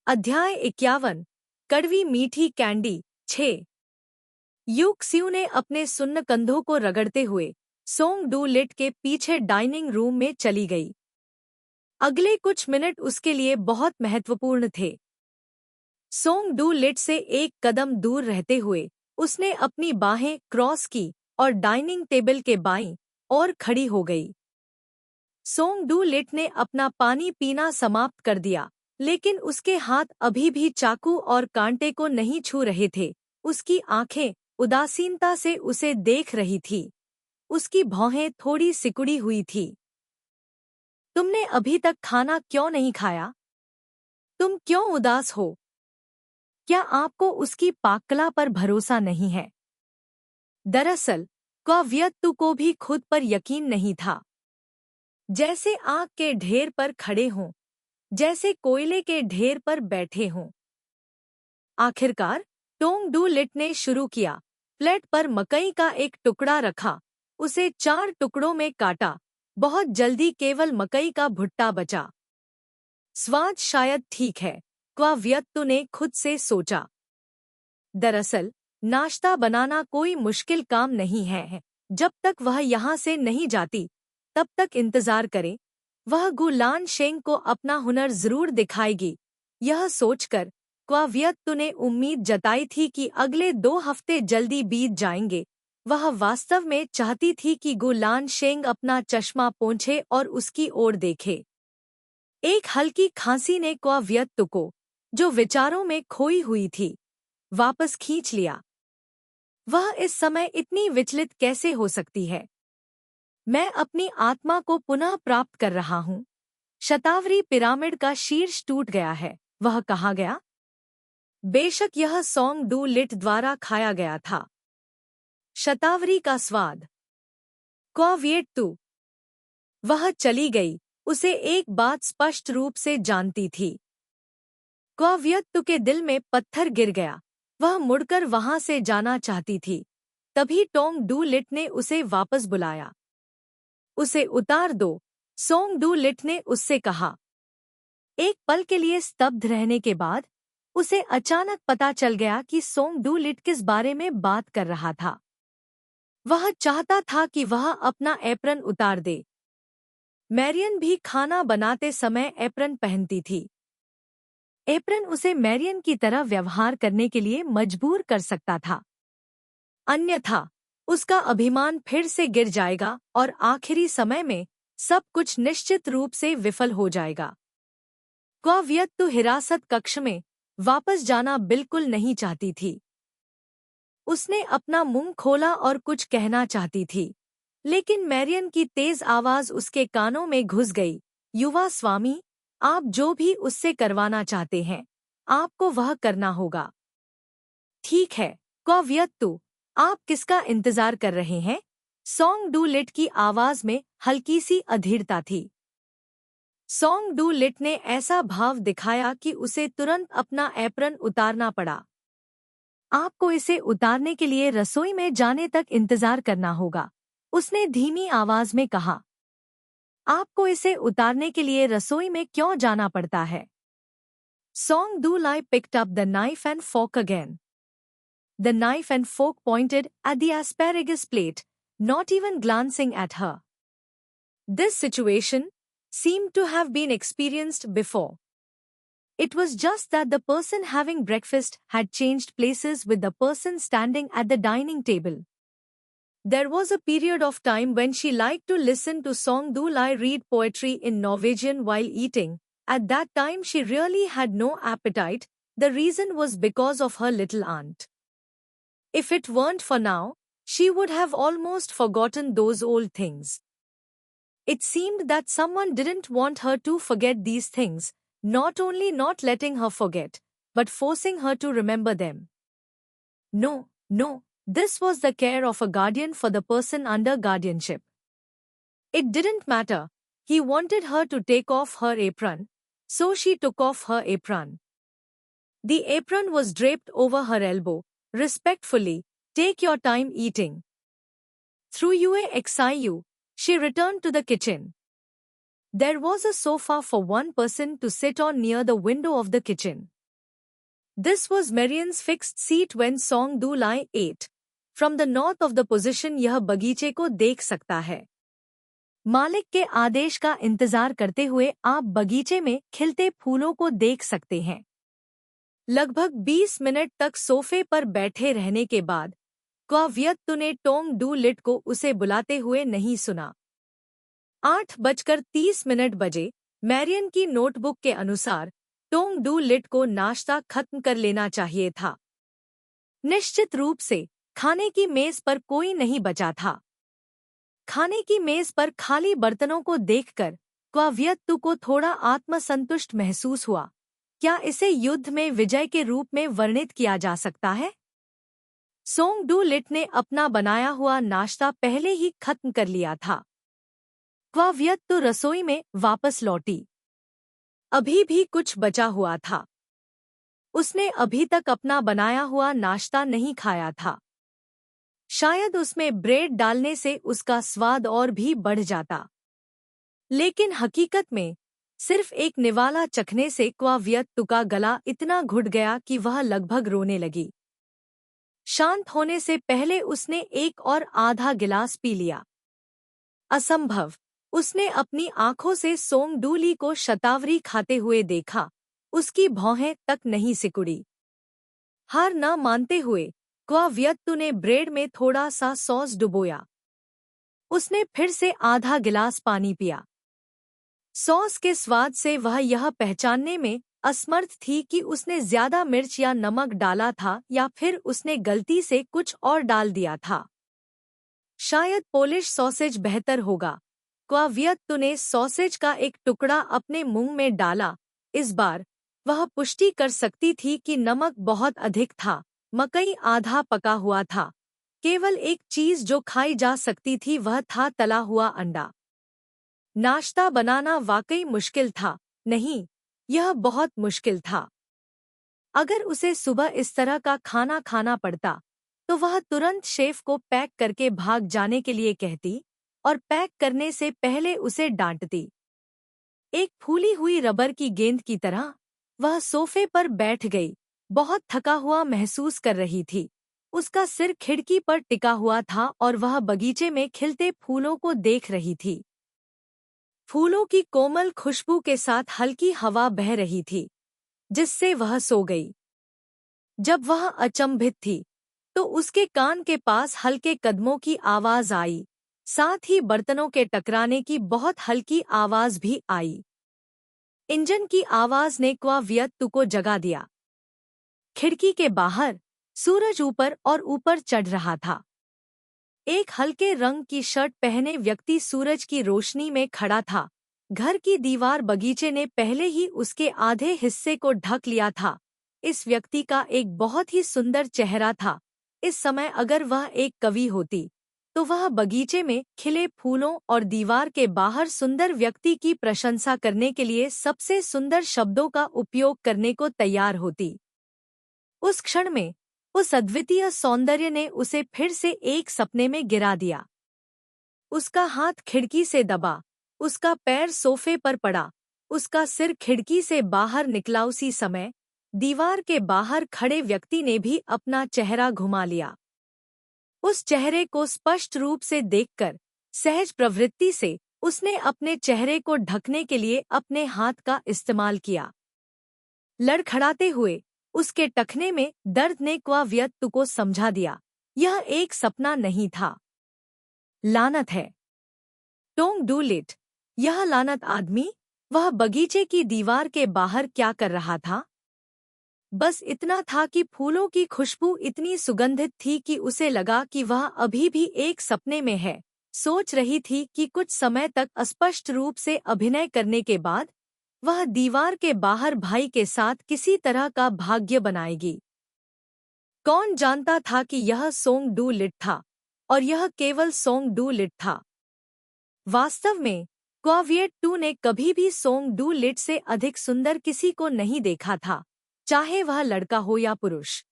अध्याय 51 कड़वी मीठी कैंडी 6। यूक स्यू ने अपने सुन्न कंधों को रगड़ते हुए सोंग डू लिट के पीछे डाइनिंग रूम में चली गई। अगले कुछ मिनट उसके लिए बहुत महत्वपूर्ण थे। सोंग डू लिट से एक कदम दूर रहते हुए उसने अपनी बाहें क्रॉस की और डाइनिंग टेबल के बाईं ओर खड़ी हो गई। सोंग डू लिट ने अपना पानी पीना समाप्त कर दिया, लेकिन उसके हाथ अभी भी चाकू और कांटे को नहीं छू रहे थे। उसकी आंखें उदासीनता से उसे देख रही थी। उसकी भौहें थोड़ी सिकुड़ी हुई थी। तुमने अभी तक खाना क्यों नहीं खाया? तुम क्यों उदास हो? क्या आपको उसकी पाककला पर भरोसा नहीं है? दरअसल क्वाव्यक्तु को भी खुद पर यकीन नहीं था। जैसे आग के ढेर पर खड़े हों, जैसे कोयले के ढेर पर बैठे हों। आखिरकार टोंग डू लिट ने शुरू किया। प्लेट पर मकई का एक टुकड़ा रखा, उसे 4 टुकड़ों में काटा। बहुत जल्दी केवल मकई का भुट्टा बचा। स्वाद शायद ठीक है, क्वाव्यक्तु ने खुद से सोचा। दरअसल नाश्ता बनाना कोई मुश्किल काम नहीं है। जब तक वह यहाँ से नहीं जाती तब तक इंतजार करें। वह गु लान शेंग को अपना हुनर जरूर दिखाएगी। यह सोचकर क्वाव्यक्तु ने उम्मीद जताई थी कि अगले 2 हफ्ते जल्दी बीत जाएंगे। वह वास्तव में चाहती थी कि गु लान शेंग अपना चश्मा पोंछे और उसकी ओर देखे। एक हल्की खांसी ने क्वाव्यक्तु को, जो विचारों में खोई हुई थी, वापस खींच लिया। वह इस समय इतनी विचलित कैसे हो सकती है? मैं अपनी आत्मा को पुनः प्राप्त कर रहा हूँ। शतावरी पिरामिड का शीर्ष टूट गया है। वह कहाँ गया? बेशक यह सोंग डू लिट द्वारा खाया गया था। शतावरी का स्वाद। क्वाव्यक्तु। वह चली गई। उसे एक बात स्पष्ट रूप से जानती थी। क्वाव्यक्तु के दिल में पत्थर गिर गया। वह मुड़कर वहां से जाना चाहती थी। तभी टोंग डू लिट ने उसे वापस बुलाया। उसे उतार दो, सोंग डू लिट ने उससे कहा। एक पल के लिए स्तब्ध रहने के बाद उसे अचानक पता चल गया कि सोंग डू लिट किस बारे में बात कर रहा था। वह चाहता था कि वह अपना एप्रन उतार दे। मैरियन भी खाना बनाते समय एप्रन पहनती थी। एप्रन उसे मैरियन की तरह व्यवहार करने के लिए मजबूर कर सकता था। अन्यथा उसका अभिमान फिर से गिर जाएगा और आखिरी समय में सब कुछ निश्चित रूप से विफल हो जाएगा। क्वाव्यक्तु हिरासत कक्ष में वापस जाना बिल्कुल नहीं चाहती थी। उसने अपना मुंह खोला और कुछ कहना चाहती थी, लेकिन मैरियन की तेज आवाज उसके कानों में घुस गई। युवा स्वामी, आप जो भी उससे करवाना चाहते हैं, आपको वह करना होगा। ठीक है क्वाव्यक्तु, आप किसका इंतजार कर रहे हैं? सोंग डू लिट की आवाज में हल्की सी अधीरता थी। सोंग डू लिट ने ऐसा भाव दिखाया कि उसे तुरंत अपना एप्रन उतारना पड़ा। आपको इसे उतारने के लिए रसोई में जाने तक इंतजार करना होगा, उसने धीमी आवाज में कहा। आपको इसे उतारने के लिए रसोई में क्यों जाना पड़ता है? Song Du Lai picked up the knife and fork again. The knife and fork pointed at the asparagus plate, not even glancing at her. This situation seemed to have been experienced before. It was just that the person having breakfast had changed places with the person standing at the dining table. There was a period of time when she liked to listen to Song Du Lai read poetry in Norwegian while eating. At that time she really had no appetite. The reason was because of her little aunt. If it weren't for now, she would have almost forgotten those old things. It seemed that someone didn't want her to forget these things, not only not letting her forget, but forcing her to remember them. No, this was the care of a guardian for the person under guardianship. It didn't matter. He wanted her to take off her apron, so she took off her apron. The apron was draped over her elbow. Respectfully, take your time eating. Through UAXIU, she returned to the kitchen. There was a sofa for one person to sit on near the window of the kitchen. This was Marian's fixed seat when Song Du Lai ate. From the north of the position यह बगीचे को देख सकता है। मालिक के आदेश का इंतजार करते हुए आप बगीचे में खिलते फूलों को देख सकते हैं। लगभग 20 मिनट तक सोफे पर बैठे रहने के बाद क्वावियत्तु ने टोंग डू लिट को उसे बुलाते हुए नहीं सुना। 8:30 बजे मैरियन की नोटबुक के अनुसार टोंग डू लिट को नाश्ता खत्म कर लेना चाहिए था। निश्चित रूप से खाने की मेज पर कोई नहीं बचा था। खाने की मेज पर खाली बर्तनों को देखकर क्वावियत्तु को थोड़ा आत्मसंतुष्ट महसूस हुआ। क्या इसे युद्ध में विजय के रूप में वर्णित किया जा सकता है? सोंग डू लिट ने अपना बनाया हुआ नाश्ता पहले ही खत्म कर लिया था। क्वावियत्तु रसोई में वापस लौटी। अभी भी कुछ बचा हुआ था। उसने अभी तक अपना बनाया हुआ नाश्ता नहीं खाया था। शायद उसमें ब्रेड डालने से उसका स्वाद और भी बढ़ जाता। लेकिन हकीकत में सिर्फ एक निवाला चखने से क्वावियत्तु का गला इतना घुट गया कि वह लगभग रोने लगी। शांत होने से पहले उसने एक और आधा गिलास पी लिया। असंभव। उसने अपनी आंखों से सोंग डू ली को शतावरी खाते हुए देखा। उसकी भौहें तक नहीं सिकुड़ी। हार न मानते हुए क्वावियत्तु ने ब्रेड में थोड़ा सा सॉस डुबोया। उसने फिर से आधा गिलास पानी पिया। सॉस के स्वाद से वह यह पहचानने में असमर्थ थी कि उसने ज्यादा मिर्च या नमक डाला था या फिर उसने गलती से कुछ और डाल दिया था। शायद पोलिश सॉसेज बेहतर होगा। क्वावियत्तु ने सॉसेज का एक टुकड़ा अपने मुंह में डाला। इस बार वह पुष्टि कर सकती थी कि नमक बहुत अधिक था। मकई आधा पका हुआ था। केवल एक चीज जो खाई जा सकती थी वह था तला हुआ अंडा। नाश्ता बनाना वाकई मुश्किल था। नहीं, यह बहुत मुश्किल था। अगर उसे सुबह इस तरह का खाना खाना पड़ता तो वह तुरंत शेफ को पैक करके भाग जाने के लिए कहती और पैक करने से पहले उसे डांटती। एक फूली हुई रबर की गेंद की तरह वह सोफे पर बैठ गई। बहुत थका हुआ महसूस कर रही थी। उसका सिर खिड़की पर टिका हुआ था और वह बगीचे में खिलते फूलों को देख रही थी। फूलों की कोमल खुशबू के साथ हल्की हवा बह रही थी, जिससे वह सो गई। जब वह अचंभित थी तो उसके कान के पास हल्के कदमों की आवाज आई। साथ ही बर्तनों के टकराने की बहुत हल्की आवाज भी आई। इंजन की आवाज ने क्वावियत्तु को जगा दिया। खिड़की के बाहर सूरज ऊपर और ऊपर चढ़ रहा था। एक हल्के रंग की शर्ट पहने व्यक्ति सूरज की रोशनी में खड़ा था। घर की दीवार बगीचे ने पहले ही उसके आधे हिस्से को ढक लिया था। इस व्यक्ति का एक बहुत ही सुंदर चेहरा था। इस समय अगर वह एक कवि होती तो वह बगीचे में खिले फूलों और दीवार के बाहर सुंदर व्यक्ति की प्रशंसा करने के लिए सबसे सुंदर शब्दों का उपयोग करने को तैयार होती। उस क्षण में उस अद्वितीय सौंदर्य ने उसे फिर से एक सपने में गिरा दिया। उसका हाथ खिड़की से दबा, उसका पैर सोफे पर पड़ा, उसका सिर खिड़की से बाहर निकला। उसी समय दीवार के बाहर खड़े व्यक्ति ने भी अपना चेहरा घुमा लिया। उस चेहरे को स्पष्ट रूप से देखकर सहज प्रवृत्ति से उसने अपने चेहरे को ढकने के लिए अपने हाथ का इस्तेमाल किया। लड़खड़ाते हुए उसके टखने में दर्द ने क्वावियत्तु को समझा दिया, यह एक सपना नहीं था। लानत है। टोंग डू लिट, यह लानत आदमी, वह बगीचे की दीवार के बाहर क्या कर रहा था? बस इतना था कि फूलों की खुशबू इतनी सुगंधित थी कि उसे लगा कि वह अभी भी एक सपने में है। सोच रही थी कि कुछ समय तक अस्पष्ट रूप से अभिनय करने के बाद वह दीवार के बाहर भाई के साथ किसी तरह का भाग्य बनाएगी। कौन जानता था कि यह सोंग डू लिट था, और यह केवल सोंग डू लिट था। वास्तव में क्वावियत्तु ने कभी भी सोंग डू लिट से अधिक सुंदर किसी को नहीं देखा था, चाहे वह लड़का हो या पुरुष।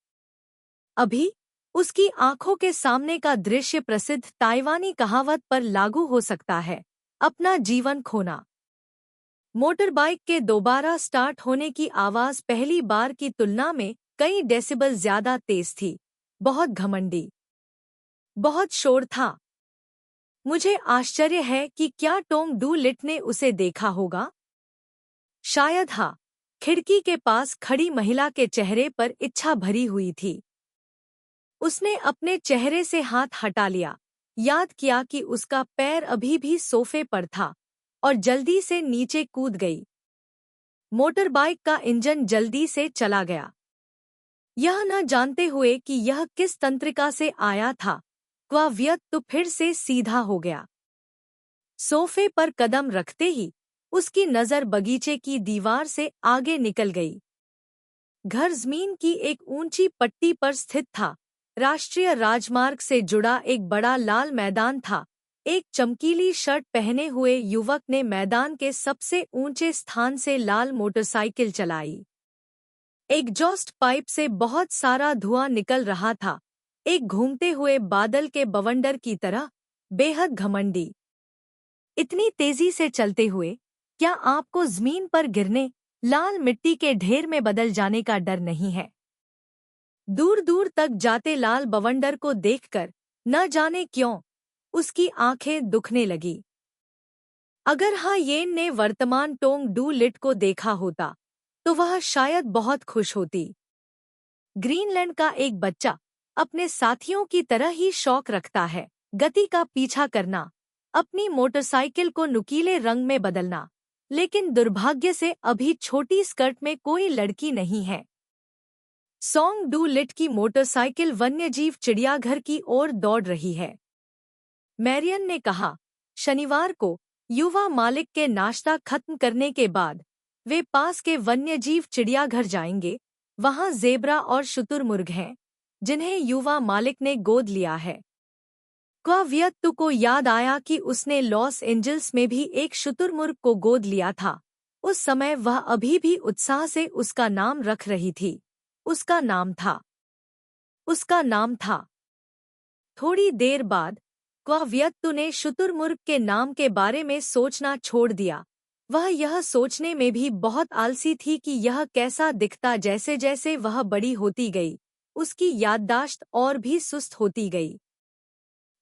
अभी उसकी आंखों के सामने का दृश्य प्रसिद्ध ताइवानी कहावत पर लागू हो सकता है, अपना जीवन खोना। मोटरबाइक के दोबारा स्टार्ट होने की आवाज पहली बार की तुलना में कई डेसिबल ज्यादा तेज थी। बहुत घमंडी, बहुत शोर था। मुझे आश्चर्य है कि क्या टॉम डूलिट ने उसे देखा होगा? शायद हाँ। खिड़की के पास खड़ी महिला के चेहरे पर इच्छा भरी हुई थी। उसने अपने चेहरे से हाथ हटा लिया, याद किया कि उसका पैर अभी भी सोफे पर था और जल्दी से नीचे कूद गई। मोटरबाइक का इंजन जल्दी से चला गया। यह न जानते हुए कि यह किस तंत्रिका से आया था, व्यक्ति फिर से सीधा हो गया। सोफे पर कदम रखते ही उसकी नज़र बगीचे की दीवार से आगे निकल गई। घर जमीन की एक ऊंची पट्टी पर स्थित था। राष्ट्रीय राजमार्ग से जुड़ा एक बड़ा लाल मैदान था। एक चमकीली शर्ट पहने हुए युवक ने मैदान के सबसे ऊंचे स्थान से लाल मोटरसाइकिल चलाई। एग्जॉस्ट पाइप से बहुत सारा धुआं निकल रहा था, एक घूमते हुए बादल के बवंडर की तरह, बेहद घमंडी। इतनी तेजी से चलते हुए क्या आपको जमीन पर गिरने, लाल मिट्टी के ढेर में बदल जाने का डर नहीं है? दूर दूर तक जाते लाल बवंडर को देखकर न जाने क्यों उसकी आंखें दुखने लगी। अगर येन ने वर्तमान टॉम डूलिट को देखा होता तो वह शायद बहुत खुश होती। ग्रीनलैंड का एक बच्चा अपने साथियों की तरह ही शौक रखता है, गति का पीछा करना, अपनी मोटरसाइकिल को नुकीले रंग में बदलना, लेकिन दुर्भाग्य से अभी छोटी स्कर्ट में कोई लड़की नहीं है। सॉन्ग डूलिट की मोटरसाइकिल वन्यजीव चिड़ियाघर की ओर दौड़ रही है। मैरियन ने कहा, शनिवार को युवा मालिक के नाश्ता खत्म करने के बाद वे पास के वन्यजीव चिड़ियाघर जाएंगे। वहां ज़ेब्रा और शुतुरमुर्ग हैं, जिन्हें युवा मालिक ने गोद लिया है। व्यक्ति को याद आया कि उसने लॉस एंजल्स में भी एक शुतुरमुर्ग को गोद लिया था। उस समय वह अभी भी उत्साह से उसका नाम रख रही थी। उसका नाम था। थोड़ी देर बाद व्यक्ति ने शुतुरमुर्ग के नाम के बारे में सोचना छोड़ दिया। वह यह सोचने में भी बहुत आलसी थी कि यह कैसा दिखता। जैसे जैसे वह बड़ी होती गई, उसकी याददाश्त और भी सुस्त होती गई।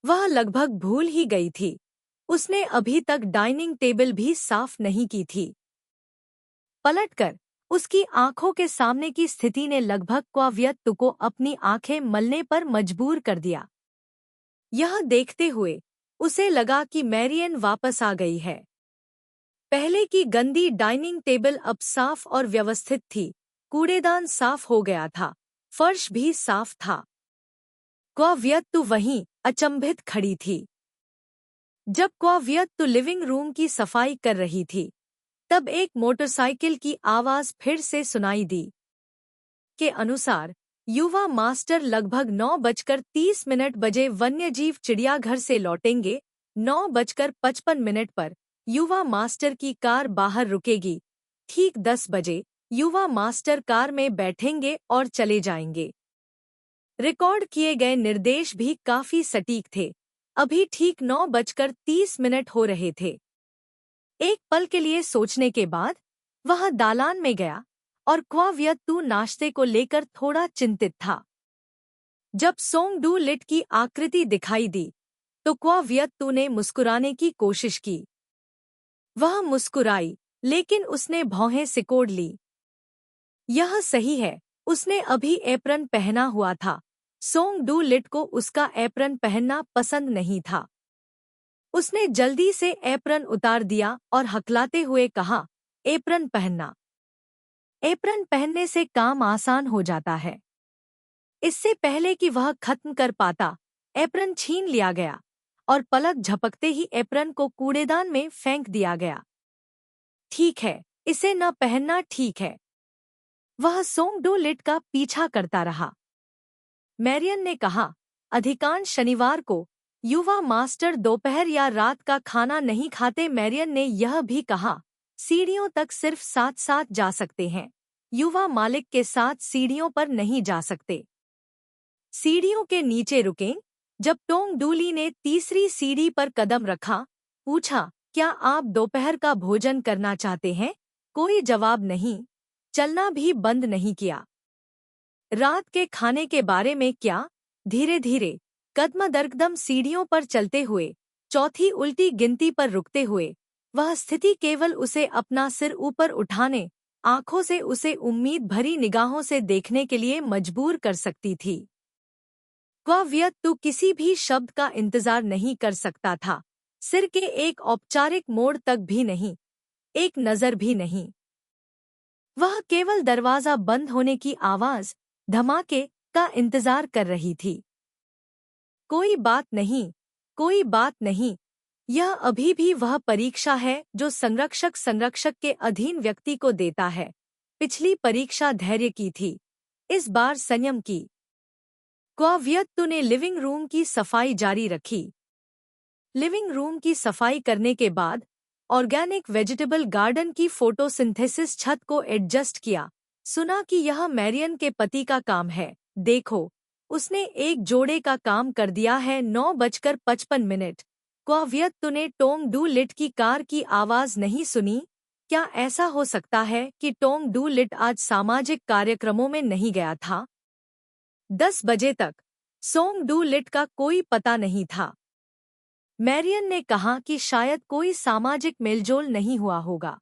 वह लगभग भूल ही गई थी। उसने अभी तक डाइनिंग टेबल भी साफ नहीं की थी। पलटकर उसकी आंखों के सामने की स्थिति ने लगभग व्यक्ति को अपनी आंखें मलने पर मजबूर कर दिया। यह देखते हुए उसे लगा कि मैरियन वापस आ गई है। पहले की गंदी डाइनिंग टेबल अब साफ और व्यवस्थित थी। कूड़ेदान साफ हो गया था, फर्श भी साफ था। व्यक्ति वहीं अचंभित खड़ी थी। जब व्यक्ति लिविंग रूम की सफाई कर रही थी, तब एक मोटरसाइकिल की आवाज फिर से सुनाई दी। के अनुसार युवा मास्टर लगभग 9:30 बजे वन्यजीव चिड़ियाघर से लौटेंगे। 9:55 पर युवा मास्टर की कार बाहर रुकेगी। ठीक 10 बजे युवा मास्टर कार में बैठेंगे और चले जाएंगे। रिकॉर्ड किए गए निर्देश भी काफी सटीक थे। अभी ठीक 9:30 हो रहे थे। एक पल के लिए सोचने के बाद वह दालान में गया और व्यक्ति नाश्ते को लेकर थोड़ा चिंतित था। जब सॉन्ग डूलिट की आकृति दिखाई दी तो व्यक्ति ने मुस्कुराने की कोशिश की। वह मुस्कुराई, लेकिन उसने भौहें सिकोड़ ली। यह सही है, उसने अभी एप्रन पहना हुआ था। सॉन्ग डूलिट को उसका एप्रन पहनना पसंद नहीं था। उसने जल्दी से एप्रन उतार दिया और हकलाते हुए कहा, एप्रन पहनना। एप्रन पहनने से काम आसान हो जाता है। इससे पहले कि वह खत्म कर पाता, एप्रन छीन लिया गया और पलक झपकते ही एप्रन को कूड़ेदान में फेंक दिया गया। ठीक है, इसे न पहनना ठीक है। वह सॉन्ग डूलिट का पीछा करता रहा। मैरियन ने कहा, अधिकांश शनिवार को युवा मास्टर दोपहर या रात का खाना नहीं खाते। मैरियन ने यह भी कहा, सीढ़ियों तक सिर्फ साथ साथ जा सकते हैं। युवा मालिक के साथ सीढ़ियों पर नहीं जा सकते। सीढ़ियों के नीचे रुकें। जब टॉम डूली ने तीसरी सीढ़ी पर कदम रखा, पूछा, क्या आप दोपहर का भोजन करना चाहते हैं? कोई जवाब नहीं। चलना भी बंद नहीं किया। रात के खाने के बारे में क्या? धीरे धीरे कदम सीढ़ियों पर चलते हुए, चौथी उल्टी गिनती पर रुकते हुए, वह स्थिति केवल उसे अपना सिर ऊपर उठाने, आंखों से उसे उम्मीद भरी निगाहों से देखने के लिए मजबूर कर सकती थी। वह व्यक्ति किसी भी शब्द का इंतजार नहीं कर सकता था, सिर के एक औपचारिक मोड़ तक भी नहीं, एक नजर भी नहीं। वह केवल दरवाजा बंद होने की आवाज, धमाके का इंतजार कर रही थी। कोई बात नहीं, कोई बात नहीं। यह अभी भी वह परीक्षा है जो संरक्षक के अधीन व्यक्ति को देता है। पिछली परीक्षा धैर्य की थी, इस बार संयम की। क्वाव्यक्तु ने लिविंग रूम की सफाई जारी रखी। लिविंग रूम की सफाई करने के बाद ऑर्गेनिक वेजिटेबल गार्डन की फोटोसिंथेसिस छत को एडजस्ट किया। सुना कि यह मैरियन के पति का काम है। देखो, उसने एक जोड़े का काम कर दिया है। 9:55। क्वाव्यक्तु ने टॉम डू लिट की कार की आवाज नहीं सुनी। क्या ऐसा हो सकता है कि टॉम डू लिट आज सामाजिक कार्यक्रमों में नहीं गया था? 10 बजे तक सोंग डू लिट का कोई पता नहीं था। मैरियन ने कहा कि शायद कोई सामाजिक मेलजोल नहीं हुआ होगा।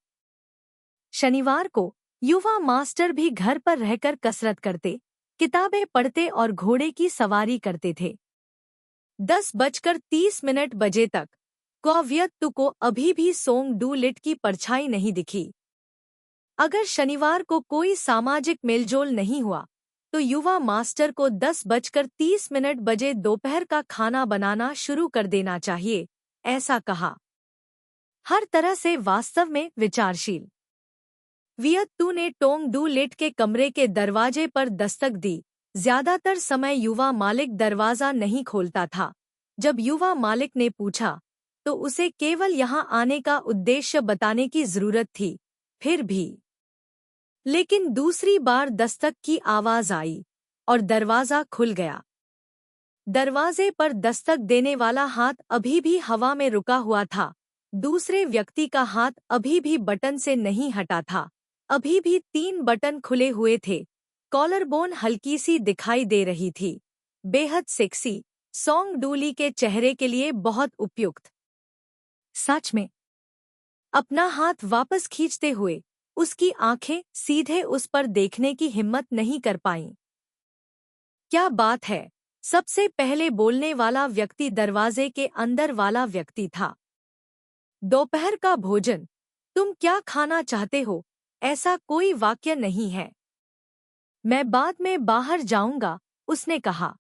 शनिवार को युवा मास्टर भी घर पर रहकर कसरत करते, किताबें पढ़ते और घोड़े की सवारी करते थे। 10:30 बजे तक क्वाव्यक्तु को अभी भी सोंग डू लिट की परछाई नहीं दिखी। अगर शनिवार को कोई सामाजिक मेलजोल नहीं हुआ, तो युवा मास्टर को 10:30 बजे दोपहर का खाना बनाना शुरू कर देना चाहिए, ऐसा कहा। हर तरह से वास्तव में विचारशील व्यक्ति ने टॉम डू लिट के कमरे के दरवाजे पर दस्तक दी। ज्यादातर समय युवा मालिक दरवाजा नहीं खोलता था। जब युवा मालिक ने पूछा, तो उसे केवल यहां आने का उद्देश्य बताने की जरूरत थी। फिर भी लेकिन दूसरी बार दस्तक की आवाज आई और दरवाजा खुल गया। दरवाजे पर दस्तक देने वाला हाथ अभी भी हवा में रुका हुआ था। दूसरे व्यक्ति का हाथ अभी भी बटन से नहीं हटा था। अभी भी 3 बटन खुले हुए थे। कॉलरबोन हल्की सी दिखाई दे रही थी। बेहद सेक्सी, सोंग डूली के चेहरे के लिए बहुत उपयुक्त। सच में। अपना हाथ वापस खींचते हुए उसकी आंखें सीधे उस पर देखने की हिम्मत नहीं कर पाईं। क्या बात है? सबसे पहले बोलने वाला व्यक्ति दरवाजे के अंदर वाला व्यक्ति था। दोपहर का भोजन, तुम क्या खाना चाहते हो? ऐसा कोई वाक्य नहीं है। मैं बाद में बाहर जाऊंगा, उसने कहा।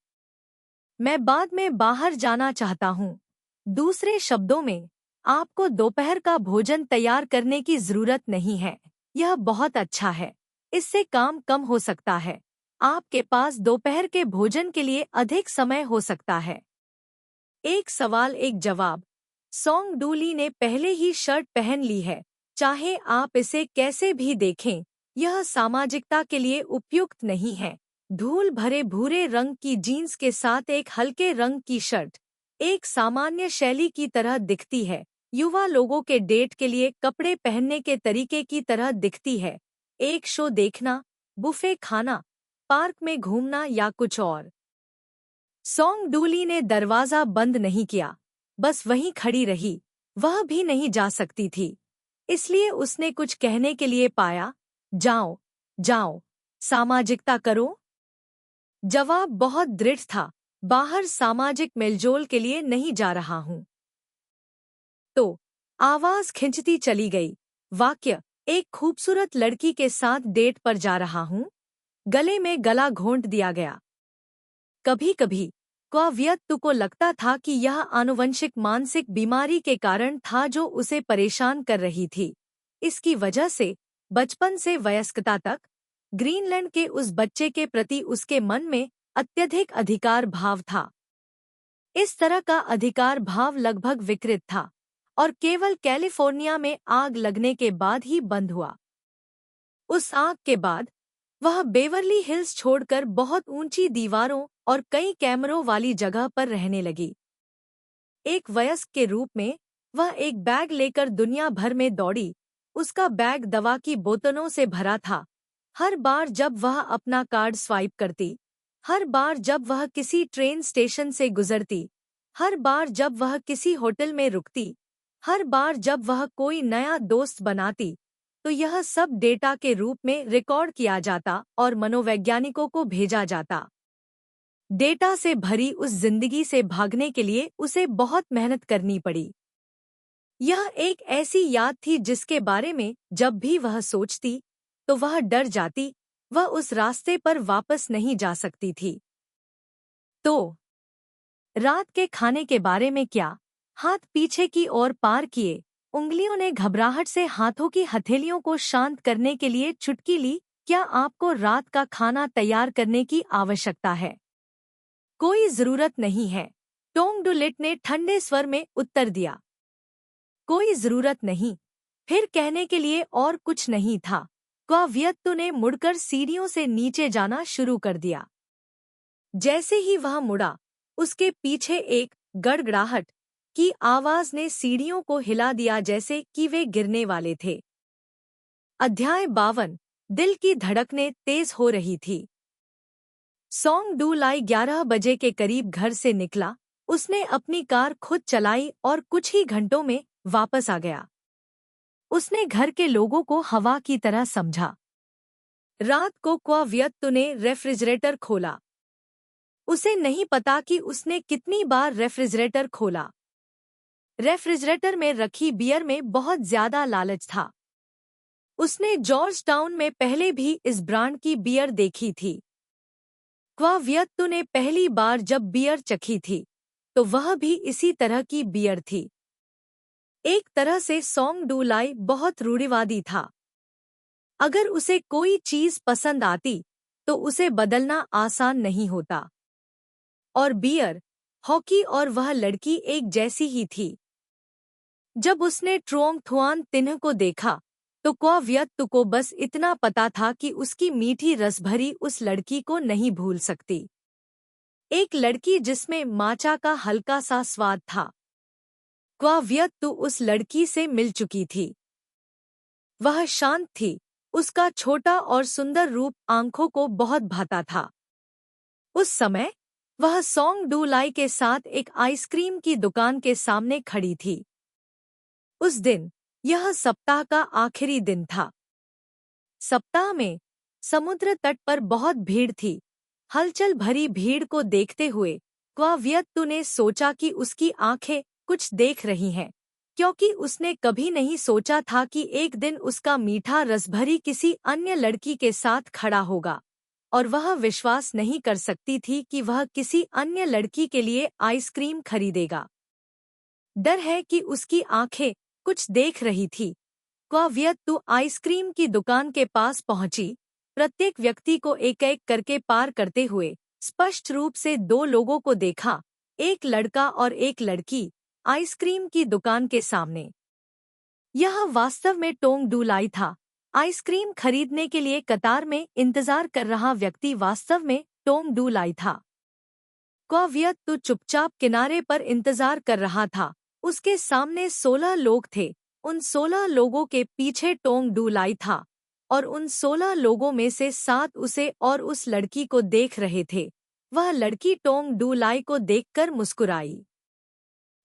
मैं बाद में बाहर जाना चाहता हूँ। दूसरे शब्दों में, आपको दोपहर का भोजन तैयार करने की जरूरत नहीं है। यह बहुत अच्छा है। इससे काम कम हो सकता है। आपके पास दोपहर के भोजन के लिए अधिक समय हो सकता है। एक सवाल एक जवाब। सोंग डूली ने पहले ही शर्ट पहन ली है। चाहे आप इसे कैसे भी देखें, यह सामाजिकता के लिए उपयुक्त नहीं है। धूल भरे भूरे रंग की जीन्स के साथ एक हल्के रंग की शर्ट एक सामान्य शैली की तरह दिखती है। युवा लोगों के डेट के लिए कपड़े पहनने के तरीके की तरह दिखती है। एक शो देखना, बुफे खाना, पार्क में घूमना या कुछ और। सोंग डूली ने दरवाजा बंद नहीं किया, बस वहीं खड़ी रही। वह भी नहीं जा सकती थी, इसलिए उसने कुछ कहने के लिए पाया। जाओ, जाओ, सामाजिकता करो। जवाब बहुत दृढ़ था। बाहर सामाजिक मेलजोल के लिए नहीं जा रहा हूँ। तो आवाज खिंचती चली गई। वाक्य, एक खूबसूरत लड़की के साथ डेट पर जा रहा हूँ। गले में गला घोंट दिया गया। कभी कभी क्वाव्यक्तु को लगता था कि यह आनुवंशिक मानसिक बीमारी के कारण था जो उसे परेशान कर रही थी। इसकी वजह से बचपन से वयस्कता तक ग्रीनलैंड के उस बच्चे के प्रति उसके मन में अत्यधिक अधिकार भाव था। इस तरह का अधिकार भाव लगभग विकृत था और केवल कैलिफोर्निया में आग लगने के बाद ही बंद हुआ। उस आग के बाद वह बेवरली हिल्स छोड़कर बहुत ऊंची दीवारों और कई कैमरों वाली जगह पर रहने लगी। एक वयस्क के रूप में वह एक बैग लेकर दुनिया भर में दौड़ी। उसका बैग दवा की बोतलों से भरा था। हर बार जब वह अपना कार्ड स्वाइप करती, हर बार जब वह किसी ट्रेन स्टेशन से गुजरती, हर बार जब वह किसी होटल में रुकती, हर बार जब वह कोई नया दोस्त बनाती, तो यह सब डेटा के रूप में रिकॉर्ड किया जाता और मनोवैज्ञानिकों को भेजा जाता। डेटा से भरी उस जिंदगी से भागने के लिए उसे बहुत मेहनत करनी पड़ी। यह एक ऐसी याद थी जिसके बारे में जब भी वह सोचती तो वह डर जाती, वह उस रास्ते पर वापस नहीं जा सकती थी। तो रात के खाने के बारे में क्या? हाथ पीछे की ओर पार किए, उंगलियों ने घबराहट से हाथों की हथेलियों को शांत करने के लिए चुटकी ली। क्या आपको रात का खाना तैयार करने की आवश्यकता है? कोई जरूरत नहीं है, टोंग डुलिट ने ठंडे स्वर में उत्तर दिया। कोई जरूरत नहीं। फिर कहने के लिए और कुछ नहीं था। क्वावियत्तु ने मुड़कर सीढ़ियों से नीचे जाना शुरू कर दिया। जैसे ही वह मुड़ा, उसके पीछे एक गड़गड़ाहट की आवाज ने सीढ़ियों को हिला दिया जैसे कि वे गिरने वाले थे। अध्याय 52। दिल की धड़कनें तेज हो रही थी। सोंग डू लाई 11 बजे के करीब घर से निकला। उसने अपनी कार खुद चलाई और कुछ ही घंटों में वापस आ गया। उसने घर के लोगों को हवा की तरह समझा। रात को क्वावियत्तु ने रेफ्रिजरेटर खोला। उसे नहीं पता कि उसने कितनी बार रेफ्रिजरेटर खोला। रेफ्रिजरेटर में रखी बियर में बहुत ज्यादा लालच था। उसने जॉर्ज टाउन में पहले भी इस ब्रांड की बियर देखी थी। क्वावियत्तु ने पहली बार जब बियर चखी थी तो वह भी इसी तरह की बियर थी। एक तरह से सोंग डू लाई बहुत रूढ़िवादी था। अगर उसे कोई चीज पसंद आती तो उसे बदलना आसान नहीं होता। और बियर, हॉकी और वह लड़की एक जैसी ही थी। जब उसने ट्रोंग थुआन तिन्ह को देखा तो क्वावियत्तु को बस इतना पता था कि उसकी मीठी रसभरी उस लड़की को नहीं भूल सकती। एक लड़की जिसमें माचा का हल्का सा स्वाद था। क्वावियत्तु उस लड़की से मिल चुकी थी। वह शांत थी। उसका छोटा और सुंदर रूप आंखों को बहुत भाता था। उस समय वह सोंग डू लाई के साथ एक आइसक्रीम की दुकान के सामने खड़ी थी। उस दिन यह सप्ताह का आखिरी दिन था। सप्ताह में समुद्र तट पर बहुत भीड़ थी। हलचल भरी भीड़ को देखते हुए क्वावियत्तु ने सोचा कि उसकी आंखें कुछ देख रही हैं, क्योंकि उसने कभी नहीं सोचा था कि एक दिन उसका मीठा रसभरी किसी अन्य लड़की के साथ खड़ा होगा, और वह विश्वास नहीं कर सकती थी कि वह किसी अन्य लड़की के लिए आइसक्रीम खरीदेगा। डर है कि उसकी आंखें कुछ देख रही थी। क्वावियत्तु आइसक्रीम की दुकान के पास पहुंची। प्रत्येक व्यक्ति को एक एक करके पार करते हुए स्पष्ट रूप से दो लोगों को देखा, एक लड़का और एक लड़की, आइसक्रीम की दुकान के सामने। यह वास्तव में टोंग डू लाई था। आइसक्रीम खरीदने के लिए कतार में इंतजार कर रहा व्यक्ति वास्तव में टोंग डू लाई था। क्वावियत्तु चुपचाप किनारे पर इंतजार कर रहा था। उसके सामने 16 लोग थे। उन 16 लोगों के पीछे टोंग डू लाई था, और उन 16 लोगों में से 7 उसे और उस लड़की को देख रहे थे। वह लड़की टोंग डू लाई को देखकर मुस्कुराई।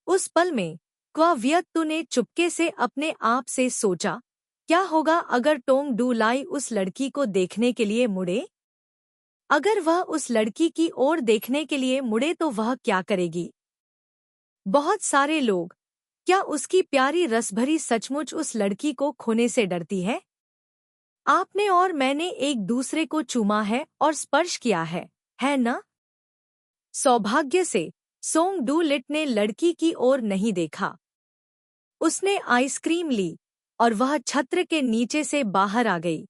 उस पल में क्वावियत्तु ने चुपके से अपने आप से सोचा, क्या होगा अगर टोंग डू लाई उस लड़की को देखने के लिए मुड़े? अगर वह उस लड़की की ओर देखने के लिए मुड़े तो वह क्या करेगी? बहुत सारे लोग। क्या उसकी प्यारी रसभरी सचमुच उस लड़की को खोने से डरती है? आपने और मैंने एक दूसरे को चूमा है और स्पर्श किया है ना? सौभाग्य से सोंग डू लिट ने लड़की की ओर नहीं देखा। उसने आइसक्रीम ली और वह छत्र के नीचे से बाहर आ गई।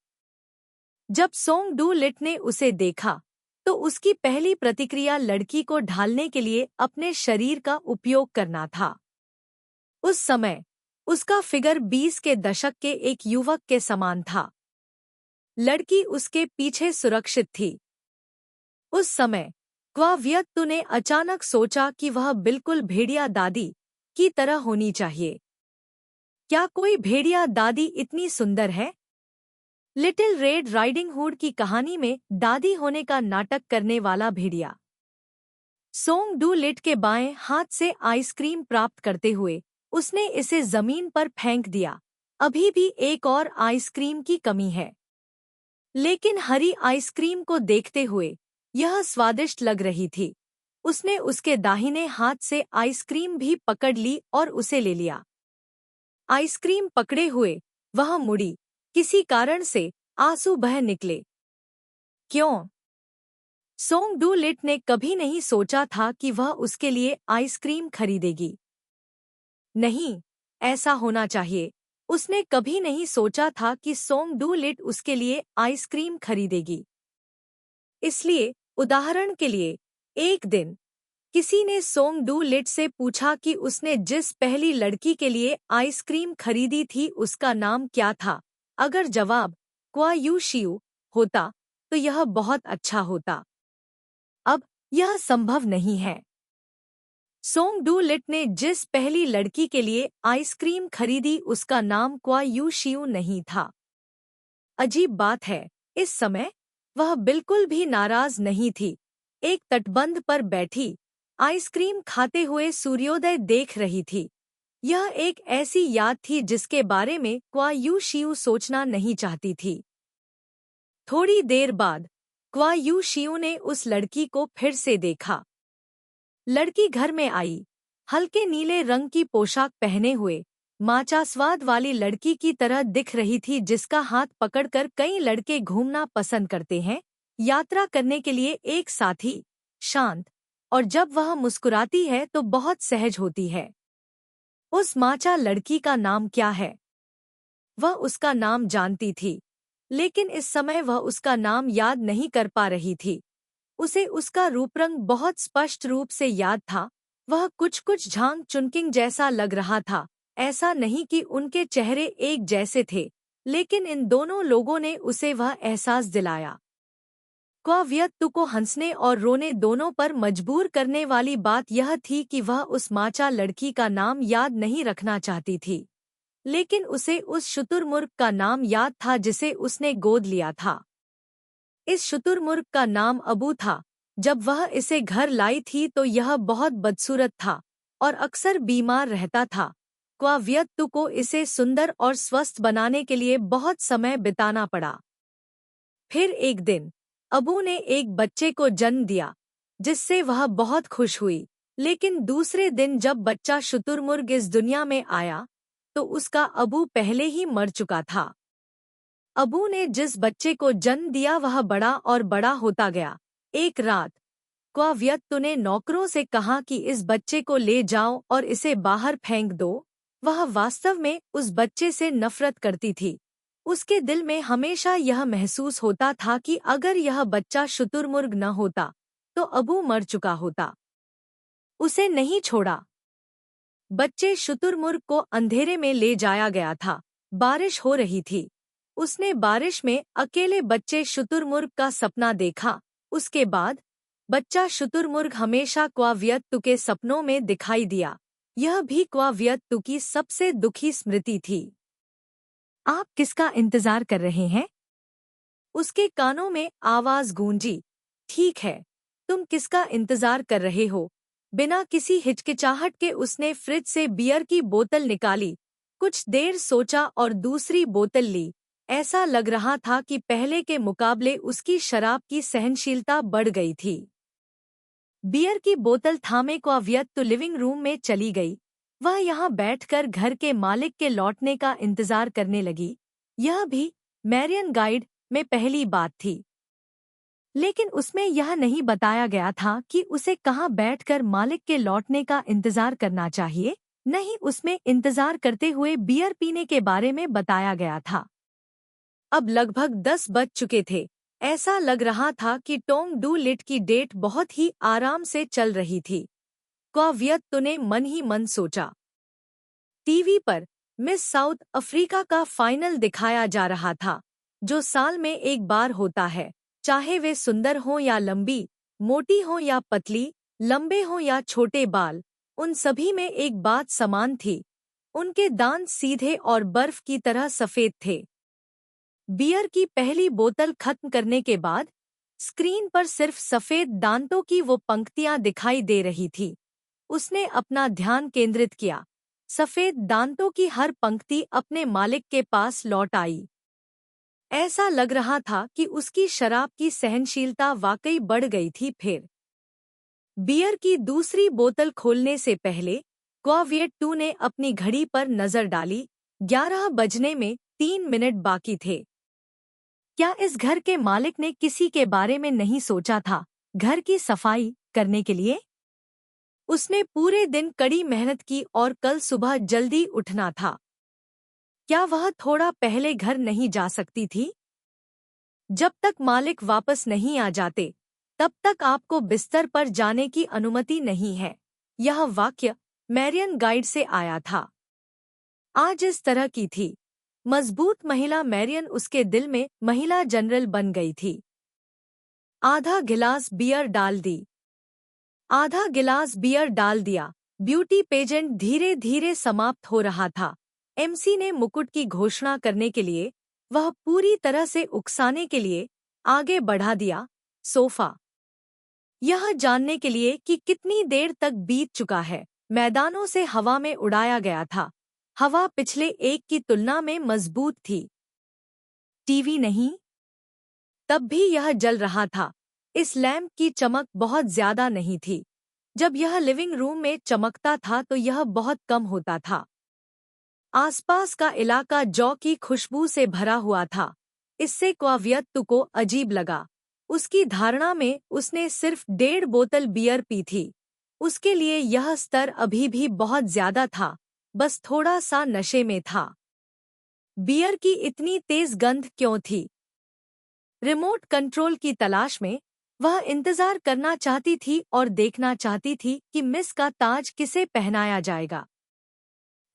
जब सोंग डू लिट ने उसे देखा तो उसकी पहली प्रतिक्रिया लड़की को ढालने के लिए अपने शरीर का उपयोग करना था। उस समय उसका फिगर 20 के दशक के एक युवक के समान था। लड़की उसके पीछे सुरक्षित थी। उस समय क्वावियत्तु ने अचानक सोचा कि वह बिल्कुल भेड़िया दादी की तरह होनी चाहिए। क्या कोई भेड़िया दादी इतनी सुंदर है? लिटिल रेड राइडिंग हुड की कहानी में दादी होने का नाटक करने वाला भेड़िया। सोंग डू लिट के बाएं हाथ से आइसक्रीम प्राप्त करते हुए उसने इसे जमीन पर फेंक दिया। अभी भी एक और आइसक्रीम की कमी है। लेकिन हरी आइसक्रीम को देखते हुए यह स्वादिष्ट लग रही थी। उसने उसके दाहिने हाथ से आइसक्रीम भी पकड़ ली और उसे ले लिया। आइसक्रीम पकड़े हुए वह मुड़ी। किसी कारण से आंसू बह निकले। क्यों? सोंग डू लिट ने कभी नहीं सोचा था कि वह उसके लिए आइसक्रीम खरीदेगी। नहीं, ऐसा होना चाहिए। उसने कभी नहीं सोचा था कि सोंग डू लिट उसके लिए आइसक्रीम खरीदेगी। इसलिए, उदाहरण के लिए, एक दिन किसी ने सोंग डू लिट से पूछा कि उसने जिस पहली लड़की के लिए आइसक्रीम खरीदी थी उसका नाम क्या था। अगर जवाब क्वा यू शियू होता तो यह बहुत अच्छा होता। अब यह संभव नहीं है। सोंग डू लिट ने जिस पहली लड़की के लिए आइसक्रीम खरीदी उसका नाम क्वा यू शियू नहीं था। अजीब बात है, इस समय वह बिल्कुल भी नाराज नहीं थी। एक तटबंध पर बैठी आइसक्रीम खाते हुए सूर्योदय देख रही थी। यह एक ऐसी याद थी जिसके बारे में क्वा यू शियू सोचना नहीं चाहती थी। थोड़ी देर बाद क्वा यू शियू ने उस लड़की को फिर से देखा। लड़की घर में आई, हल्के नीले रंग की पोशाक पहने हुए माचास्वाद वाली लड़की की तरह दिख रही थी जिसका हाथ पकड़कर कई लड़के घूमना पसंद करते हैं, यात्रा करने के लिए एक साथी, शांत, और जब वह मुस्कुराती है तो बहुत सहज होती है। उस माचा लड़की का नाम क्या है? वह उसका नाम जानती थी, लेकिन इस समय वह उसका नाम याद नहीं कर पा रही थी। उसे उसका रूपरंग बहुत स्पष्ट रूप से याद था। वह कुछ झांग चुनकिंग जैसा लग रहा था। ऐसा नहीं कि उनके चेहरे एक जैसे थे, लेकिन इन दोनों लोगों ने उसे वह एहसास दिलाया। क्वा व्यक्ति को हंसने और रोने दोनों पर मजबूर करने वाली बात यह थी कि वह उस माचा लड़की का नाम याद नहीं रखना चाहती थी, लेकिन उसे उस शुतुरमुर्ग का नाम याद था जिसे उसने गोद लिया था। इस शुतुरमुर्ग का नाम अबू था। जब वह इसे घर लाई थी तो यह बहुत बदसूरत था और अक्सर बीमार रहता था। क्वा व्यक्ति को इसे सुंदर और स्वस्थ बनाने के लिए बहुत समय बिताना पड़ा। फिर एक दिन अबू ने एक बच्चे को जन्म दिया, जिससे वह बहुत खुश हुई। लेकिन दूसरे दिन जब बच्चा शुतुरमुर्ग इस दुनिया में आया, तो उसका अबू पहले ही मर चुका था। अबू ने जिस बच्चे को जन्म दिया वह बड़ा और बड़ा होता गया। एक रात क्वा व्यक्ति ने नौकरों से कहा कि इस बच्चे को ले जाओ और इसे बाहर फेंक दो। वह वास्तव में उस बच्चे से नफरत करती थी। उसके दिल में हमेशा यह महसूस होता था कि अगर यह बच्चा शुतुरमुर्ग न होता तो अबू मर चुका होता। उसे नहीं छोड़ा। बच्चे शुतुरमुर्ग को अंधेरे में ले जाया गया था। बारिश हो रही थी। उसने बारिश में अकेले बच्चे शुतुरमुर्ग का सपना देखा। उसके बाद बच्चा शुतुरमुर्ग हमेशा क्वा व्यक्ति के सपनों में दिखाई दिया। यह भी क्वा व्यक्ति की सबसे दुखी स्मृति थी। आप किसका इंतजार कर रहे हैं? उसके कानों में आवाज गूंजी। ठीक है, तुम किसका इंतजार कर रहे हो? बिना किसी हिचकिचाहट के उसने फ्रिज से बियर की बोतल निकाली। कुछ देर सोचा और दूसरी बोतल ली। ऐसा लग रहा था कि पहले के मुकाबले उसकी शराब की सहनशीलता बढ़ गई थी। बियर की बोतल थामे क्वा व्यक्ति लिविंग रूम में चली गई। वह यहाँ बैठकर घर के मालिक के लौटने का इंतजार करने लगी। यह भी मैरियन गाइड में पहली बात थी, लेकिन उसमें यह नहीं बताया गया था कि उसे कहाँ बैठकर मालिक के लौटने का इंतजार करना चाहिए। नहीं, उसमें इंतजार करते हुए बियर पीने के बारे में बताया गया था। अब लगभग 10 बज चुके थे। ऐसा लग रहा था कि टोंग डू लिट की डेट बहुत ही आराम से चल रही थी। क्वा व्यक्ति ने मन ही मन सोचा। टीवी पर मिस साउथ अफ्रीका का फाइनल दिखाया जा रहा था, जो साल में एक बार होता है। चाहे वे सुंदर हों या लंबी, मोटी हों या पतली, लंबे हों या छोटे बाल, उन सभी में एक बात समान थी। उनके दांत सीधे और बर्फ की तरह सफेद थे। बियर की पहली बोतल खत्म करने के बाद स्क्रीन पर सिर्फ सफेद दांतों की वो पंक्तियां दिखाई दे रही थी। उसने अपना ध्यान केंद्रित किया। सफेद दांतों की हर पंक्ति अपने मालिक के पास लौट आई। ऐसा लग रहा था कि उसकी शराब की सहनशीलता वाकई बढ़ गई थी। फिर बियर की दूसरी बोतल खोलने से पहले क्वाविएट 2 ने अपनी घड़ी पर नजर डाली। 11 बजने में 3 मिनट बाकी थे। क्या इस घर के मालिक ने किसी के बारे में नहीं सोचा था घर की सफाई करने के लिए? उसने पूरे दिन कड़ी मेहनत की और कल सुबह जल्दी उठना था। क्या वह थोड़ा पहले घर नहीं जा सकती थी? जब तक मालिक वापस नहीं आ जाते तब तक आपको बिस्तर पर जाने की अनुमति नहीं है। यह वाक्य मैरियन गाइड से आया था। आज इस तरह की थी। मजबूत महिला मैरियन उसके दिल में महिला जनरल बन गई थी। आधा गिलास बियर डाल दी। आधा गिलास बियर डाल दिया। ब्यूटी पेजेंट धीरे धीरे समाप्त हो रहा था। एमसी ने मुकुट की घोषणा करने के लिए, वह पूरी तरह से उकसाने के लिए आगे बढ़ा दिया। सोफा यह जानने के लिए कि कितनी देर तक बीत चुका है, मैदानों से हवा में उड़ाया गया था। हवा पिछले एक की तुलना में मजबूत थी। टीवी नहीं, तब भी यह जल रहा था। इस लैंप की चमक बहुत ज्यादा नहीं थी। जब यह लिविंग रूम में चमकता था तो यह बहुत कम होता था। आसपास का इलाका जौ की खुशबू से भरा हुआ था। इससे क्वाविएट को अजीब लगा। उसकी धारणा में उसने सिर्फ 1.5 बोतल बियर पी थी। उसके लिए यह स्तर अभी भी बहुत ज्यादा था, बस थोड़ा सा नशे में था। बियर की इतनी तेज गंध क्यों थी? रिमोट कंट्रोल की तलाश में वह इंतजार करना चाहती थी और देखना चाहती थी कि मिस का ताज किसे पहनाया जाएगा।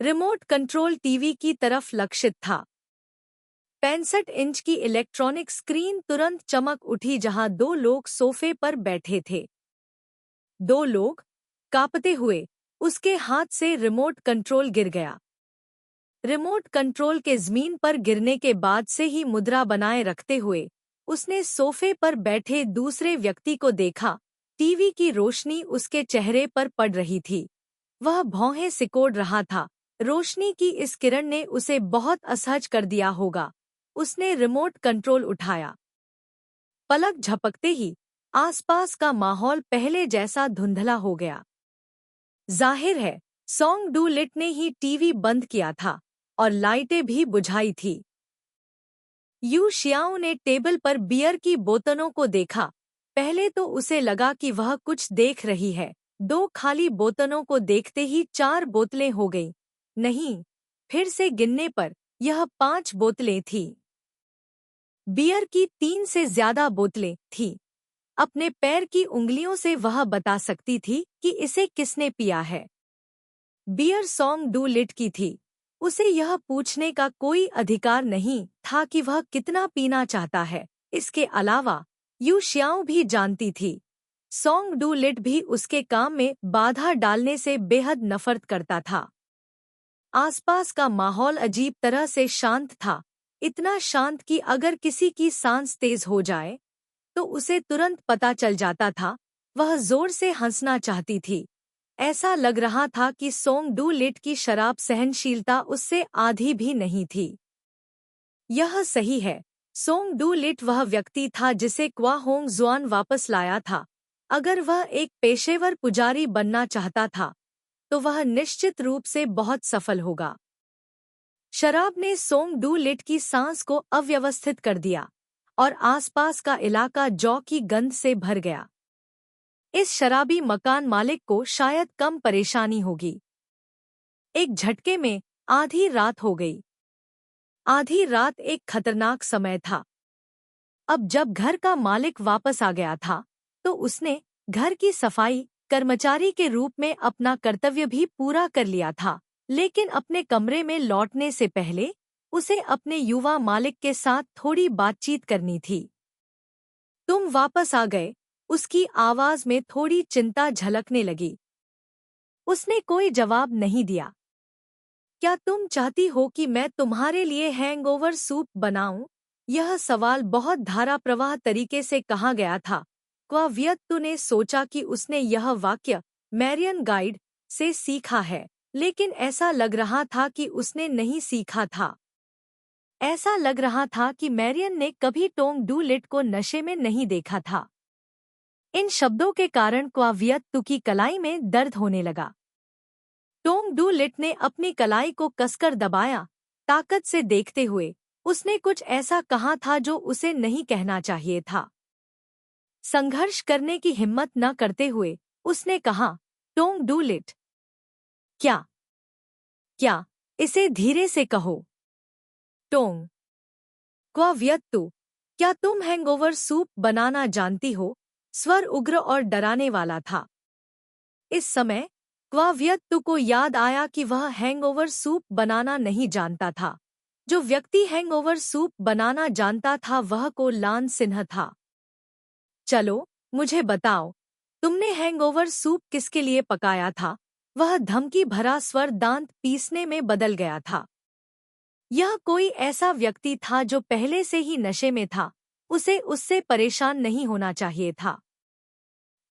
रिमोट कंट्रोल टीवी की तरफ लक्षित था। 65 इंच की इलेक्ट्रॉनिक स्क्रीन तुरंत चमक उठी जहां 2 लोग सोफे पर बैठे थे। 2 लोग कांपते हुए। उसके हाथ से रिमोट कंट्रोल गिर गया। रिमोट कंट्रोल के जमीन पर गिरने के बाद से ही मुद्रा बनाए रखते हुए उसने सोफे पर बैठे दूसरे व्यक्ति को देखा। टीवी की रोशनी उसके चेहरे पर पड़ रही थी। वह भौहें सिकोड़ रहा था। रोशनी की इस किरण ने उसे बहुत असहज कर दिया होगा। उसने रिमोट कंट्रोल उठाया। पलक झपकते ही आसपास का माहौल पहले जैसा धुंधला हो गया। जाहिर है सोंग डू लिट ने ही टीवी बंद किया था और लाइटें भी बुझाई थी। यू शियाओ ने टेबल पर बियर की बोतलों को देखा। पहले तो उसे लगा कि वह कुछ देख रही है। 2 खाली बोतलों को देखते ही 4 बोतलें हो गईं। नहीं, फिर से गिनने पर यह 5 बोतलें थीं। बियर की 3 से ज्यादा बोतलें थीं। अपने पैर की उंगलियों से वह बता सकती थी कि इसे किसने पिया है। बियर सोंग डू लिट की थी। उसे यह पूछने का कोई अधिकार नहीं था कि वह कितना पीना चाहता है। इसके अलावा यू शियाओ भी जानती थी। सोंग डू लिट भी उसके काम में बाधा डालने से बेहद नफरत करता था। आसपास का माहौल अजीब तरह से शांत था। इतना शांत कि अगर किसी की सांस तेज हो जाए तो उसे तुरंत पता चल जाता था। वह जोर से हंसना चाहती थी। ऐसा लग रहा था कि सोंग डू लिट की शराब सहनशीलता उससे आधी भी नहीं थी। यह सही है, सोंग डू लिट वह व्यक्ति था जिसे क्वा होंग जुआन वापस लाया था। अगर वह एक पेशेवर पुजारी बनना चाहता था तो वह निश्चित रूप से बहुत सफल होगा। शराब ने सोंग डू लिट की सांस को अव्यवस्थित कर दिया और आसपास का इलाका जौ की गंध से भर गया। इस शराबी मकान मालिक को शायद कम परेशानी होगी। एक झटके में आधी रात हो गई। आधी रात एक खतरनाक समय था। अब जब घर का मालिक वापस आ गया था तो उसने घर की सफाई कर्मचारी के रूप में अपना कर्तव्य भी पूरा कर लिया था। लेकिन अपने कमरे में लौटने से पहले उसे अपने युवा मालिक के साथ थोड़ी बातचीत करनी थी। तुम वापस आ गए, उसकी आवाज में थोड़ी चिंता झलकने लगी। उसने कोई जवाब नहीं दिया। क्या तुम चाहती हो कि मैं तुम्हारे लिए हैंगओवर सूप बनाऊं? यह सवाल बहुत धारा प्रवाह तरीके से कहा गया था। क्वावियत्तु ने सोचा कि उसने यह वाक्य मैरियन गाइड से सीखा है, लेकिन ऐसा लग रहा था कि उसने नहीं सीखा था। ऐसा लग रहा था कि मैरियन ने कभी टोंग डू लिट को नशे में नहीं देखा था। इन शब्दों के कारण क्वावियत्तु की कलाई में दर्द होने लगा। टोंग डू लिट ने अपनी कलाई को कसकर दबाया, ताकत से देखते हुए। उसने कुछ ऐसा कहा था जो उसे नहीं कहना चाहिए था। संघर्ष करने की हिम्मत न करते हुए उसने कहा, टोंग डू लिट। क्या? क्या? इसे धीरे से कहो। टोंग। क्वावियत्तु, क्या तुम हैंगओवर सूप बनाना जानती हो? स्वर उग्र और डराने वाला था। इस समय क्वावियत्तु को याद आया कि वह हैंगओवर सूप बनाना नहीं जानता था। जो व्यक्ति हैंगओवर सूप बनाना जानता था वह को लान सिन्हा था। चलो, मुझे बताओ, तुमने हैंगओवर सूप किसके लिए पकाया था? वह धमकी भरा स्वर दांत पीसने में बदल गया था। यह कोई ऐसा व्यक्ति था जो पहले से ही नशे में था। उसे उससे परेशान नहीं होना चाहिए था।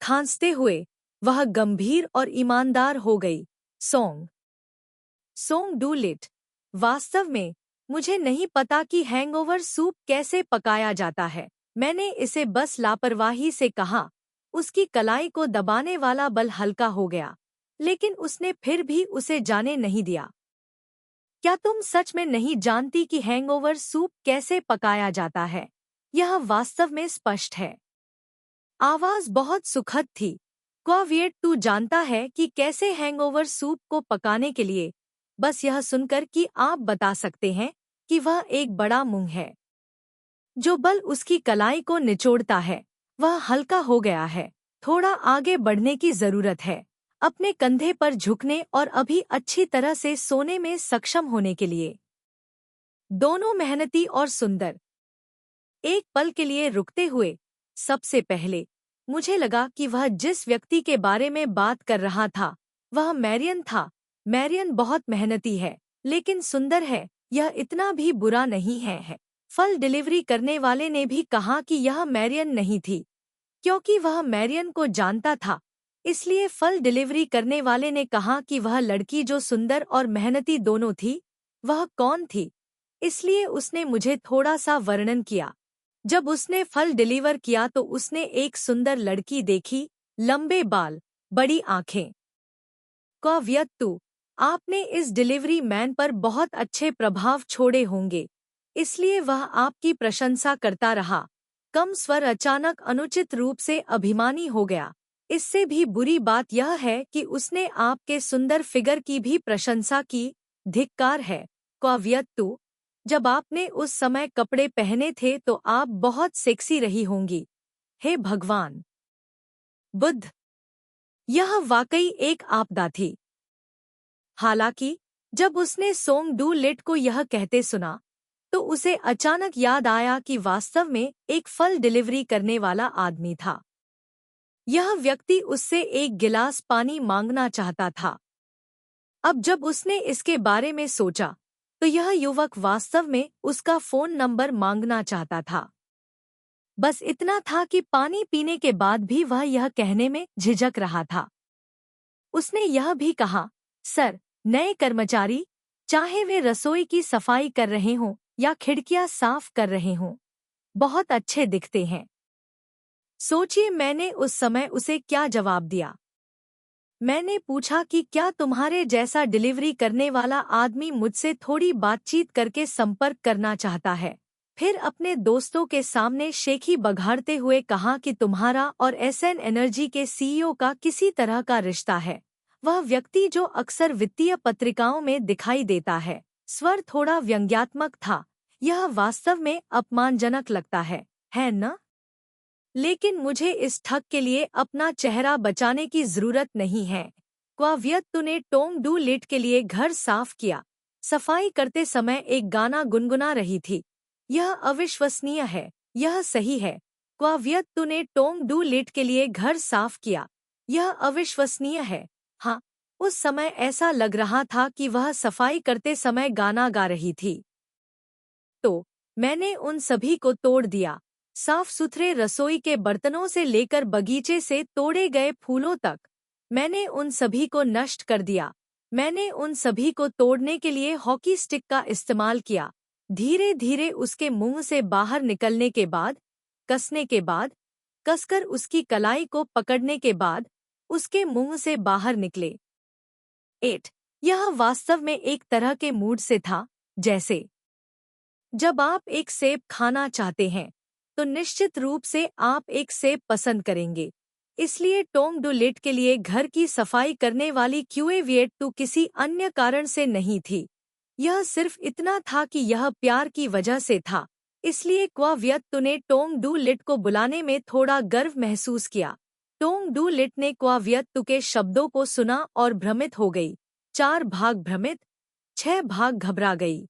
खांसते हुए वह गंभीर और ईमानदार हो गई। सोंग डू लिट, वास्तव में मुझे नहीं पता कि हैंगओवर सूप कैसे पकाया जाता है। मैंने इसे बस लापरवाही से कहा। उसकी कलाई को दबाने वाला बल हल्का हो गया, लेकिन उसने फिर भी उसे जाने नहीं दिया। क्या तुम सच में नहीं जानती कि हैंगओवर सूप कैसे पकाया जाता है? यह वास्तव में स्पष्ट है। आवाज बहुत सुखद थी। क्वावियत्तु जानता है कि कैसे हैंगओवर सूप को पकाने के लिए। बस यह सुनकर कि आप बता सकते हैं कि वह एक बड़ा मुंह है। जो बल उसकी कलाई को निचोड़ता है वह हल्का हो गया है। थोड़ा आगे बढ़ने की जरूरत है, अपने कंधे पर झुकने और अभी अच्छी तरह से सोने में सक्षम होने के लिए। दोनों मेहनती और सुंदर। एक पल के लिए रुकते हुए, सबसे पहले मुझे लगा कि वह जिस व्यक्ति के बारे में बात कर रहा था वह मैरियन था। मैरियन बहुत मेहनती है, लेकिन सुंदर है। यह इतना भी बुरा नहीं है। फल डिलीवरी करने वाले ने भी कहा कि यह मैरियन नहीं थी। क्योंकि वह मैरियन को जानता था, इसलिए फल डिलीवरी करने वाले ने कहा कि वह लड़की जो सुंदर और मेहनती दोनों थी, वह कौन थी। इसलिए उसने मुझे थोड़ा सा वर्णन किया। जब उसने फल डिलीवर किया तो उसने एक सुंदर लड़की देखी, लंबे बाल, बड़ी आंखें। क्वावियत्तु, आपने इस डिलीवरी मैन पर बहुत अच्छे प्रभाव छोड़े होंगे, इसलिए वह आपकी प्रशंसा करता रहा। कम स्वर अचानक अनुचित रूप से अभिमानी हो गया। इससे भी बुरी बात यह है कि उसने आपके सुंदर फिगर की भी प्रशंसा की। धिक्कार है, क्वावियत्तु। जब आपने उस समय कपड़े पहने थे तो आप बहुत सेक्सी रही होंगी। हे भगवान! बुद्ध! यह वाकई एक आपदा थी। हालांकि जब उसने सोंग डू लिट को यह कहते सुना तो उसे अचानक याद आया कि वास्तव में एक फल डिलीवरी करने वाला आदमी था। यह व्यक्ति उससे एक गिलास पानी मांगना चाहता था। अब जब उसने इसके बारे में सोचा तो यह युवक वास्तव में उसका फोन नंबर मांगना चाहता था। बस इतना था कि पानी पीने के बाद भी वह यह कहने में झिझक रहा था। उसने यह भी कहा, सर, नए कर्मचारी, चाहे वे रसोई की सफाई कर रहे हों या खिड़कियां साफ कर रहे हों, बहुत अच्छे दिखते हैं। सोचिए मैंने उस समय उसे क्या जवाब दिया। मैंने पूछा कि क्या तुम्हारे जैसा डिलीवरी करने वाला आदमी मुझसे थोड़ी बातचीत करके संपर्क करना चाहता है। फिर अपने दोस्तों के सामने शेखी बघाड़ते हुए कहा कि तुम्हारा और एसएन एनर्जी के सीईओ का किसी तरह का रिश्ता है। वह व्यक्ति जो अक्सर वित्तीय पत्रिकाओं में दिखाई देता है। स्वर थोड़ा व्यंग्यात्मक था। यह वास्तव में अपमानजनक लगता है न? लेकिन मुझे इस ठग के लिए अपना चेहरा बचाने की जरूरत नहीं है। क्वावियत्तु ने टोंग डू लिट के लिए घर साफ किया। सफाई करते समय एक गाना गुनगुना रही थी। यह अविश्वसनीय है, यह सही है। क्वावियत्तु ने टोंग डू लिट के लिए घर साफ किया। यह अविश्वसनीय है। हाँ, उस समय ऐसा लग रहा था कि वह सफाई करते समय गाना गा रही थी। तो मैंने उन सभी को तोड़ दिया, साफ सुथरे रसोई के बर्तनों से लेकर बगीचे से तोड़े गए फूलों तक। मैंने उन सभी को नष्ट कर दिया। मैंने उन सभी को तोड़ने के लिए हॉकी स्टिक का इस्तेमाल किया। धीरे धीरे उसके मुंह से बाहर निकलने के बाद, कसने के बाद, कसकर उसकी कलाई को पकड़ने के बाद उसके मुंह से बाहर निकले। 8 यह वास्तव में एक तरह के मूड से था, जैसे जब आप एक सेब खाना चाहते हैं तो निश्चित रूप से आप एक सेब पसंद करेंगे। इसलिए टोंग डू लिट के लिए घर की सफाई करने वाली क्यूएविएट टू किसी अन्य कारण से नहीं थी। यह सिर्फ इतना था कि यह प्यार की वजह से था। इसलिए क्वावियत्तु ने टोंग डू लिट को बुलाने में थोड़ा गर्व महसूस किया। टोंग डू लिट ने क्वावियत्तु के शब्दों को सुना और भ्रमित हो गई। 4 भाग भ्रमित, 6 भाग घबरा गई।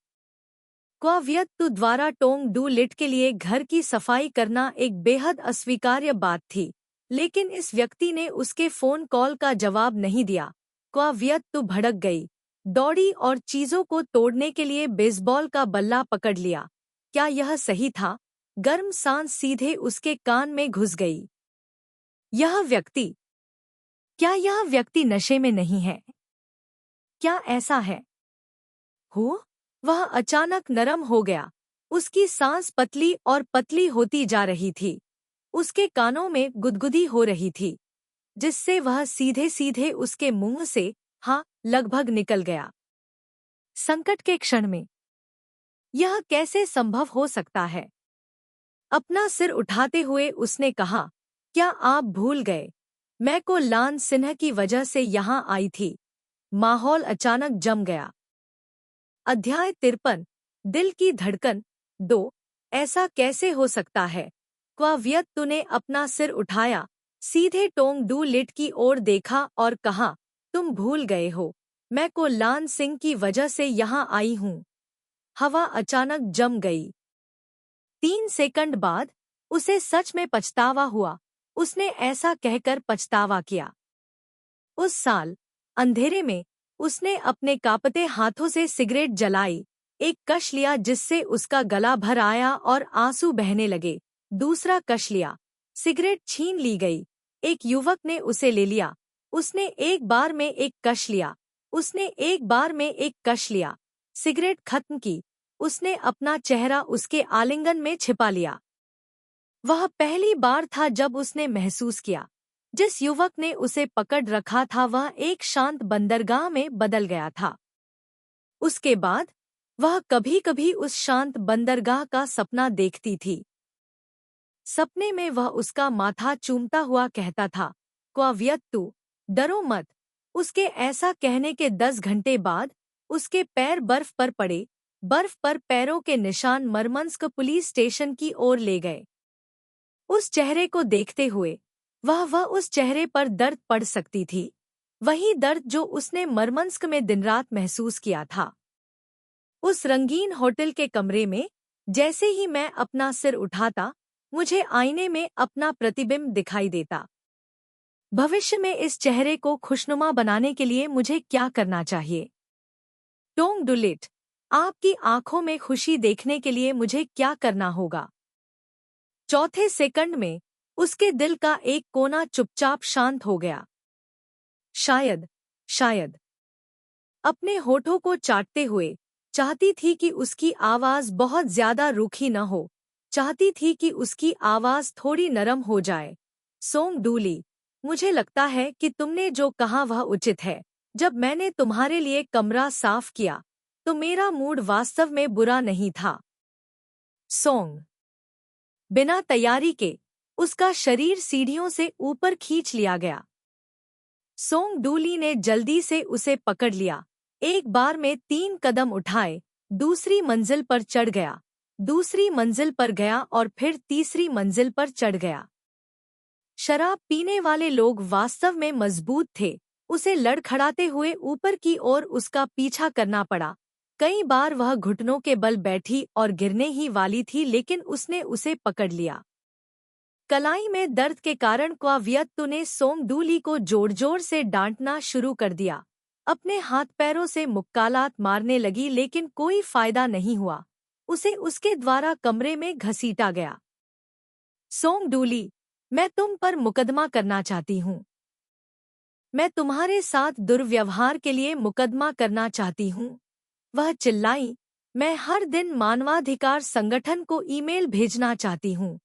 क्वावियत्तु द्वारा टोंग डू लिट के लिए घर की सफाई करना एक बेहद अस्वीकार्य बात थी, लेकिन इस व्यक्ति ने उसके फोन कॉल का जवाब नहीं दिया। क्वावियत्तु भड़क गई, दौड़ी और चीजों को तोड़ने के लिए बेसबॉल का बल्ला पकड़ लिया। क्या यह सही था? गर्म सांस सीधे उसके कान में घुस गई। क्या यह व्यक्ति नशे में नहीं है? क्या ऐसा है? वह अचानक नरम हो गया। उसकी सांस पतली और पतली होती जा रही थी। उसके कानों में गुदगुदी हो रही थी, जिससे वह सीधे सीधे उसके मुंह से लगभग निकल गया। संकट के क्षण में यह कैसे संभव हो सकता है? अपना सिर उठाते हुए उसने कहा, क्या आप भूल गए? मैं को लान सिन्हा की वजह से यहाँ आई थी। माहौल अचानक जम गया। अध्याय 53 दिल की धड़कन 2 ऐसा कैसे हो सकता है? क्वावियत्तु ने अपना सिर उठाया, सीधे टोंग डू लिट की ओर देखा और कहा, तुम भूल गए हो, मैं को लान सिंह की वजह से यहाँ आई हूँ। हवा अचानक जम गई। 3 सेकंड बाद उसे सच में पछतावा हुआ। उसने ऐसा कहकर पछतावा किया। उस साल अंधेरे में उसने अपने कांपते हाथों से सिगरेट जलाई। एक कश लिया जिससे उसका गला भर आया और आंसू बहने लगे। दूसरा कश लिया, सिगरेट छीन ली गई। एक युवक ने उसे ले लिया। उसने एक बार में एक कश लिया। सिगरेट खत्म की। उसने अपना चेहरा उसके आलिंगन में छिपा लिया। वह पहली बार था जब उसने महसूस किया, जिस युवक ने उसे पकड़ रखा था वह एक शांत बंदरगाह में बदल गया था। उसके बाद वह कभी-कभी उस शांत बंदरगाह का सपना देखती थी। सपने में वह उसका माथा चूमता हुआ कहता था, क्वावियत्तु, डरो मत। उसके ऐसा कहने के 10 घंटे बाद उसके पैर बर्फ पर पड़े। बर्फ पर पैरों के निशान मरमंस्क पुलिस स्टेशन की ओर ले गए। उस चेहरे को देखते हुए वह उस चेहरे पर दर्द पड़ सकती थी, वही दर्द जो उसने मरमंस्क में दिन रात महसूस किया था। उस रंगीन होटल के कमरे में जैसे ही मैं अपना सिर उठाता, मुझे आईने में अपना प्रतिबिंब दिखाई देता। भविष्य में इस चेहरे को खुशनुमा बनाने के लिए मुझे क्या करना चाहिए? टोंग डू लिट, आपकी आंखों में खुशी देखने के लिए मुझे क्या करना होगा? चौथे सेकंड में उसके दिल का एक कोना चुपचाप शांत हो गया। शायद अपने होठों को चाटते हुए चाहती थी कि उसकी आवाज बहुत ज्यादा रूखी न हो। चाहती थी कि उसकी आवाज थोड़ी नरम हो जाए। सोंग डूली, मुझे लगता है कि तुमने जो कहा वह उचित है। जब मैंने तुम्हारे लिए कमरा साफ किया तो मेरा मूड वास्तव में बुरा नहीं था। सोंग, बिना तैयारी के उसका शरीर सीढ़ियों से ऊपर खींच लिया गया। सोंग डूली ने जल्दी से उसे पकड़ लिया। एक बार में 3 कदम उठाए, दूसरी मंजिल पर चढ़ गया, दूसरी मंजिल पर गया और फिर तीसरी मंजिल पर चढ़ गया। शराब पीने वाले लोग वास्तव में मजबूत थे। उसे लड़खड़ाते हुए ऊपर की ओर उसका पीछा करना पड़ा। कई बार वह घुटनों के बल बैठी और गिरने ही वाली थी, लेकिन उसने उसे पकड़ लिया। कलाई में दर्द के कारण क्वावियत्तु ने सोंग डूली को जोर-जोर से डांटना शुरू कर दिया। अपने हाथ पैरों से मुक्कालात मारने लगी, लेकिन कोई फायदा नहीं हुआ। उसे उसके द्वारा कमरे में घसीटा गया। सोंग डूली, मैं तुम पर मुकदमा करना चाहती हूँ। मैं तुम्हारे साथ दुर्व्यवहार के लिए मुकदमा करना चाहती हूँ। वह चिल्लाई, मैं हर दिन मानवाधिकार संगठन को ईमेल भेजना चाहती हूँ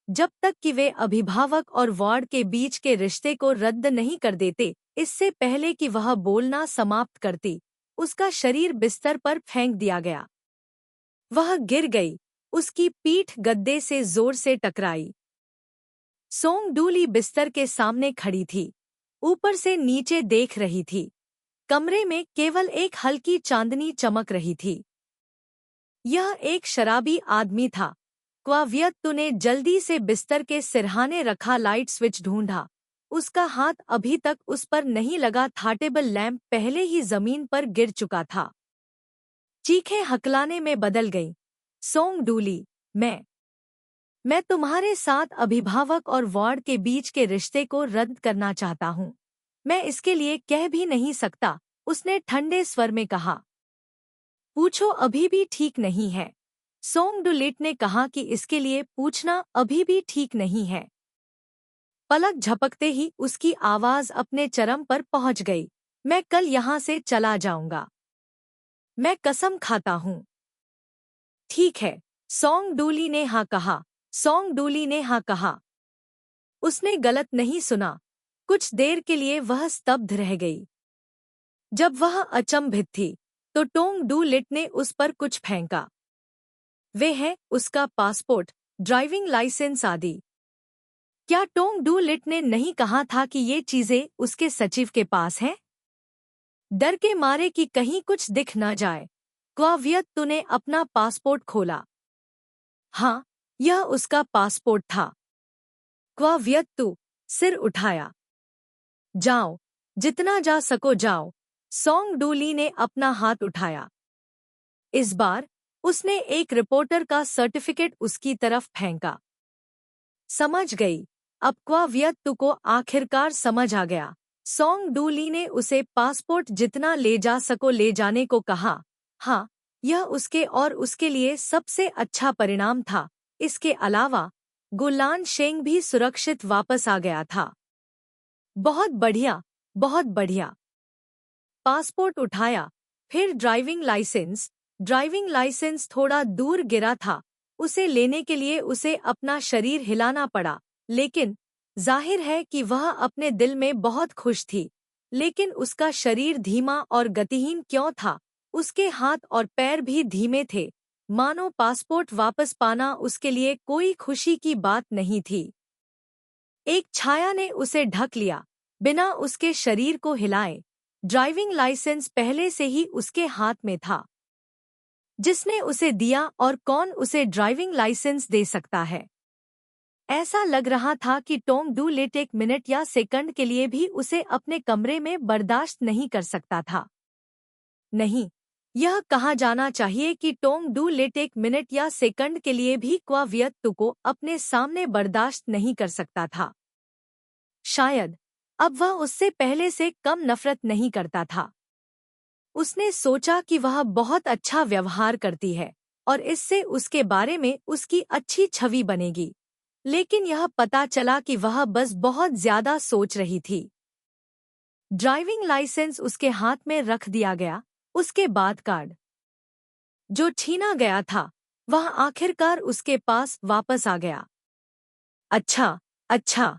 जब तक कि वे अभिभावक और वार्ड के बीच के रिश्ते को रद्द नहीं कर देते। इससे पहले कि वह बोलना समाप्त करती, उसका शरीर बिस्तर पर फेंक दिया गया। वह गिर गई, उसकी पीठ गद्दे से जोर से टकराई। सोंग डूली बिस्तर के सामने खड़ी थी, ऊपर से नीचे देख रही थी। कमरे में केवल एक हल्की चांदनी चमक रही थी। यह एक शराबी आदमी था। क्वावियत्तु ने जल्दी से बिस्तर के सिरहाने रखा लाइट स्विच ढूंढा। उसका हाथ अभी तक उस पर नहीं लगा था। टेबल लैंप पहले ही जमीन पर गिर चुका था। चीखें हकलाने में बदल गईं। सोंग डूली, मैं तुम्हारे साथ अभिभावक और वार्ड के बीच के रिश्ते को रद्द करना चाहता हूँ। मैं इसके लिए कह भी नहीं सकता, उसने ठंडे स्वर में कहा। पूछो अभी भी ठीक नहीं है। सोंग डुलिट ने कहा कि इसके लिए पूछना अभी भी ठीक नहीं है। पलक झपकते ही उसकी आवाज अपने चरम पर पहुंच गई। मैं कल यहाँ से चला जाऊंगा। मैं कसम खाता हूँ। ठीक है, सोंग डूली ने हाँ कहा। सोंग डूली ने हाँ कहा। उसने गलत नहीं सुना। कुछ देर के लिए वह स्तब्ध रह गई। जब वह अचंभित थी, तो टोंग डू लिट ने उस पर कुछ फेंका। वे हैं उसका पासपोर्ट, ड्राइविंग लाइसेंस आदि। क्या टोंग डू लिट ने नहीं कहा था कि ये चीजें उसके सचिव के पास हैं? डर के मारे कि कहीं कुछ दिख न जाए, क्वावियत्तु ने अपना पासपोर्ट खोला। हाँ, यह उसका पासपोर्ट था। क्वावियत्तु, सिर उठाया। जाओ, जितना जा सको जाओ। सोंग डूली ने अपना हाथ उठाया। इस बार उसने एक रिपोर्टर का सर्टिफिकेट उसकी तरफ फेंका। समझ गई। अब क्वावियत्तु को आखिरकार समझ आ गया। सोंग डूली ने उसे पासपोर्ट जितना ले जा सको ले जाने को कहा। हाँ, यह उसके और उसके लिए सबसे अच्छा परिणाम था। इसके अलावा गुलान शेंग भी सुरक्षित वापस आ गया था। बहुत बढ़िया, बहुत बढ़िया। पासपोर्ट उठाया, फिर ड्राइविंग लाइसेंस। ड्राइविंग लाइसेंस थोड़ा दूर गिरा था। उसे लेने के लिए उसे अपना शरीर हिलाना पड़ा, लेकिन जाहिर है कि वह अपने दिल में बहुत खुश थी। लेकिन उसका शरीर धीमा और गतिहीन क्यों था? उसके हाथ और पैर भी धीमे थे, मानो पासपोर्ट वापस पाना उसके लिए कोई खुशी की बात नहीं थी। एक छाया ने उसे ढक लिया, बिना उसके शरीर को हिलाए। ड्राइविंग लाइसेंस पहले से ही उसके हाथ में था। जिसने उसे दिया और कौन उसे ड्राइविंग लाइसेंस दे सकता है? ऐसा लग रहा था कि टोंग डू लिट एक मिनट या सेकंड के लिए भी उसे अपने कमरे में बर्दाश्त नहीं कर सकता था। नहीं, यह कहा जाना चाहिए कि टोंग डू लिट एक मिनट या सेकंड के लिए भी क्वावियत्तु को अपने सामने बर्दाश्त नहीं कर सकता था। शायद अब वह उससे पहले से कम नफरत नहीं करता था। उसने सोचा कि वह बहुत अच्छा व्यवहार करती है और इससे उसके बारे में उसकी अच्छी छवि बनेगी। लेकिन यह पता चला कि वह बस बहुत ज्यादा सोच रही थी। ड्राइविंग लाइसेंस उसके हाथ में रख दिया गया। उसके बाद कार्ड जो छीना गया था, वह आखिरकार उसके पास वापस आ गया। अच्छा, अच्छा।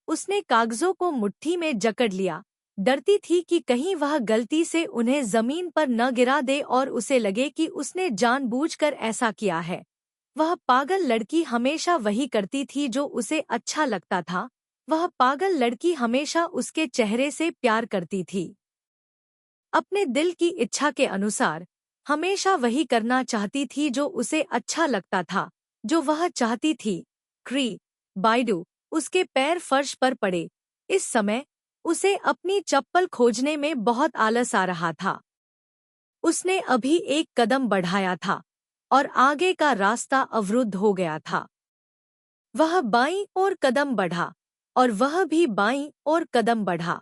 उसने कागजों को मुट्ठी में जकड़ लिया। डरती थी कि कहीं वह गलती से उन्हें जमीन पर न गिरा दे और उसे लगे कि उसने जानबूझकर ऐसा किया है। वह पागल लड़की हमेशा वही करती थी जो उसे अच्छा लगता था। वह पागल लड़की हमेशा उसके चेहरे से प्यार करती थी। अपने दिल की इच्छा के अनुसार हमेशा वही करना चाहती थी जो उसे अच्छा लगता था, जो वह चाहती थी। क्री बाइडू, उसके पैर फर्श पर पड़े। इस समय उसे अपनी चप्पल खोजने में बहुत आलस आ रहा था। उसने अभी एक कदम बढ़ाया था और आगे का रास्ता अवरुद्ध हो गया था। वह बाईं ओर कदम बढ़ा और वह भी बाईं ओर कदम बढ़ा।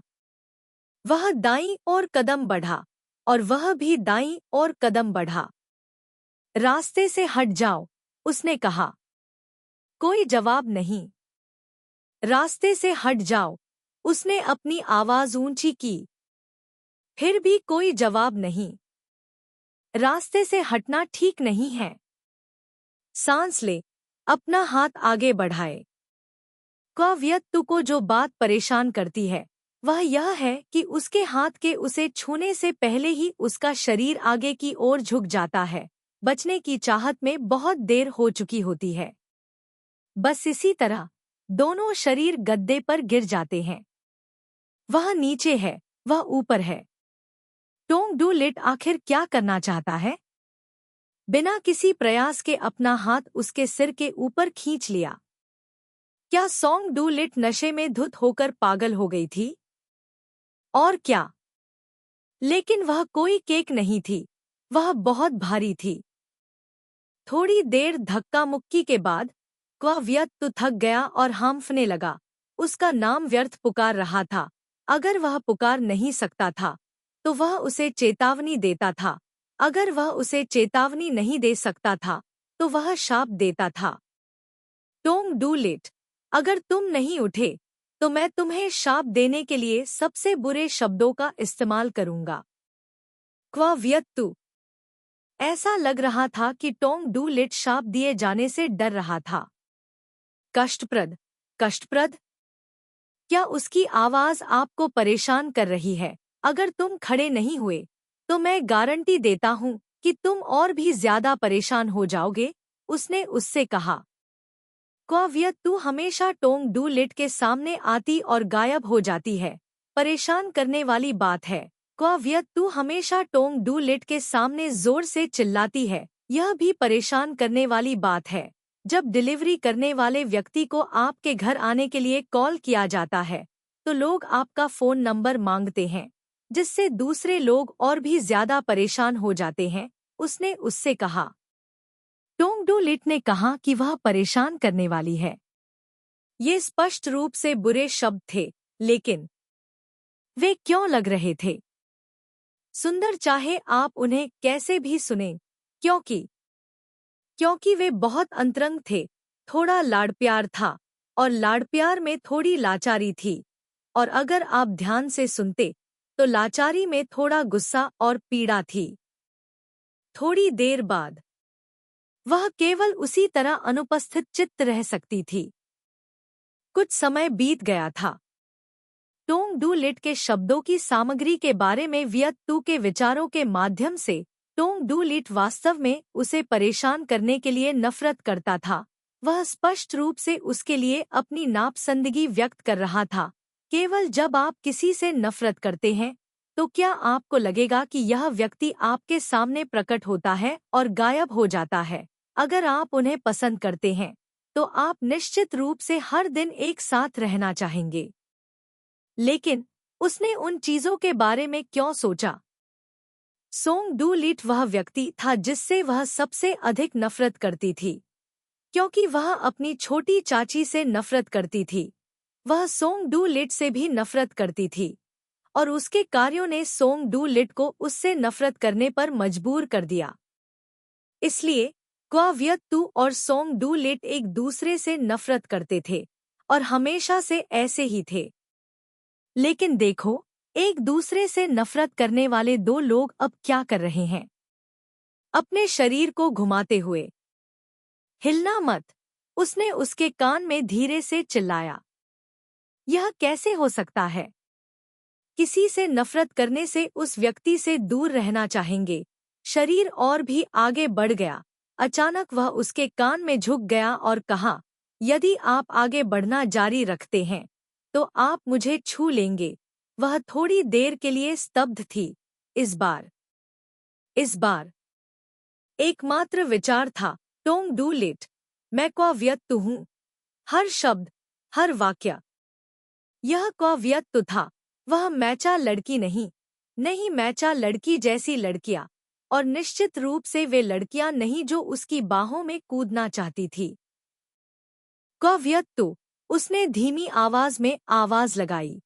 वह दाईं ओर कदम बढ़ा और वह भी दाईं ओर कदम बढ़ा। रास्ते से हट जाओ, उसने कहा। कोई जवाब नहीं। रास्ते से हट जाओ, उसने अपनी आवाज ऊंची की। फिर भी कोई जवाब नहीं। रास्ते से हटना ठीक नहीं है। सांस ले, अपना हाथ आगे बढ़ाए। व्यक्ति को जो बात परेशान करती है वह यह है कि उसके हाथ के उसे छूने से पहले ही उसका शरीर आगे की ओर झुक जाता है। बचने की चाहत में बहुत देर हो चुकी होती है। बस इसी तरह दोनों शरीर गद्दे पर गिर जाते हैं। वह नीचे है, वह ऊपर है। टोंग डू लिट आखिर क्या करना चाहता है? बिना किसी प्रयास के अपना हाथ उसके सिर के ऊपर खींच लिया। क्या सोंग डू लिट नशे में धुत होकर पागल हो गई थी? और क्या? लेकिन वह कोई केक नहीं थी, वह बहुत भारी थी। थोड़ी देर धक्का मुक्की के बाद व्यक्ति थक गया और हांफने लगा। उसका नाम व्यर्थ पुकार रहा था। अगर वह पुकार नहीं सकता था तो वह उसे चेतावनी देता था। अगर वह उसे चेतावनी नहीं दे सकता था तो वह शाप देता था। टोंग डू लिट, अगर तुम नहीं उठे तो मैं तुम्हें शाप देने के लिए सबसे बुरे शब्दों का इस्तेमाल करूंगा। व्यक्ति, ऐसा लग रहा था कि टोंग डू लिट शाप दिए जाने से डर रहा था। कष्टप्रद, कष्टप्रद? क्या उसकी आवाज आपको परेशान कर रही है? अगर तुम खड़े नहीं हुए तो मैं गारंटी देता हूं कि तुम और भी ज्यादा परेशान हो जाओगे, उसने उससे कहा। व्यक्ति हमेशा टोंग डू लिट के सामने आती और गायब हो जाती है। परेशान करने वाली बात है। व्यक्ति हमेशा टोंग डू लिट के सामने जोर से चिल्लाती है। यह भी परेशान करने वाली बात है। जब डिलीवरी करने वाले व्यक्ति को आपके घर आने के लिए कॉल किया जाता है तो लोग आपका फोन नंबर मांगते हैं, जिससे दूसरे लोग और भी ज्यादा परेशान हो जाते हैं, उसने उससे कहा। टोंग डू लिट ने कहा कि वह परेशान करने वाली है। ये स्पष्ट रूप से बुरे शब्द थे, लेकिन वे क्यों लग रहे थे? सुंदर, चाहे आप उन्हें कैसे भी सुने, क्योंकि वे बहुत अंतरंग थे। थोड़ा लाड़ प्यार था और लाड़ प्यार में थोड़ी लाचारी थी। और अगर आप ध्यान से सुनते तो लाचारी में थोड़ा गुस्सा और पीड़ा थी। थोड़ी देर बाद वह केवल उसी तरह अनुपस्थित चित्त रह सकती थी। कुछ समय बीत गया था। टोंग डू लिट के शब्दों की सामग्री के बारे में व्यक्ति के विचारों के माध्यम से टोंग डू लिट वास्तव में उसे परेशान करने के लिए नफरत करता था। वह स्पष्ट रूप से उसके लिए अपनी नापसंदगी व्यक्त कर रहा था। केवल जब आप किसी से नफरत करते हैं तो क्या आपको लगेगा कि यह व्यक्ति आपके सामने प्रकट होता है और गायब हो जाता है? अगर आप उन्हें पसंद करते हैं तो आप निश्चित रूप से हर दिन एक साथ रहना चाहेंगे। लेकिन उसने उन चीजों के बारे में क्यों सोचा? सोंग डू लिट वह व्यक्ति था जिससे वह सबसे अधिक नफरत करती थी, क्योंकि वह अपनी छोटी चाची से नफरत करती थी। वह सोंग डू लिट से भी नफरत करती थी और उसके कार्यों ने सोंग डू लिट को उससे नफरत करने पर मजबूर कर दिया। इसलिए व्यक्ति और सोंग डू लिट एक दूसरे से नफरत करते थे और हमेशा से ऐसे ही थे। लेकिन देखो, एक दूसरे से नफरत करने वाले दो लोग अब क्या कर रहे हैं? अपने शरीर को घुमाते हुए। हिलना मत, उसने उसके कान में धीरे से चिल्लाया। यह कैसे हो सकता है? किसी से नफरत करने से उस व्यक्ति से दूर रहना चाहेंगे। शरीर और भी आगे बढ़ गया। अचानक वह उसके कान में झुक गया और कहा, यदि आप आगे बढ़ना जारी रखते हैं तो आप मुझे छू लेंगे। वह थोड़ी देर के लिए स्तब्ध थी। इस बार एकमात्र विचार था, टोंग डू लिट, मैं व्यक्ति हूँ। हर शब्द, हर वाक्य। यह व्यक्ति था। वह मैचा लड़की नहीं मैचा लड़की जैसी लड़कियां, और निश्चित रूप से वे लड़कियां नहीं जो उसकी बाहों में कूदना चाहती थी। व्यक्ति, उसने धीमी आवाज में आवाज लगाई।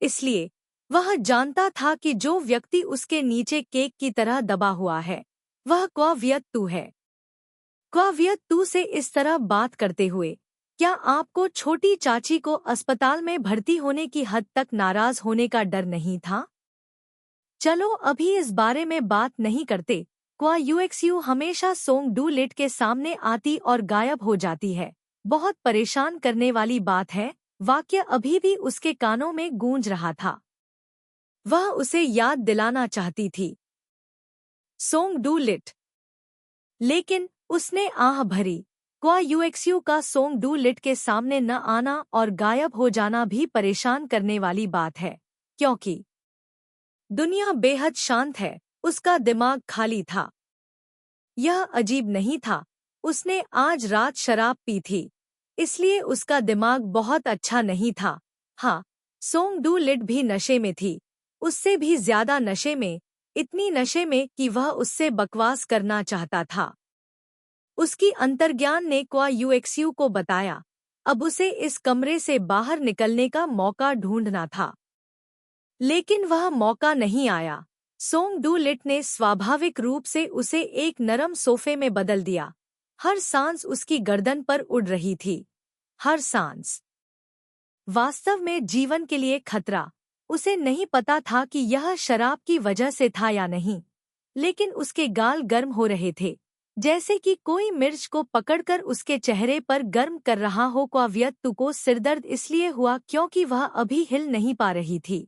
इसलिए वह जानता था कि जो व्यक्ति उसके नीचे केक की तरह दबा हुआ है वह क्वावियत्तु है। क्वावियत्तु से इस तरह बात करते हुए क्या आपको छोटी चाची को अस्पताल में भर्ती होने की हद तक नाराज होने का डर नहीं था? चलो अभी इस बारे में बात नहीं करते। क्वायुएक्सयू हमेशा सोंग डू लिट के सामने आती और गायब हो जाती है। बहुत परेशान करने वाली बात है, वाक्य अभी भी उसके कानों में गूंज रहा था। वह उसे याद दिलाना चाहती थी, सोंग डू लिट। लेकिन उसने आह भरी। क्वायुएक्सयू का सोंग डू लिट के सामने न आना और गायब हो जाना भी परेशान करने वाली बात है, क्योंकि दुनिया बेहद शांत है, उसका दिमाग खाली था। यह अजीब नहीं था, उसने आज रात शराब पी थी, इसलिए उसका दिमाग बहुत अच्छा नहीं था। हाँ, सोंग डू लिट भी नशे में थी, उससे भी ज्यादा नशे में, इतनी नशे में कि वह उससे बकवास करना चाहता था। उसकी अंतर्ज्ञान ने क्वायुएक्सयू को बताया, अब उसे इस कमरे से बाहर निकलने का मौका ढूंढना था। लेकिन वह मौका नहीं आया। सोंग डू लिट ने स्वाभाविक रूप से उसे एक नरम सोफे में बदल दिया। हर सांस उसकी गर्दन पर उड़ रही थी, हर सांस वास्तव में जीवन के लिए खतरा। उसे नहीं पता था कि यह शराब की वजह से था या नहीं, लेकिन उसके गाल गर्म हो रहे थे, जैसे कि कोई मिर्च को पकड़कर उसके चेहरे पर गर्म कर रहा हो। क्वावियत्तु को सिरदर्द इसलिए हुआ क्योंकि वह अभी हिल नहीं पा रही थी।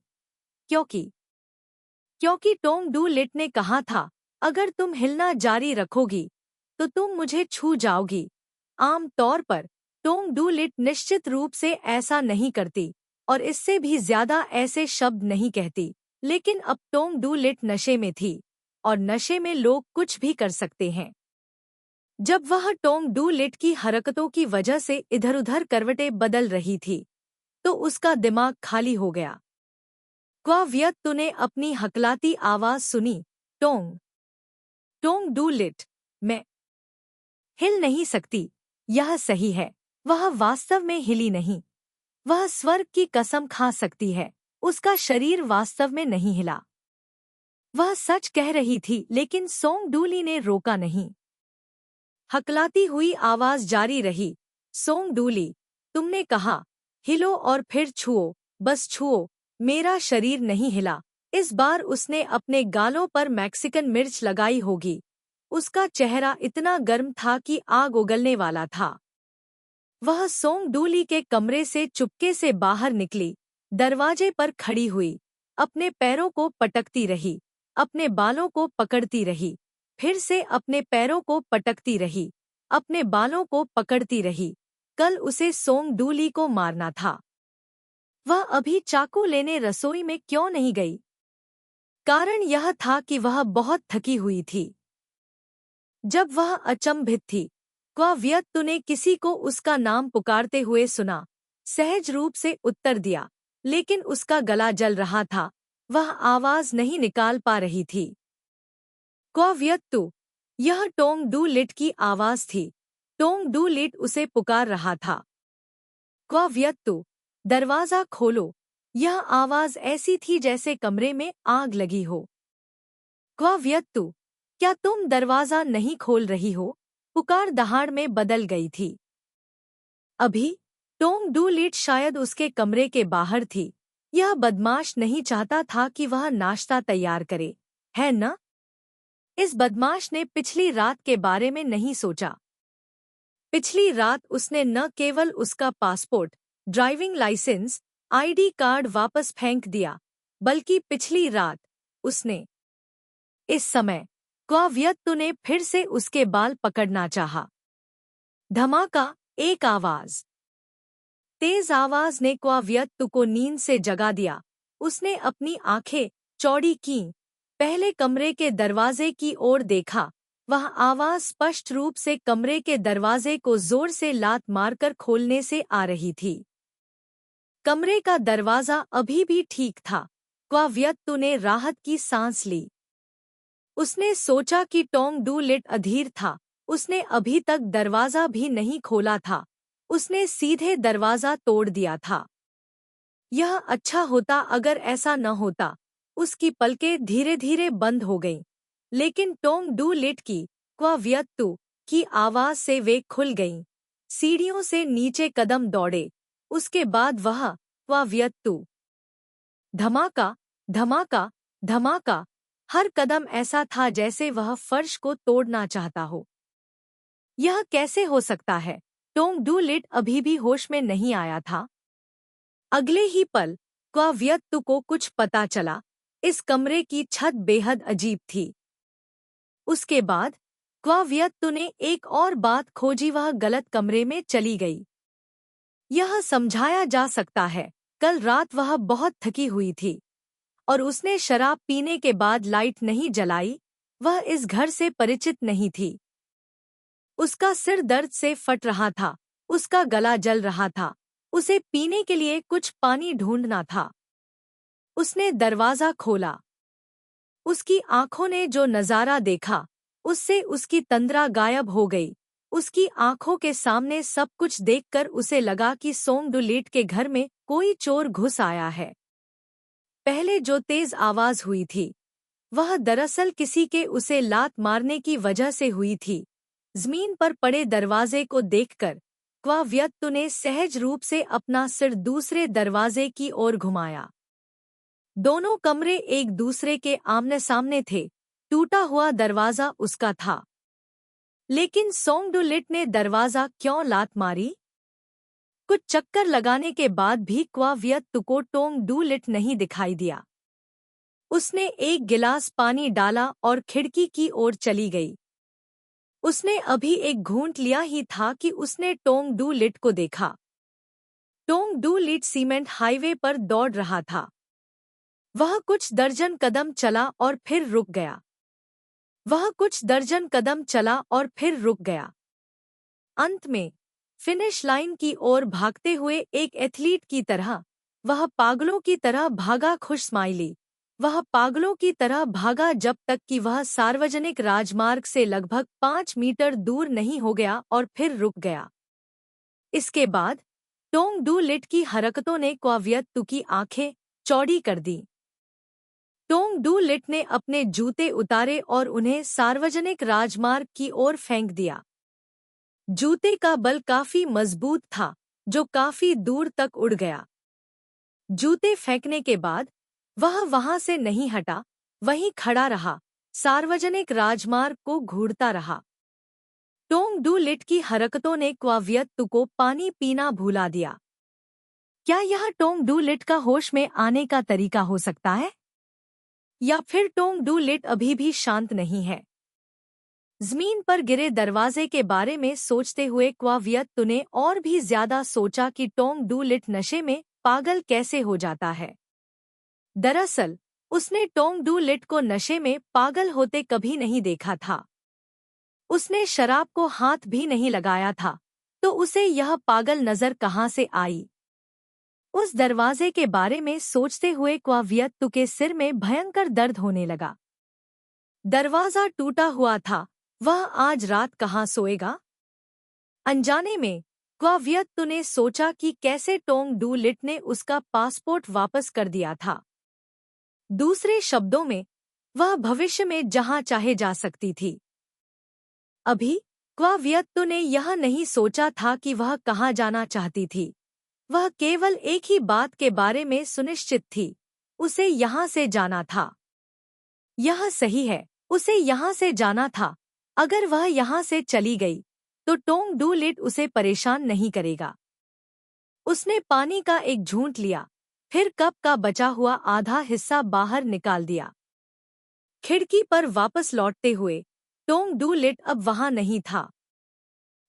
क्योंकि टोंग डू लिट ने कहा था, अगर तुम हिलना जारी रखोगी तो तुम मुझे छू जाओगी। आम तौर पर टोंग डू लिट निश्चित रूप से ऐसा नहीं करती और इससे भी ज्यादा ऐसे शब्द नहीं कहती, लेकिन अब टोंग डू लिट नशे में थी और नशे में लोग कुछ भी कर सकते हैं। जब वह टोंग डू लिट की हरकतों की वजह से इधर-उधर करवटें बदल रही थी, तो उसका दिमाग खाली हो गया। क्वावियत्तु ने अपनी हकलाती आवाज सुनी, टोंग टोंग डू लिट, मैं हिल नहीं सकती। यह सही है, वह वास्तव में हिली नहीं। वह स्वर्ग की कसम खा सकती है, उसका शरीर वास्तव में नहीं हिला। वह सच कह रही थी, लेकिन सोंग डूली ने रोका नहीं। हकलाती हुई आवाज जारी रही, सोंग डूली, तुमने कहा हिलो और फिर छुओ, बस छुओ, मेरा शरीर नहीं हिला। इस बार उसने अपने गालों पर मैक्सिकन मिर्च लगाई होगी। उसका चेहरा इतना गर्म था कि आग उगलने वाला था। वह सोंग डूली के कमरे से चुपके से बाहर निकली, दरवाजे पर खड़ी हुई, अपने पैरों को पटकती रही, अपने बालों को पकड़ती रही, फिर से अपने पैरों को पटकती रही, अपने बालों को पकड़ती रही। कल उसे सोंग डूली को मारना था। वह अभी चाकू लेने रसोई में क्यों नहीं गई? कारण यह था कि वह बहुत थकी हुई थी। जब वह अचंभित थी, क्वावियत्तु ने किसी को उसका नाम पुकारते हुए सुना। सहज रूप से उत्तर दिया, लेकिन उसका गला जल रहा था, वह आवाज नहीं निकाल पा रही थी। क्वावियत्तु, यह टोंग डू लिट की आवाज थी। टोंग डू लिट उसे पुकार रहा था। क्वावियत्तु, दरवाजा खोलो। यह आवाज ऐसी थी जैसे कमरे में आग लगी हो। क्वावियत्तु, क्या तुम दरवाजा नहीं खोल रही हो? पुकार दहाड़ में बदल गई थी। अभी टोंग डू लिट शायद उसके कमरे के बाहर थी। यह बदमाश नहीं चाहता था कि वह नाश्ता तैयार करे, है न? इस बदमाश ने पिछली रात के बारे में नहीं सोचा। पिछली रात उसने न केवल उसका passport, driving licence, ID card वापस फेंक दिया, बल्कि पिछली रात उसने इस समय क्वावियत्तु ने फिर से उसके बाल पकड़ना चाहा। धमाका, एक आवाज, तेज आवाज ने क्वावियत्तु को नींद से जगा दिया। उसने अपनी आंखें चौड़ी कीं, पहले कमरे के दरवाजे की ओर देखा। वह आवाज स्पष्ट रूप से कमरे के दरवाजे को जोर से लात मारकर खोलने से आ रही थी। कमरे का दरवाजा अभी भी ठीक था। क्वावियत्तु ने राहत की सांस ली। उसने सोचा कि टोंग डू लिट अधीर था। उसने अभी तक दरवाजा भी नहीं खोला था। उसने सीधे दरवाजा तोड़ दिया था। यह अच्छा होता अगर ऐसा न होता। उसकी पलकें धीरे धीरे बंद हो गईं, लेकिन टोंग डू लिट की क्वाव्यत्तु की आवाज से वे खुल गईं। सीढ़ियों से नीचे कदम दौड़े। उसके बाद वह क्वाव्यत्तु धमाका, धमाका, धमाका। हर कदम ऐसा था जैसे वह फर्श को तोड़ना चाहता हो। यह कैसे हो सकता है? टोंग डू लिट अभी भी होश में नहीं आया था। अगले ही पल क्वाव्यत्तु को कुछ पता चला। इस कमरे की छत बेहद अजीब थी। उसके बाद क्वाव्यत्तु ने एक और बात खोजी, वह गलत कमरे में चली गई। यह समझाया जा सकता है, कल रात वह बहुत थकी हुई थी और उसने शराब पीने के बाद लाइट नहीं जलाई। वह इस घर से परिचित नहीं थी। उसका सिर दर्द से फट रहा था, उसका गला जल रहा था। उसे पीने के लिए कुछ पानी ढूंढना था। उसने दरवाजा खोला। उसकी आंखों ने जो नजारा देखा, उससे उसकी तंद्रा गायब हो गई। उसकी आंखों के सामने सब कुछ देखकर उसे लगा कि सोंग डू लिट के घर में कोई चोर घुस आया है। पहले जो तेज आवाज हुई थी, वह दरअसल किसी के उसे लात मारने की वजह से हुई थी। जमीन पर पड़े दरवाजे को देखकर क्वाव्यत्तु ने सहज रूप से अपना सिर दूसरे दरवाजे की ओर घुमाया। दोनों कमरे एक दूसरे के आमने सामने थे। टूटा हुआ दरवाजा उसका था। लेकिन सोंग डू लिट ने दरवाजा क्यों लात मारी? कुछ चक्कर लगाने के बाद भी क्वाव्यत्तु को टोंग डू लिट नहीं दिखाई दिया। उसने एक गिलास पानी डाला और खिड़की की ओर चली गई। उसने अभी एक घूंट लिया ही था कि उसने टोंग डू लिट को देखा। Tong do lit cement highway पर दौड़ रहा था। वह कुछ दर्जन कदम चला और फिर रुक गया। वह कुछ दर्जन कदम चला और फिर रुक गया। अंत में फिनिश लाइन की ओर भागते हुए एक एथलीट की तरह वह पागलों की तरह भागा, खुश स्माइली। वह पागलों की तरह भागा जब तक कि वह सार्वजनिक राजमार्ग से लगभग 5 मीटर दूर नहीं हो गया और फिर रुक गया। इसके बाद टोंग डू लिट की हरकतों ने क्वाव्यत्तु की आंखें चौड़ी कर दी। टोंग डू लिट ने अपने जूते उतारे और उन्हें सार्वजनिक राजमार्ग की ओर फेंक दिया। जूते का बल काफी मजबूत था, जो काफी दूर तक उड़ गया। जूते फेंकने के बाद वह वहां से नहीं हटा, वहीं खड़ा रहा, सार्वजनिक राजमार्ग को घूरता रहा। टोंग डू लिट की हरकतों ने क्वाव्यत्तु को पानी पीना भुला दिया। क्या यह टोंग डू लिट का होश में आने का तरीका हो सकता है? या फिर टोंग डू लिट अभी भी शांत नहीं है? जमीन पर गिरे दरवाजे के बारे में सोचते हुए क्वाव्यत्तु ने और भी ज्यादा सोचा कि टोंग डू लिट नशे में पागल कैसे हो जाता है। दरअसल उसने टोंग डू लिट को नशे में पागल होते कभी नहीं देखा था। उसने शराब को हाथ भी नहीं लगाया था, तो उसे यह पागल नजर कहाँ से आई? उस दरवाजे के बारे में सोचते हुए क्वाव्यत्तु के सिर में भयंकर दर्द होने लगा। दरवाजा टूटा हुआ था, वह आज रात कहाँ सोएगा? अनजाने में क्वाव्यत्तु ने सोचा कि कैसे टोंग डू लिट ने उसका पासपोर्ट वापस कर दिया था। दूसरे शब्दों में, वह भविष्य में जहां चाहे जा सकती थी। अभी क्वाव्यत्तु ने यह नहीं सोचा था कि वह कहाँ जाना चाहती थी। वह केवल एक ही बात के बारे में सुनिश्चित थी, उसे यहाँ से जाना था। यह सही है, उसे यहाँ से जाना था। अगर वह यहाँ से चली गई, तो टोंग डू लिट उसे परेशान नहीं करेगा। उसने पानी का एक झूंट लिया, फिर कप का बचा हुआ आधा हिस्सा बाहर निकाल दिया। खिड़की पर वापस लौटते हुए टोंग डू लिट अब वहां नहीं था।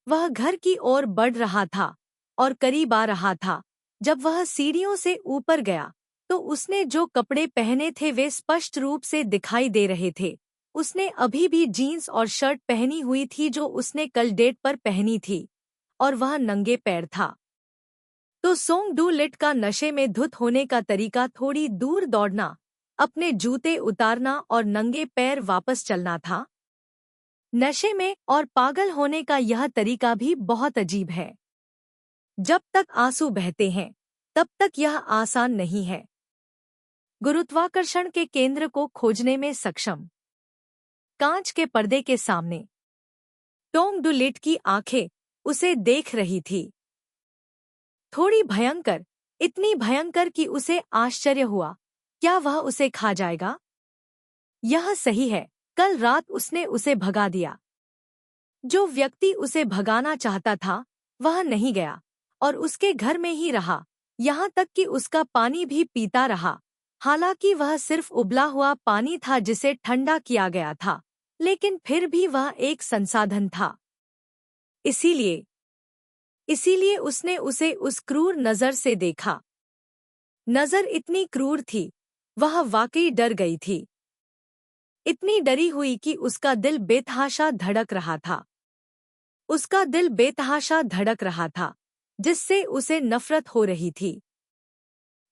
वह घर की ओर बढ़ रहा था और करीब आ रहा था। जब वह सीढ़ियों से ऊपर गया, तो उसने जो कपड़े पहने थे वे स्पष्ट रूप से दिखाई दे रहे थे। उसने अभी भी जीन्स और शर्ट पहनी हुई थी जो उसने कल डेट पर पहनी थी, और वह नंगे पैर था। तो सोंग डू लिट का नशे में धुत होने का तरीका थोड़ी दूर दौड़ना, अपने जूते उतारना और नंगे पैर वापस चलना था। नशे में और पागल होने का यह तरीका भी बहुत अजीब है। जब तक आंसू बहते हैं, तब तक यह आसान नहीं है। गुरुत्वाकर्षण के केंद्र को खोजने में सक्षम कांच के पर्दे के सामने। टॉम डुलिट की आंखें उसे देख रही थी, थोड़ी भयंकर, इतनी भयंकर कि उसे आश्चर्य हुआ। क्या वह उसे खा जाएगा? यह सही है, कल रात उसने उसे भगा दिया। जो व्यक्ति उसे भगाना चाहता था वह नहीं गया और उसके घर में ही रहा, यहाँ तक कि उसका पानी भी पीता रहा। हालांकि वह सिर्फ उबला हुआ पानी था जिसे ठंडा किया गया था, लेकिन फिर भी वह एक संसाधन था। इसीलिए इसीलिए उसने उसे उस क्रूर नज़र से देखा। नज़र इतनी क्रूर थी, वह वाकई डर गई थी। इतनी डरी हुई कि उसका दिल बेतहाशा धड़क रहा था। उसका दिल बेतहाशा धड़क रहा था, जिससे उसे नफरत हो रही थी।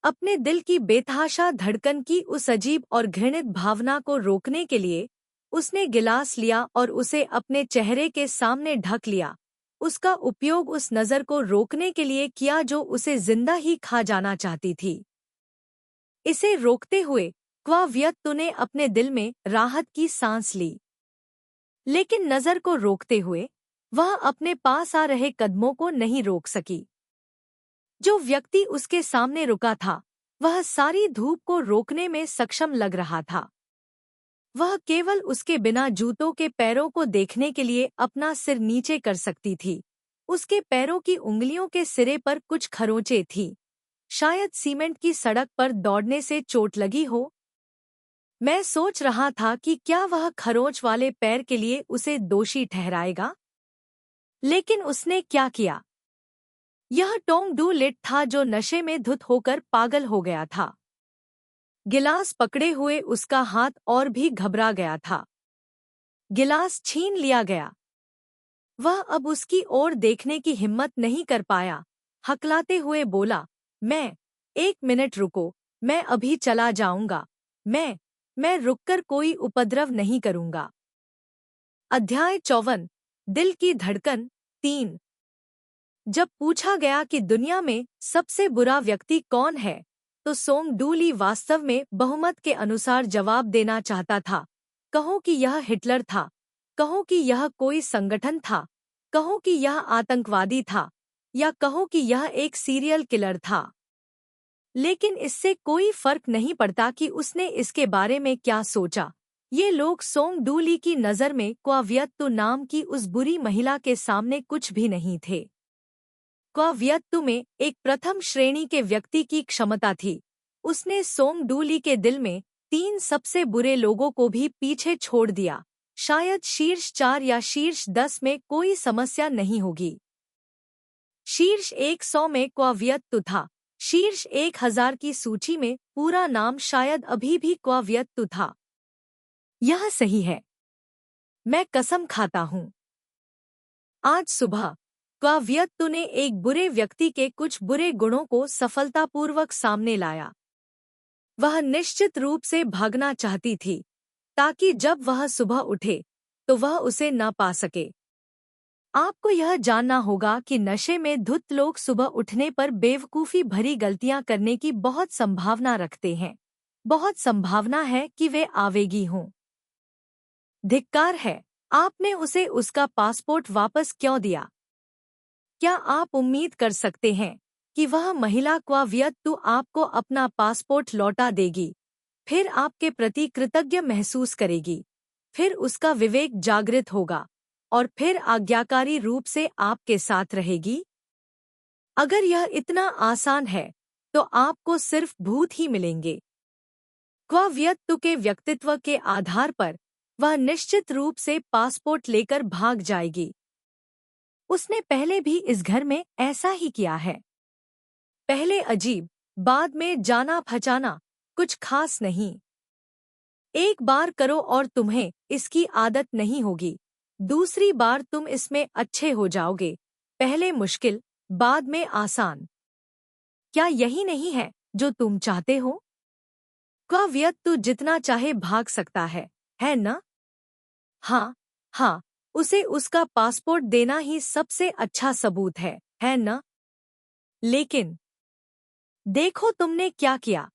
अपने दिल की बेतहाशा धड़कन की उस अजीब और घृणित भावना को रोकने के लिए उसने गिलास लिया और उसे अपने चेहरे के सामने ढक लिया। उसका उपयोग उस नज़र को रोकने के लिए किया जो उसे जिंदा ही खा जाना चाहती थी। इसे रोकते हुए क्वावियत्तु ने अपने दिल में राहत की सांस ली, लेकिन नज़र को रोकते हुए वह अपने पास आ रहे कदमों को नहीं रोक सकी। जो व्यक्ति उसके सामने रुका था वह सारी धूप को रोकने में सक्षम लग रहा था। वह केवल उसके बिना जूतों के पैरों को देखने के लिए अपना सिर नीचे कर सकती थी। उसके पैरों की उंगलियों के सिरे पर कुछ खरोंचें थीं। शायद सीमेंट की सड़क पर दौड़ने से चोट लगी हो। मैं सोच रहा था कि क्या वह खरोंच वाले पैर के लिए उसे दोषी ठहराएगा, लेकिन उसने क्या किया? यह टॉम डुलिट था जो नशे में धुत होकर पागल हो गया था। गिलास पकड़े हुए उसका हाथ और भी घबरा गया था। गिलास छीन लिया गया। वह अब उसकी ओर देखने की हिम्मत नहीं कर पाया। हकलाते हुए बोला, मैं 1 मिनट रुको, मैं अभी चला जाऊंगा। मैं रुककर कोई उपद्रव नहीं करूंगा। अध्याय 54 दिल की धड़कन 3। जब पूछा गया कि दुनिया में सबसे बुरा व्यक्ति कौन है, तो सोंग डू वास्तव में बहुमत के अनुसार जवाब देना चाहता था। कहो कि यह हिटलर था, कहो कि यह कोई संगठन था, कहो कि यह आतंकवादी था, या कहो कि यह एक सीरियल किलर था। लेकिन इससे कोई फर्क नहीं पड़ता कि उसने इसके बारे में क्या सोचा। ये लोग सोंग डू की नज़र में क्वावियत्तु नाम की उस बुरी महिला के सामने कुछ भी नहीं थे। क्वावियत्तु में एक प्रथम श्रेणी के व्यक्ति की क्षमता थी। उसने सोंग डू के दिल में 3 सबसे बुरे लोगों को भी पीछे छोड़ दिया। शायद शीर्ष 4 या शीर्ष 10 में कोई समस्या नहीं होगी। शीर्ष 100 में क्वावियत्तु था। शीर्ष 1000 की सूची में पूरा नाम शायद अभी भी क्वावियत्तु था। यह सही है, मैं कसम खाता हूँ। आज सुबह क्वावियत्तु ने एक बुरे व्यक्ति के कुछ बुरे गुणों को सफलतापूर्वक सामने लाया। वह निश्चित रूप से भागना चाहती थी, ताकि जब वह सुबह उठे तो वह उसे न पा सके। आपको यह जानना होगा कि नशे में धुत लोग सुबह उठने पर बेवकूफ़ी भरी गलतियां करने की बहुत संभावना रखते हैं। बहुत संभावना है कि वे आवेगी हों। धिक्कार है, आपने उसे उसका पासपोर्ट वापस क्यों दिया? क्या आप उम्मीद कर सकते हैं कि वह महिला क्वावियत्तु आपको अपना पासपोर्ट लौटा देगी, फिर आपके प्रति कृतज्ञ महसूस करेगी, फिर उसका विवेक जागृत होगा और फिर आज्ञाकारी रूप से आपके साथ रहेगी? अगर यह इतना आसान है तो आपको सिर्फ भूत ही मिलेंगे। क्वावियत्तु के व्यक्तित्व के आधार पर वह निश्चित रूप से पासपोर्ट लेकर भाग जाएगी। उसने पहले भी इस घर में ऐसा ही किया है। पहले अजीब, बाद में जाना पहचाना, कुछ खास नहीं। एक बार करो और तुम्हें इसकी आदत नहीं होगी। दूसरी बार तुम इसमें अच्छे हो जाओगे। पहले मुश्किल, बाद में आसान। क्या यही नहीं है जो तुम चाहते हो? क्वावियत्तु जितना चाहे भाग सकता है न? हाँ, हाँ, उसे उसका पासपोर्ट देना ही सबसे अच्छा सबूत है न? लेकिन देखो तुमने क्या किया।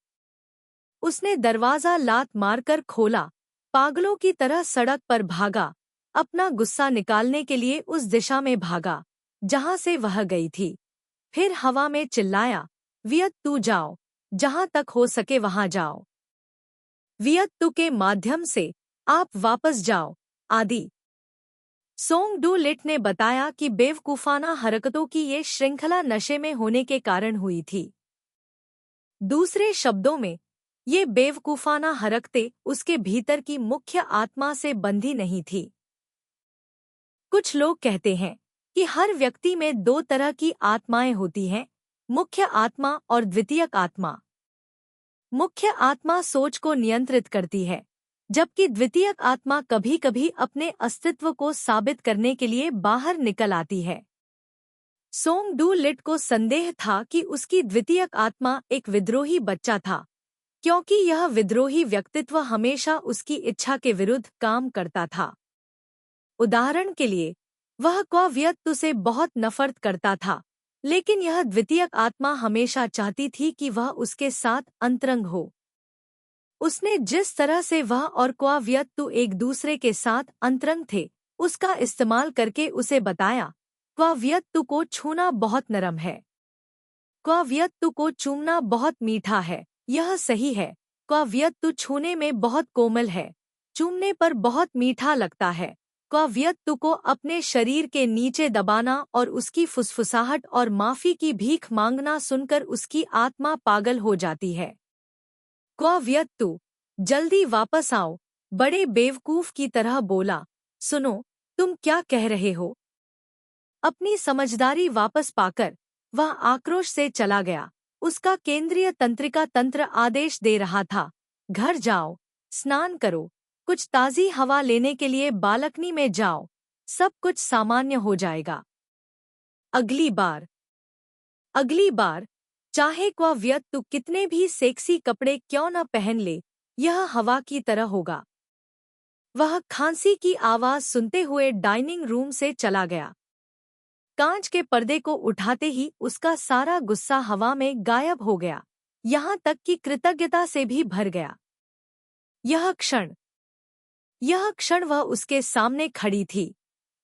उसने दरवाज़ा लात मारकर खोला पागलों की तरह सड़क पर भागा, अपना गुस्सा निकालने के लिए उस दिशा में भागा जहां से वह गई थी। फिर हवा में चिल्लाया, वियत्तु जाओ, जहां तक हो सके वहां जाओ। वियत्तु के माध्यम से आप वापस जाओ, आदि। सोंग डू लिट ने बताया कि बेवकूफाना हरकतों की ये श्रृंखला नशे में होने के कारण हुई थी। दूसरे शब्दों में, ये बेवकूफाना हरकतें उसके भीतर की मुख्य आत्मा से बंधी नहीं थी। कुछ लोग कहते हैं कि हर व्यक्ति में दो तरह की आत्माएं होती हैं, मुख्य आत्मा और द्वितीयक आत्मा। मुख्य आत्मा सोच को नियंत्रित करती है, जबकि द्वितीयक आत्मा कभी-कभी अपने अस्तित्व को साबित करने के लिए बाहर निकल आती है। सोंग डू लिट को संदेह था कि उसकी द्वितीयक आत्मा एक विद्रोही बच्चा था, क्योंकि यह विद्रोही व्यक्तित्व हमेशा उसकी इच्छा के विरुद्ध काम करता था। उदाहरण के लिए, वह क्वावियत्तु से बहुत नफरत करता था, लेकिन यह द्वितीयक आत्मा हमेशा चाहती थी कि वह उसके साथ अंतरंग हो। उसने जिस तरह से वह और क्वावियत्तु एक दूसरे के साथ अंतरंग थे, उसका इस्तेमाल करके उसे बताया, क्वावियत्तु को छूना बहुत नरम है। क्वावियत्तु को चूमना बहुत मीठा है। यह सही है, क्वावियत्तु छूने में बहुत कोमल है, चूमने पर बहुत मीठा लगता है। क्वावियत्तु को अपने शरीर के नीचे दबाना और उसकी फुसफुसाहट और माफी की भीख मांगना सुनकर उसकी आत्मा पागल हो जाती है। क्वावियत्तु, जल्दी वापस आओ, बड़े बेवकूफ की तरह बोला। सुनो, तुम क्या कह रहे हो? अपनी समझदारी वापस पाकर वह आक्रोश से चला गया। उसका केंद्रीय तंत्रिका तंत्र आदेश दे रहा था, घर जाओ, स्नान करो, कुछ ताज़ी हवा लेने के लिए बालकनी में जाओ, सब कुछ सामान्य हो जाएगा। अगली बार, चाहे क्वावियत्तु कितने भी सेक्सी कपड़े क्यों न पहन ले, यह हवा की तरह होगा। वह खांसी की आवाज सुनते हुए डाइनिंग रूम से चला गया। कांच के पर्दे को उठाते ही उसका सारा गुस्सा हवा में गायब हो गया, यहाँ तक कि कृतज्ञता से भी भर गया। यह क्षण वह उसके सामने खड़ी थी,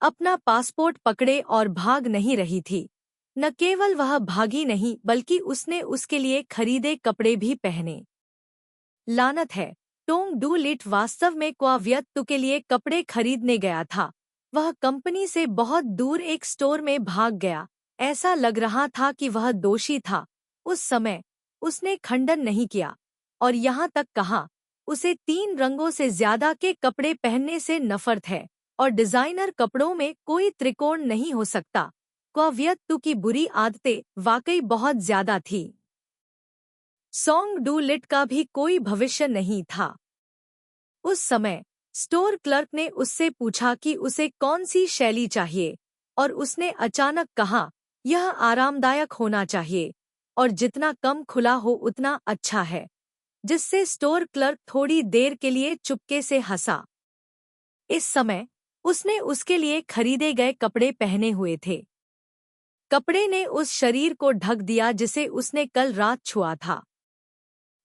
अपना पासपोर्ट पकड़े और भाग नहीं रही थी। न केवल वह भागी नहीं, बल्कि उसने उसके लिए खरीदे कपड़े भी पहने। लानत है, टोंग डू लिट वास्तव में क्वावियत्तु के लिए कपड़े खरीदने गया था। वह कंपनी से बहुत दूर एक स्टोर में भाग गया। ऐसा लग रहा था कि वह दोषी था। उस समय उसने खंडन नहीं किया और यहाँ तक कहा, उसे 3 रंगों से ज्यादा के कपड़े पहनने से नफरत है और डिजाइनर कपड़ों में कोई त्रिकोण नहीं हो सकता। क्वावियत्तु की बुरी आदतें वाकई बहुत ज्यादा थी। सोंग डू लिट का भी कोई भविष्य नहीं था। उस समय स्टोर क्लर्क ने उससे पूछा कि उसे कौन सी शैली चाहिए, और उसने अचानक कहा, यह आरामदायक होना चाहिए और जितना कम खुला हो उतना अच्छा है, जिससे स्टोर क्लर्क थोड़ी देर के लिए चुपके से हंसा। इस समय उसने उसके लिए खरीदे गए कपड़े पहने हुए थे। कपड़े ने उस शरीर को ढक दिया जिसे उसने कल रात छुआ था।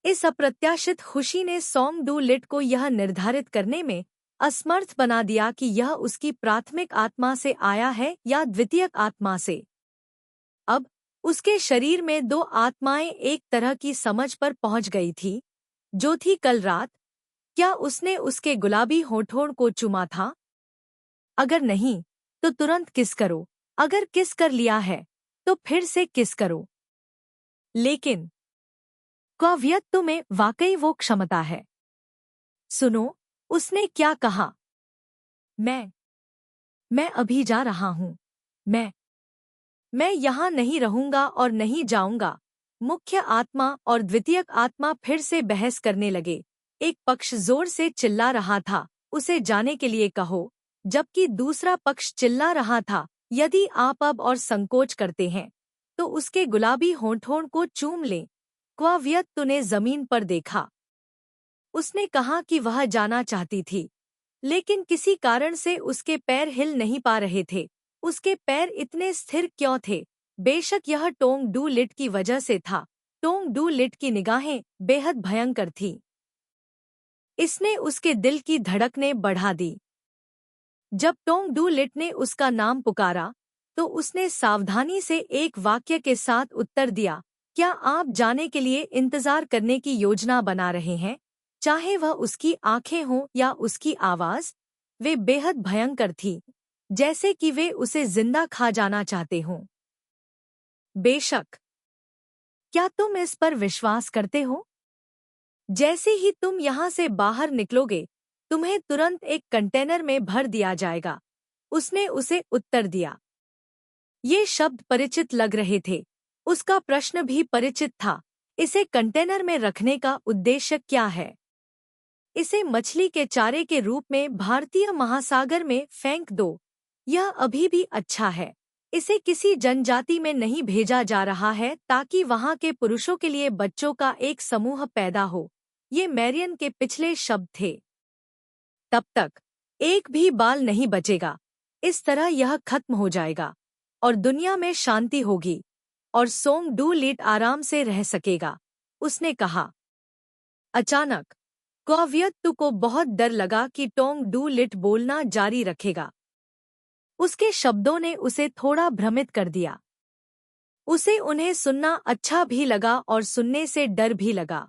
इस अप्रत्याशित खुशी ने सोंग डू लिट को यह निर्धारित करने में असमर्थ बना दिया कि यह उसकी प्राथमिक आत्मा से आया है या द्वितीयक आत्मा से। अब उसके शरीर में 2 आत्माएं एक तरह की समझ पर पहुंच गई थी, जो थी कल रात। क्या उसने उसके गुलाबी होठों को चूमा था? अगर नहीं, तो तुरंत किस करो। अगर किस कर लिया है, तो फिर से किस करो। लेकिन क्वावियत्तु में वाकई वो क्षमता है। सुनो, उसने क्या कहा? मैं अभी जा रहा हूँ। मैं यहाँ नहीं रहूंगा और नहीं जाऊंगा। मुख्य आत्मा और द्वितीयक आत्मा फिर से बहस करने लगे। एक पक्ष जोर से चिल्ला रहा था, उसे जाने के लिए कहो, जबकि दूसरा पक्ष चिल्ला रहा था, यदि आप अब और संकोच करते हैं, तो उसके गुलाबी होठों को चूम लें। क्वावियत्तु ने जमीन पर देखा। उसने कहा कि वह जाना चाहती थी, लेकिन किसी कारण से उसके पैर हिल नहीं पा रहे थे। उसके पैर इतने स्थिर क्यों थे? बेशक यह टोंग डू लिट की वजह से था। टोंग डू लिट की निगाहें बेहद भयंकर थीं। इसने उसके दिल की धड़कनें बढ़ा दी। जब टोंग डू लिट ने उसका नाम पुकारा तो उसने सावधानी से एक वाक्य के साथ उत्तर दिया, क्या आप जाने के लिए इंतजार करने की योजना बना रहे हैं? चाहे वह उसकी आंखें हों या उसकी आवाज, वे बेहद भयंकर थी, जैसे कि वे उसे जिंदा खा जाना चाहते हों। बेशक। क्या तुम इस पर विश्वास करते हो? जैसे ही तुम यहाँ से बाहर निकलोगे, तुम्हें तुरंत एक कंटेनर में भर दिया जाएगा, उसने उसे उत्तर दिया। ये शब्द परिचित लग रहे थे। उसका प्रश्न भी परिचित था। इसे कंटेनर में रखने का उद्देश्य क्या है? इसे मछली के चारे के रूप में भारतीय महासागर में फेंक दो। यह अभी भी अच्छा है। इसे किसी जनजाति में नहीं भेजा जा रहा है ताकि वहां के पुरुषों के लिए बच्चों का एक समूह पैदा हो। ये मैरियन के पिछले शब्द थे। तब तक एक भी बाल नहीं बचेगा। इस तरह यह खत्म हो जाएगा और दुनिया में शांति होगी और सोंग डू लिट आराम से रह सकेगा, उसने कहा। अचानक क्वावियत्तु को बहुत डर लगा कि टोंग डू लिट बोलना जारी रखेगा। उसके शब्दों ने उसे थोड़ा भ्रमित कर दिया। उसे उन्हें सुनना अच्छा भी लगा और सुनने से डर भी लगा,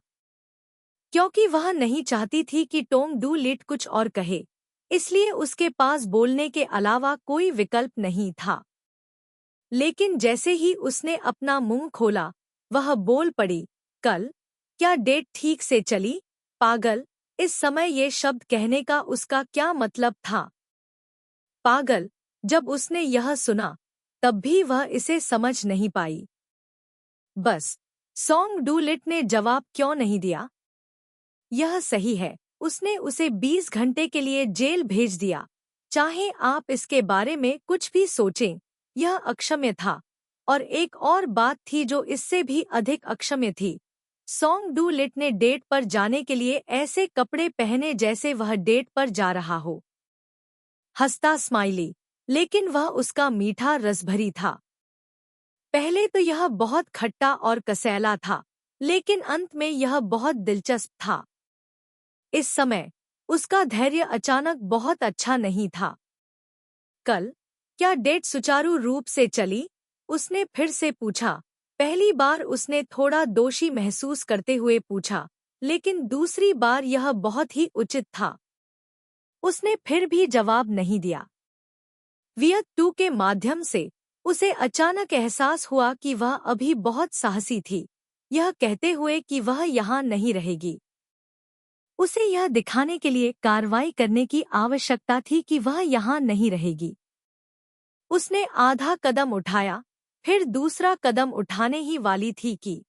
क्योंकि वह नहीं चाहती थी कि टोंग डू लिट कुछ और कहे, इसलिए उसके पास बोलने के अलावा कोई विकल्प नहीं था। लेकिन जैसे ही उसने अपना मुंह खोला, वह बोल पड़ी, कल? क्या डेट ठीक से चली? पागल! इस समय ये शब्द कहने का उसका क्या मतलब था? पागल! जब उसने यह सुना, तब भी वह इसे समझ नहीं पाई। बस, सोंग डू लिट ने जवाब क्यों नहीं दिया? यह सही है, उसने उसे 20 घंटे के लिए जेल भेज दिया। चाहे आप इसके बारे में कुछ भी सोचें, यह अक्षम्य था। और एक और बात थी जो इससे भी अधिक अक्षम्य थी। सोंग डू लिट ने डेट पर जाने के लिए ऐसे कपड़े पहने जैसे वह डेट पर जा रहा हो। हंसता स्माइली, लेकिन वह उसका मीठा रसभरी था। पहले तो यह बहुत खट्टा और कसैला था, लेकिन अंत में यह बहुत दिलचस्प था। इस समय उसका धैर्य अचानक बहुत अच्छा नहीं था। कल? क्या डेट सुचारू रूप से चली? उसने फिर से पूछा। पहली बार उसने थोड़ा दोषी महसूस करते हुए पूछा, लेकिन दूसरी बार यह बहुत ही उचित था। उसने फिर भी जवाब नहीं दिया। वियत टू के माध्यम से उसे अचानक एहसास हुआ कि वह अभी बहुत साहसी थी, यह कहते हुए कि वह यहाँ नहीं रहेगी। उसे यह दिखाने के लिए कार्रवाई करने की आवश्यकता थी कि वह यहाँ नहीं रहेगी। उसने आधा कदम उठाया, फिर दूसरा कदम उठाने ही वाली थी कि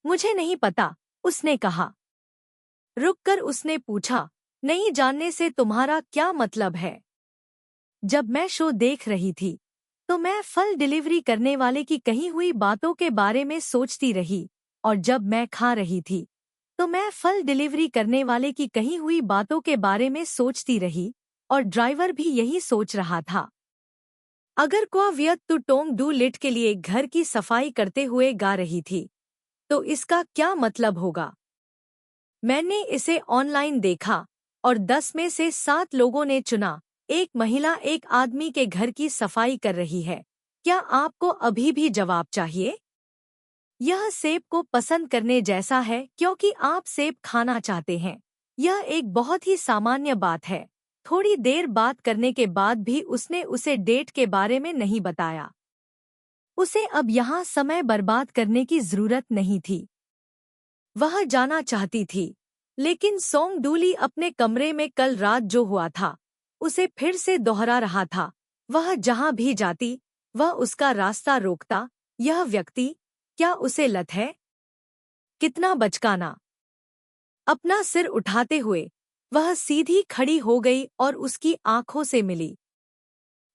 मुझे नहीं पता, उसने कहा। रुककर उसने पूछा, नहीं जानने से तुम्हारा क्या मतलब है? जब मैं शो देख रही थी, तो मैं फल डिलीवरी करने वाले की कही हुई बातों के बारे में सोचती रही, और जब मैं खा रही थी, तो मैं फल डिलीवरी करने वाले की कही हुई बातों के बारे में सोचती रही, और ड्राइवर भी यही सोच रहा था। अगर क्वावियत्तु टोंग डू लिट के लिए घर की सफाई करते हुए गा रही थी, तो इसका क्या मतलब होगा? मैंने इसे ऑनलाइन देखा और 10 में से 7 लोगों ने चुना। एक महिला एक आदमी के घर की सफाई कर रही है। क्या आपको अभी भी जवाब चाहिए? यह सेब को पसंद करने जैसा है क्योंकि आप सेब खाना चाहते हैं। यह एक बहुत ही सामान्य बात है। थोड़ी देर बात करने के बाद भी उसने उसे डेट के बारे में नहीं बताया। उसे अब यहाँ समय बर्बाद करने की जरूरत नहीं थी। वह जाना चाहती थी, लेकिन सोंग डूली अपने कमरे में कल रात जो हुआ था, उसे फिर से दोहरा रहा था। वह जहाँ भी जाती, वह उसका रास्ता रोकता। यह व्यक्ति, क्या उसे लत है? कितना बचकाना! अपना सिर उठाते हुए वह सीधी खड़ी हो गई और उसकी आंखों से मिली।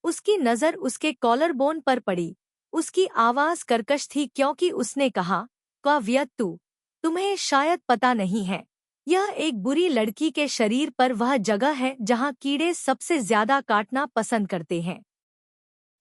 उसकी नज़र उसके कॉलर बोन पर पड़ी। उसकी आवाज़ कर्कश थी क्योंकि उसने कहा, क्वावियत्तु, तुम्हें शायद पता नहीं है, यह एक बुरी लड़की के शरीर पर वह जगह है जहां कीड़े सबसे ज्यादा काटना पसंद करते हैं।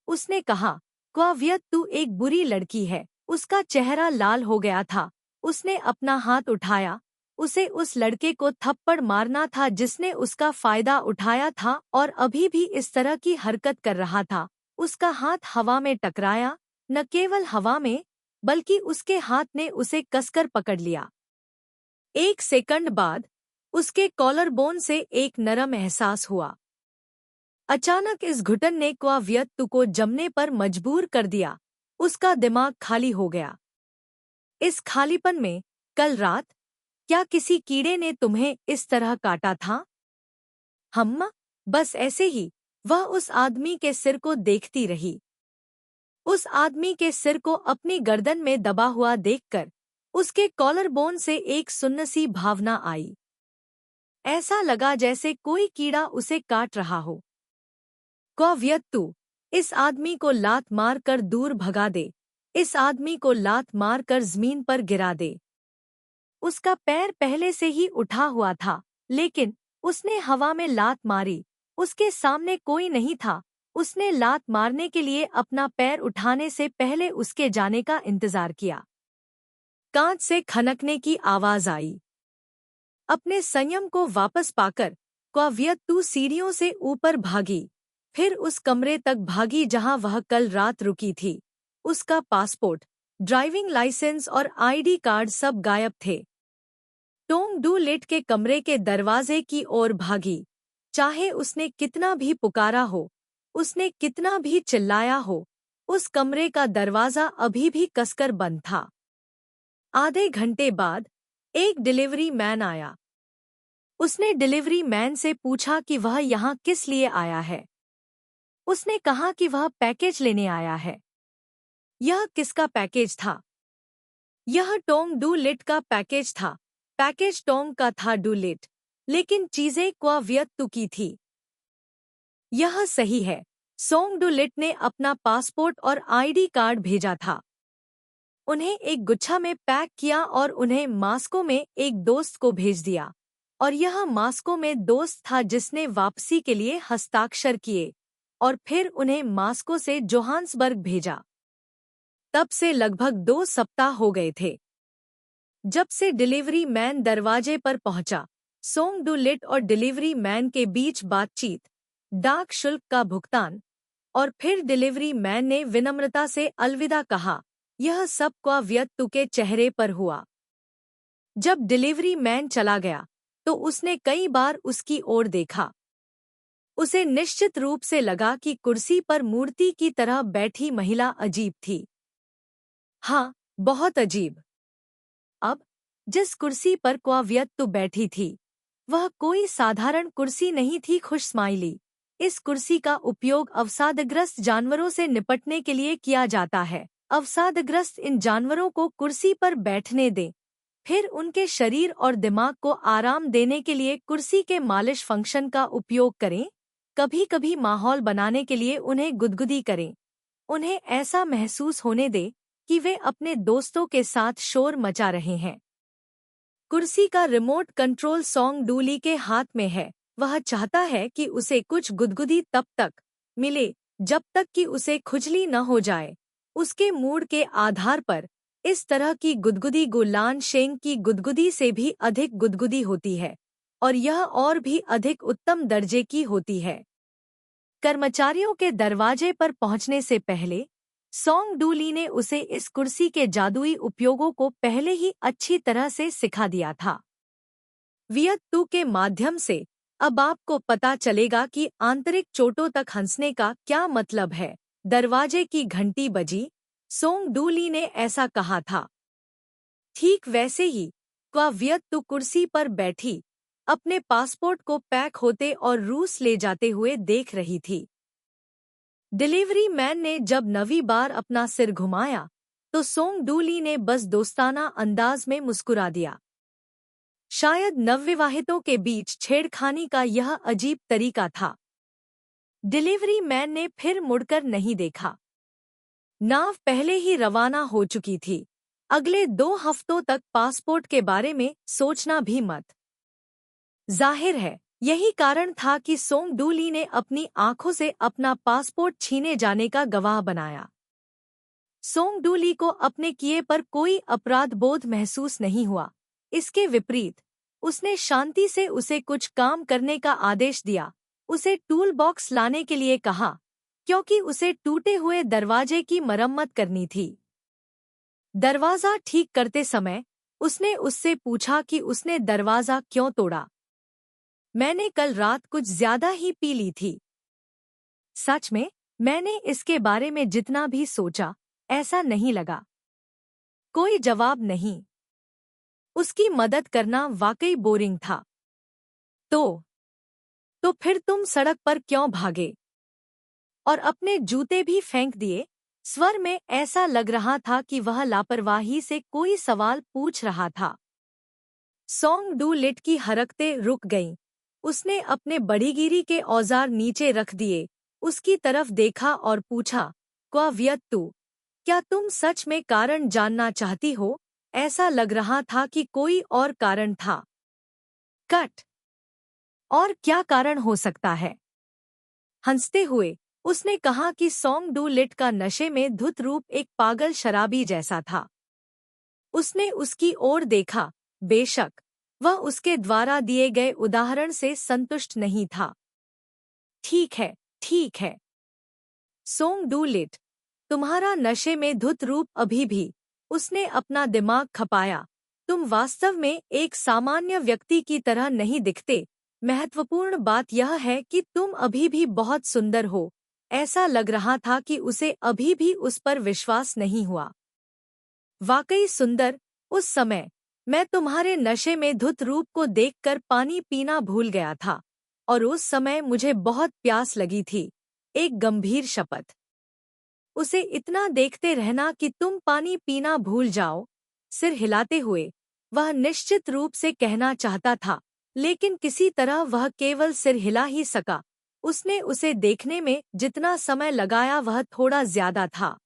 उसने कहा, क्वावियत्तु एक बुरी लड़की है। उसका चेहरा लाल हो गया था। उसने अपना हाथ उठाया। उसे उस लड़के को थप्पड़ मारना था जिसने उसका फायदा उठाया था और अभी भी इस तरह की हरकत कर रहा था। उसका हाथ हवा में टकराया, न केवल हवा में, बल्कि उसके हाथ ने उसे कसकर पकड़ लिया। एक सेकंड बाद उसके कॉलर बोन से एक नरम एहसास हुआ। अचानक इस घुटन ने क्वाव्यक्तु को जमने पर मजबूर कर दिया। उसका दिमाग खाली हो गया। इस खालीपन में, कल रात, क्या किसी कीड़े ने तुम्हें इस तरह काटा था? हम्मा, बस ऐसे ही। वह उस आदमी के सिर को देखती रही। उस आदमी के सिर को अपनी गर्दन में दबा हुआ देखकर उसके कॉलर बोन से एक सुन्न-सी भावना आई। ऐसा लगा जैसे कोई कीड़ा उसे काट रहा हो। क्वाव्यक्तु, इस आदमी को लात मार कर दूर भगा दे। इस आदमी को लात मार कर जमीन पर गिरा दे। उसका पैर पहले से ही उठा हुआ था, लेकिन उसने हवा में लात मारी। उसके सामने कोई नहीं था। उसने लात मारने के लिए अपना पैर उठाने से पहले उसके जाने का इंतजार किया। कांच से खनकने की आवाज आई। अपने संयम को वापस पाकर क्वाव्यक्तु सीढ़ियों से ऊपर भागी, फिर उस कमरे तक भागी जहां वह कल रात रुकी थी। उसका पासपोर्ट, ड्राइविंग लाइसेंस और आईडी कार्ड सब गायब थे। टोंग डू लिट के कमरे के दरवाजे की ओर भागी। चाहे उसने कितना भी पुकारा हो, उसने कितना भी चिल्लाया हो, उस कमरे का दरवाजा अभी भी कसकर बंद था। आधे घंटे बाद एक डिलीवरी मैन आया। उसने डिलीवरी मैन से पूछा कि वह यहाँ किस लिए आया है। उसने कहा कि वह पैकेज लेने आया है। यह किसका पैकेज था? यह टोंग डू लिट का पैकेज था। पैकेज टोंग का था डू लिट, लेकिन चीजें क्वाव्यक्तु की थी। यह सही है। सोंग डू लिट ने अपना पासपोर्ट और आईडी कार्ड भेजा था। उन्हें एक गुच्छा में पैक किया और उन्हें मास्को में एक दोस्त को भेज दिया। और यह मास्को में दोस्त था जिसने वापसी के लिए हस्ताक्षर किए और फिर उन्हें मास्को से जोहान्सबर्ग भेजा। तब से लगभग 2 सप्ताह हो गए थे। जब से डिलीवरी मैन दरवाजे पर पहुंचा, सोंग डू लिट और डिलीवरी मैन के बीच बातचीत, डाक शुल्क का भुगतान, और फिर डिलीवरी मैन ने विनम्रता से अलविदा कहा। यह सब क्वाव्यक्तु के चेहरे पर हुआ। जब डिलीवरी मैन चला गया तो उसने कई बार उसकी ओर देखा। उसे निश्चित रूप से लगा कि कुर्सी पर मूर्ति की तरह बैठी महिला अजीब थी। हाँ, बहुत अजीब। अब जिस कुर्सी पर क्वाव्यक्तु बैठी थी, वह कोई साधारण कुर्सी नहीं थी। खुश स्माइली। इस कुर्सी का उपयोग अवसादग्रस्त जानवरों से निपटने के लिए किया जाता है। अवसादग्रस्त इन जानवरों को कुर्सी पर बैठने दें, फिर उनके शरीर और दिमाग को आराम देने के लिए कुर्सी के मालिश फंक्शन का उपयोग करें। कभी कभी माहौल बनाने के लिए उन्हें गुदगुदी करें। उन्हें ऐसा महसूस होने दें कि वे अपने दोस्तों के साथ शोर मचा रहे हैं। कुर्सी का रिमोट कंट्रोल सोंग डू ली के हाथ में है। वह चाहता है कि उसे कुछ गुदगुदी तब तक मिले जब तक कि उसे खुजली न हो जाए। उसके मूड के आधार पर इस तरह की गुदगुदी गुलान शेंग की गुदगुदी से भी अधिक गुदगुदी होती है, और यह और भी अधिक उत्तम दर्जे की होती है। कर्मचारियों के दरवाजे पर पहुंचने से पहले सोंग डू ली ने उसे इस कुर्सी के जादुई उपयोगों को पहले ही अच्छी तरह से सिखा दिया था। वियक्तु के माध्यम से अब आपको पता चलेगा कि आंतरिक चोटों तक हंसने का क्या मतलब है। दरवाजे की घंटी बजी। सोंग डू ली ने ऐसा कहा था। ठीक वैसे ही क्वाव्यक्तु कुर्सी पर बैठी अपने पासपोर्ट को पैक होते और रूस ले जाते हुए देख रही थी। डिलीवरी मैन ने जब 9वीं बार अपना सिर घुमाया तो सोंग डू ली ने बस दोस्ताना अंदाज में मुस्कुरा दिया। शायद नवविवाहितों के बीच छेड़खानी का यह अजीब तरीका था। डिलीवरी मैन ने फिर मुड़कर नहीं देखा। नाव पहले ही रवाना हो चुकी थी। अगले 2 हफ्तों तक पासपोर्ट के बारे में सोचना भी मत। जाहिर है, यही कारण था कि सोंग डू ली ने अपनी आंखों से अपना पासपोर्ट छीने जाने का गवाह बनाया। सोंग डू ली को अपने किए पर कोई अपराध बोध महसूस नहीं हुआ। इसके विपरीत उसने शांति से उसे कुछ काम करने का आदेश दिया। उसे टूल बॉक्स लाने के लिए कहा, क्योंकि उसे टूटे हुए दरवाजे की मरम्मत करनी थी। दरवाजा ठीक करते समय उसने उससे पूछा कि उसने दरवाजा क्यों तोड़ा। मैंने कल रात कुछ ज्यादा ही पी ली थी। सच में, मैंने इसके बारे में जितना भी सोचा, ऐसा नहीं लगा। कोई जवाब नहीं। उसकी मदद करना वाकई बोरिंग था। तो फिर तुम सड़क पर क्यों भागे? और अपने जूते भी फेंक दिए? स्वर में ऐसा लग रहा था कि वह लापरवाही से कोई सवाल पूछ रहा था। सोंग डू लिट की हरकतें रुक गईं। उसने अपने बड़ीगिरी के औजार नीचे रख दिए, उसकी तरफ देखा और पूछा, क्वा व्यत्तु, क्या तुम सच में कारण जानना चाहती हो? ऐसा लग रहा था कि कोई और कारण था। कट। और क्या कारण हो सकता है? हंसते हुए उसने कहा कि सोंग डू लिट का नशे में धुत रूप एक पागल शराबी जैसा था। उसने उसकी ओर देखा। बेशक, वह उसके द्वारा दिए गए उदाहरण से संतुष्ट नहीं था। ठीक है, ठीक है। सोंग डू लिट, तुम्हारा नशे में धुत रूप अभी भी। उसने अपना दिमाग खपाया। तुम वास्तव में एक सामान्य व्यक्ति की तरह नहीं दिखते। महत्वपूर्ण बात यह है कि तुम अभी भी बहुत सुंदर हो। ऐसा लग रहा था कि उसे अभी भी उस पर विश्वास नहीं हुआ। वाकई सुंदर? उस समय मैं तुम्हारे नशे में धुत रूप को देखकर पानी पीना भूल गया था, और उस समय मुझे बहुत प्यास लगी थी। एक गंभीर शपथ। उसे इतना देखते रहना कि तुम पानी पीना भूल जाओ। सिर हिलाते हुए वह निश्चित रूप से कहना चाहता था, लेकिन किसी तरह वह केवल सिर हिला ही सका। उसने उसे देखने में जितना समय लगाया वह थोड़ा ज्यादा था।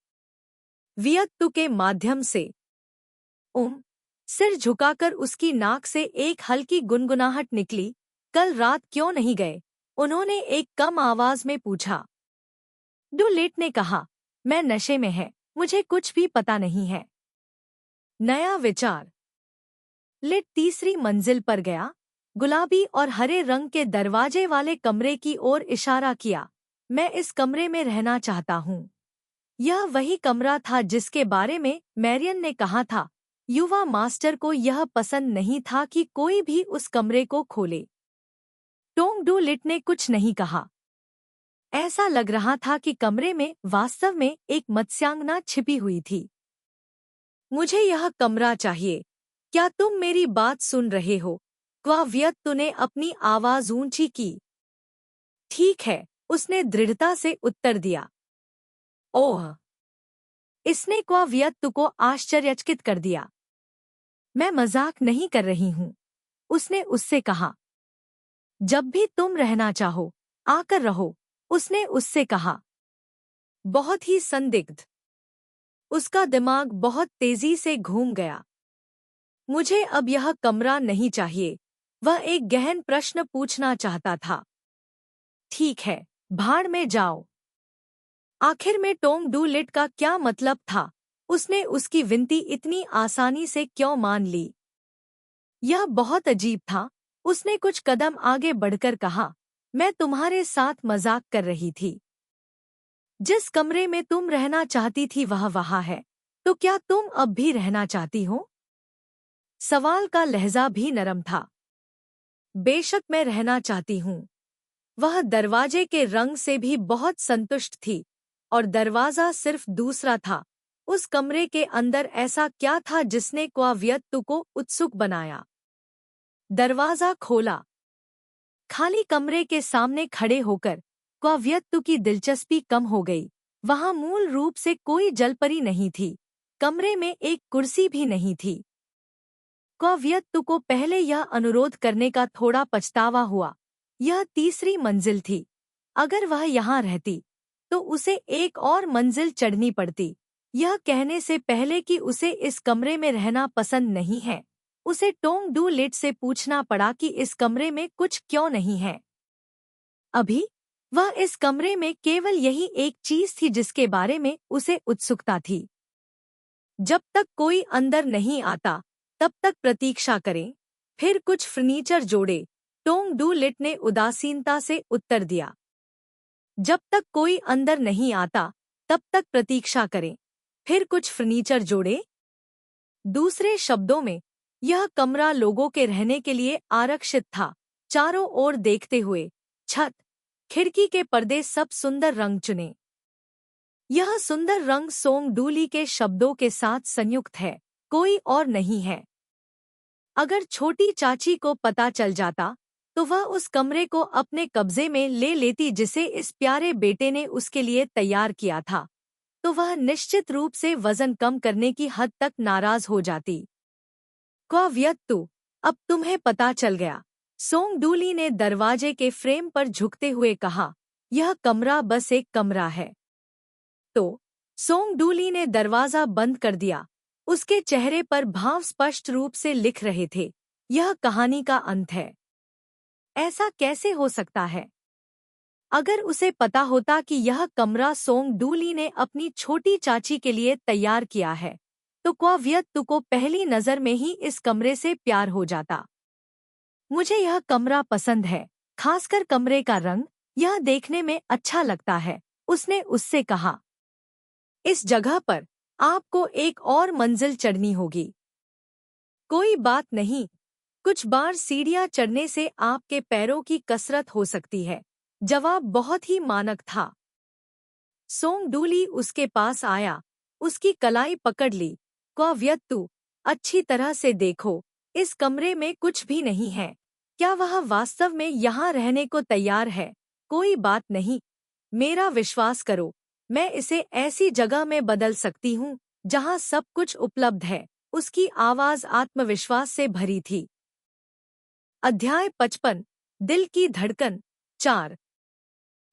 वियत्तु के माध्यम से सिर झुकाकर उसकी नाक से एक हल्की गुनगुनाहट निकली। कल रात क्यों नहीं गए? उन्होंने एक कम आवाज में पूछा। डू लिट ने कहा, मैं नशे में है, मुझे कुछ भी पता नहीं है। नया विचार। लिट तीसरी मंजिल पर गया, गुलाबी और हरे रंग के दरवाजे वाले कमरे की ओर इशारा किया। मैं इस कमरे में रहना चाहता हूँ। यह वही कमरा था जिसके बारे में मैरियन ने कहा था। युवा मास्टर को यह पसंद नहीं था कि कोई भी उस कमरे को खोले। टोंग डू लिट ने कुछ नहीं कहा। ऐसा लग रहा था कि कमरे में वास्तव में एक मत्स्यांगना छिपी हुई थी। मुझे यह कमरा चाहिए। क्या तुम मेरी बात सुन रहे हो? क्वा व्यत्तु ने अपनी आवाज ऊंची की। ठीक है, उसने दृढ़ता से उत्तर दिया। ओह! इसने क्वा व्यत्तु को आश्चर्यचकित कर दिया। मैं मजाक नहीं कर रही हूँ, उसने उससे कहा। जब भी तुम रहना चाहो, आकर रहो, उसने उससे कहा। बहुत ही संदिग्ध। उसका दिमाग बहुत तेजी से घूम गया। मुझे अब यह कमरा नहीं चाहिए। वह एक गहन प्रश्न पूछना चाहता था। ठीक है, भाड़ में जाओ। आखिर में टोंग डू लिट का क्या मतलब था? उसने उसकी विनती इतनी आसानी से क्यों मान ली? यह बहुत अजीब था। उसने कुछ कदम आगे बढ़कर कहा, मैं तुम्हारे साथ मजाक कर रही थी। जिस कमरे में तुम रहना चाहती थी वह वहाँ है। तो क्या तुम अब भी रहना चाहती हो? सवाल का लहजा भी नरम था। बेशक मैं रहना चाहती हूँ। वह दरवाजे के रंग से भी बहुत संतुष्ट थी, और दरवाजा सिर्फ दूसरा था। उस कमरे के अंदर ऐसा क्या था जिसने क्वा व्यत्तु को उत्सुक बनाया? दरवाजा खोला। खाली कमरे के सामने खड़े होकर क्वा व्यत्तु की दिलचस्पी कम हो गई। वहां मूल रूप से कोई जलपरी नहीं थी। कमरे में एक कुर्सी भी नहीं थी। क्वा व्यत्तु को पहले यह अनुरोध करने का थोड़ा पछतावा हुआ। यह तीसरी मंजिल थी। अगर वह यहाँ रहती तो उसे एक और मंजिल चढ़नी पड़ती। यह कहने से पहले कि उसे इस कमरे में रहना पसंद नहीं है, उसे टोंग डू लिट से पूछना पड़ा कि इस कमरे में कुछ क्यों नहीं है। अभी वह इस कमरे में केवल यही एक चीज थी जिसके बारे में उसे उत्सुकता थी। जब तक कोई अंदर नहीं आता तब तक प्रतीक्षा करें। फिर कुछ फर्नीचर जोड़े, टोंग डू लिट ने उदासीनता से उत्तर दिया। जब तक कोई अंदर नहीं आता तब तक प्रतीक्षा करें। फिर कुछ फर्नीचर जोड़े। दूसरे शब्दों में, यह कमरा लोगों के रहने के लिए आरक्षित था। चारों ओर देखते हुए, छत, खिड़की के पर्दे सब सुंदर रंग चुने। यह सुंदर रंग सोंग डूली के शब्दों के साथ संयुक्त है, कोई और नहीं है। अगर छोटी चाची को पता चल जाता तो वह उस कमरे को अपने कब्जे में ले लेती जिसे इस प्यारे बेटे ने उसके लिए तैयार किया था, तो वह निश्चित रूप से वजन कम करने की हद तक नाराज हो जाती। क्वाव्यक्तु, अब तुम्हें पता चल गया, सोंग डूली ने दरवाजे के फ्रेम पर झुकते हुए कहा। यह कमरा बस एक कमरा है। तो सोंग डूली ने दरवाजा बंद कर दिया। उसके चेहरे पर भाव स्पष्ट रूप से लिख रहे थे, यह कहानी का अंत है। ऐसा कैसे हो सकता है? अगर उसे पता होता कि यह कमरा सोंग डूली ने अपनी छोटी चाची के लिए तैयार किया है, तो क्वाव्यक्तु को पहली नजर में ही इस कमरे से प्यार हो जाता। मुझे यह कमरा पसंद है, खासकर कमरे का रंग, यह देखने में अच्छा लगता है, उसने उससे कहा। इस जगह पर आपको एक और मंजिल चढ़नी होगी। कोई बात नहीं, कुछ बार सीढ़ियां चढ़ने से आपके पैरों की कसरत हो सकती है। जवाब बहुत ही मानक था। सोंग डूली उसके पास आया, उसकी कलाई पकड़ ली। क्वाव्यक्तु, अच्छी तरह से देखो, इस कमरे में कुछ भी नहीं है। क्या वह वास्तव में यहाँ रहने को तैयार है? कोई बात नहीं, मेरा विश्वास करो, मैं इसे ऐसी जगह में बदल सकती हूँ जहाँ सब कुछ उपलब्ध है। उसकी आवाज आत्मविश्वास से भरी थी। अध्याय 55, दिल की धड़कन 4।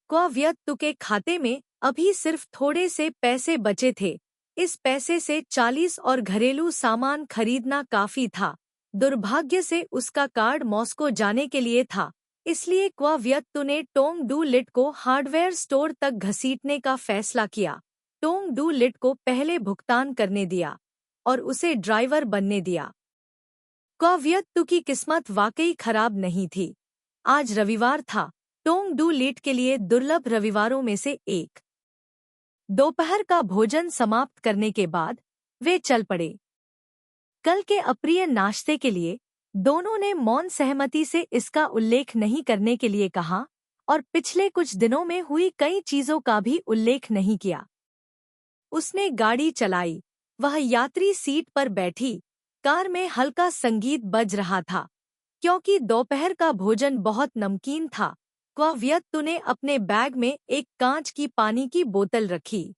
क्वाव्यक्तु के खाते में अभी सिर्फ थोड़े से पैसे बचे थे। इस पैसे से 40 और घरेलू सामान खरीदना काफी था। दुर्भाग्य से उसका कार्ड मॉस्को जाने के लिए था, इसलिए क्वाव्यक्तु ने टोंग डू लिट को हार्डवेयर स्टोर तक घसीटने का फैसला किया। टोंग डू लिट को पहले भुगतान करने दिया और उसे ड्राइवर बनने दिया। क्वाव्यक्तु की किस्मत वाकई खराब नहीं थी। आज रविवार था, टोंग डू लिट के लिए दुर्लभ रविवारों में से एक। दोपहर का भोजन समाप्त करने के बाद वे चल पड़े। कल के अप्रिय नाश्ते के लिए दोनों ने मौन सहमति से इसका उल्लेख नहीं करने के लिए कहा और पिछले कुछ दिनों में हुई कई चीजों का भी उल्लेख नहीं किया। उसने गाड़ी चलाई, वह यात्री सीट पर बैठी। कार में हल्का संगीत बज रहा था। क्योंकि दोपहर का भोजन बहुत नमकीन था, क्वाव्यक्तु ने अपने बैग में एक कांच की पानी की बोतल रखी।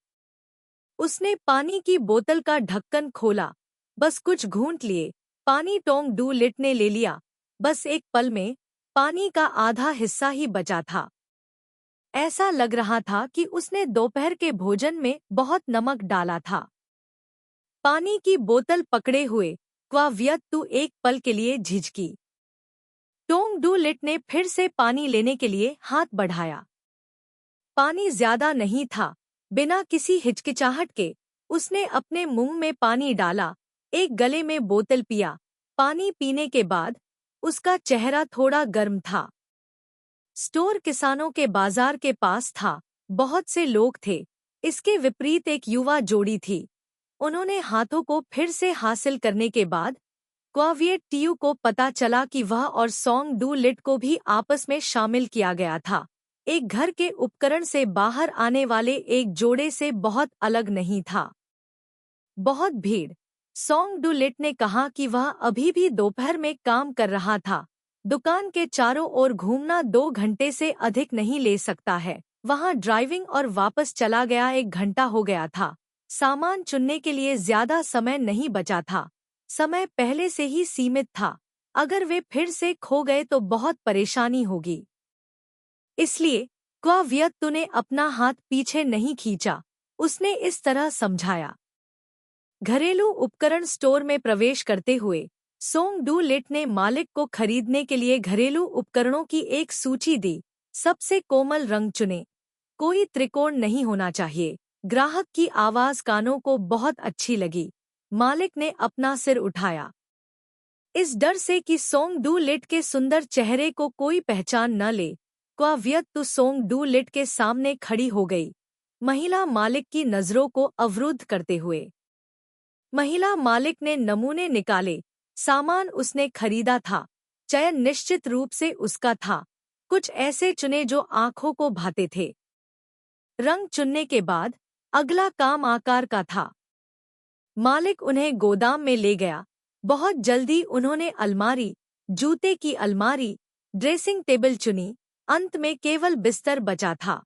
उसने पानी की बोतल का ढक्कन खोला, बस कुछ घूंट लिए। पानी टोंग डू लिट ने ले लिया। बस एक पल में पानी का आधा हिस्सा ही बचा था। ऐसा लग रहा था कि उसने दोपहर के भोजन में बहुत नमक डाला था। पानी की बोतल पकड़े हुए क्वाव्यक्तु एक पल के लिए झिझकी। टोंग डू लिट ने फिर से पानी लेने के लिए हाथ बढ़ाया। पानी ज्यादा नहीं था। बिना किसी हिचकिचाहट के उसने अपने मुंह में पानी डाला, एक गले में बोतल पिया। पानी पीने के बाद उसका चेहरा थोड़ा गर्म था। स्टोर किसानों के बाजार के पास था, बहुत से लोग थे। इसके विपरीत एक युवा जोड़ी थी। उन्होंने हाथों को फिर से हासिल करने के बाद क्वाव्यक्तु को पता चला कि वह और सोंग डू लिट को भी आपस में शामिल किया गया था। एक घर के उपकरण से बाहर आने वाले एक जोड़े से बहुत अलग नहीं था। बहुत भीड़। सोंग डू लिट ने कहा कि वह अभी भी दोपहर में काम कर रहा था। दुकान के चारों ओर घूमना 2 घंटे से अधिक नहीं ले सकता है। वहां ड्राइविंग और वापस चला गया 1 घंटा हो गया था। सामान चुनने के लिए ज्यादा समय नहीं बचा था। समय पहले से ही सीमित था। अगर वे फिर से खो गए तो बहुत परेशानी होगी। इसलिए क्वाव्यक्तु ने अपना हाथ पीछे नहीं खींचा। उसने इस तरह समझाया। घरेलू उपकरण स्टोर में प्रवेश करते हुए सोंग डू लिट ने मालिक को खरीदने के लिए घरेलू उपकरणों की एक सूची दी। सबसे कोमल रंग चुने, कोई त्रिकोण नहीं होना चाहिए। ग्राहक की आवाज कानों को बहुत अच्छी लगी। मालिक ने अपना सिर उठाया। इस डर से कि सोंग डू लिट के सुंदर चेहरे को कोई पहचान न ले, क्वा वियत तु सोंग डू लिट के सामने खड़ी हो गई, महिला मालिक की नजरों को अवरुद्ध करते हुए। महिला मालिक ने नमूने निकाले, सामान उसने खरीदा था, चयन निश्चित रूप से उसका था, कुछ ऐसे चुने जो आंखों को भाते थे। रंग चुनने के बाद अगला काम आकार का था। मालिक उन्हें गोदाम में ले गया। बहुत जल्दी उन्होंने अलमारी, जूते की अलमारी, ड्रेसिंग टेबल चुनी, अंत में केवल बिस्तर बचा था।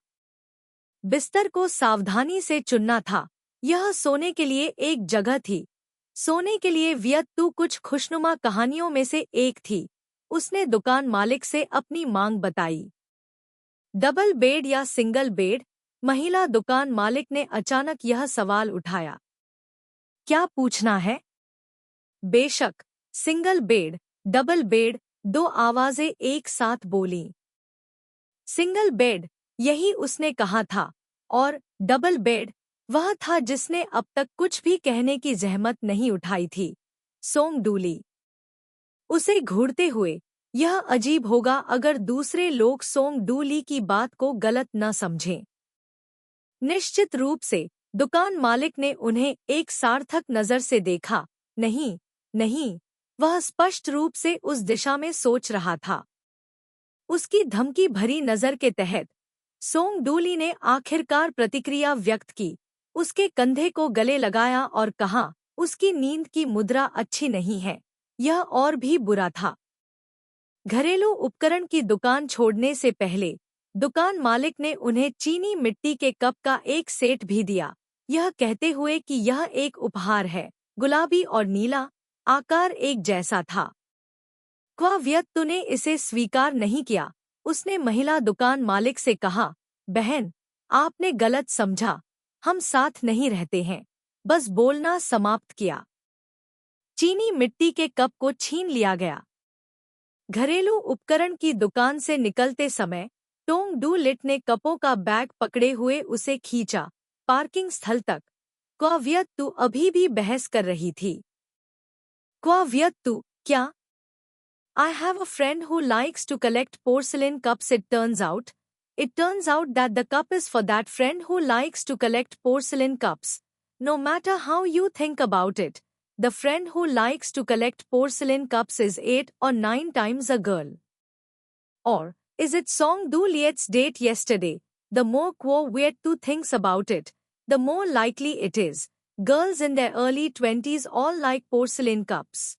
बिस्तर को सावधानी से चुनना था, यह सोने के लिए एक जगह थी। सोने के लिए वियत तु कुछ खुशनुमा कहानियों में से एक थी। उसने दुकान मालिक से अपनी मांग बताई। डबल बेड या सिंगल बेड? महिला दुकान मालिक ने अचानक यह सवाल उठाया। क्या पूछना है? बेशक, सिंगल बेड, डबल बेड, दो आवाजें एक साथ बोलीं। सिंगल बेड, यही उसने कहा था, और डबल बेड, वह था जिसने अब तक कुछ भी कहने की जहमत नहीं उठाई थी। सोंग डूली उसे घूरते हुए, यह अजीब होगा अगर दूसरे लोग सोंग डूली की बात को गलत न समझें। निश्चित रूप से दुकान मालिक ने उन्हें एक सार्थक नजर से देखा। नहीं, नहीं, वह स्पष्ट रूप से उस दिशा में सोच रहा था। उसकी धमकी भरी नजर के तहत सोंग डूली ने आखिरकार प्रतिक्रिया व्यक्त की। उसके कंधे को गले लगाया और कहा, उसकी नींद की मुद्रा अच्छी नहीं है। यह और भी बुरा था। घरेलू उपकरण की दुकान छोड़ने से पहले दुकान मालिक ने उन्हें चीनी मिट्टी के कप का एक सेट भी दिया, यह कहते हुए कि यह एक उपहार है। गुलाबी और नीला, आकार एक जैसा था। क्वा वियत तु ने इसे स्वीकार नहीं किया। उसने महिला दुकान मालिक से कहा, बहन, आपने गलत समझा, हम साथ नहीं रहते हैं। बस बोलना समाप्त किया। चीनी मिट्टी के कप को छीन लिया गया। घरेलू उपकरण की दुकान से निकलते समय टोंग डू लिट ने कपों का बैग पकड़े हुए उसे खींचा, पार्किंग स्थल तक। क्वा वियत तु अभी भी बहस कर रही थी। क्वा वियत तु, क्या? I have a friend who likes to collect porcelain cups. It turns out that the cup is for that friend who likes to collect porcelain cups. No matter how you think about it, the friend who likes to collect porcelain cups is 8 or 9 times a girl. Or is it Song Du Liet's date yesterday? The more Quo Viet Tu thinks about it, the more likely it is. Girls in their early 20s all like porcelain cups.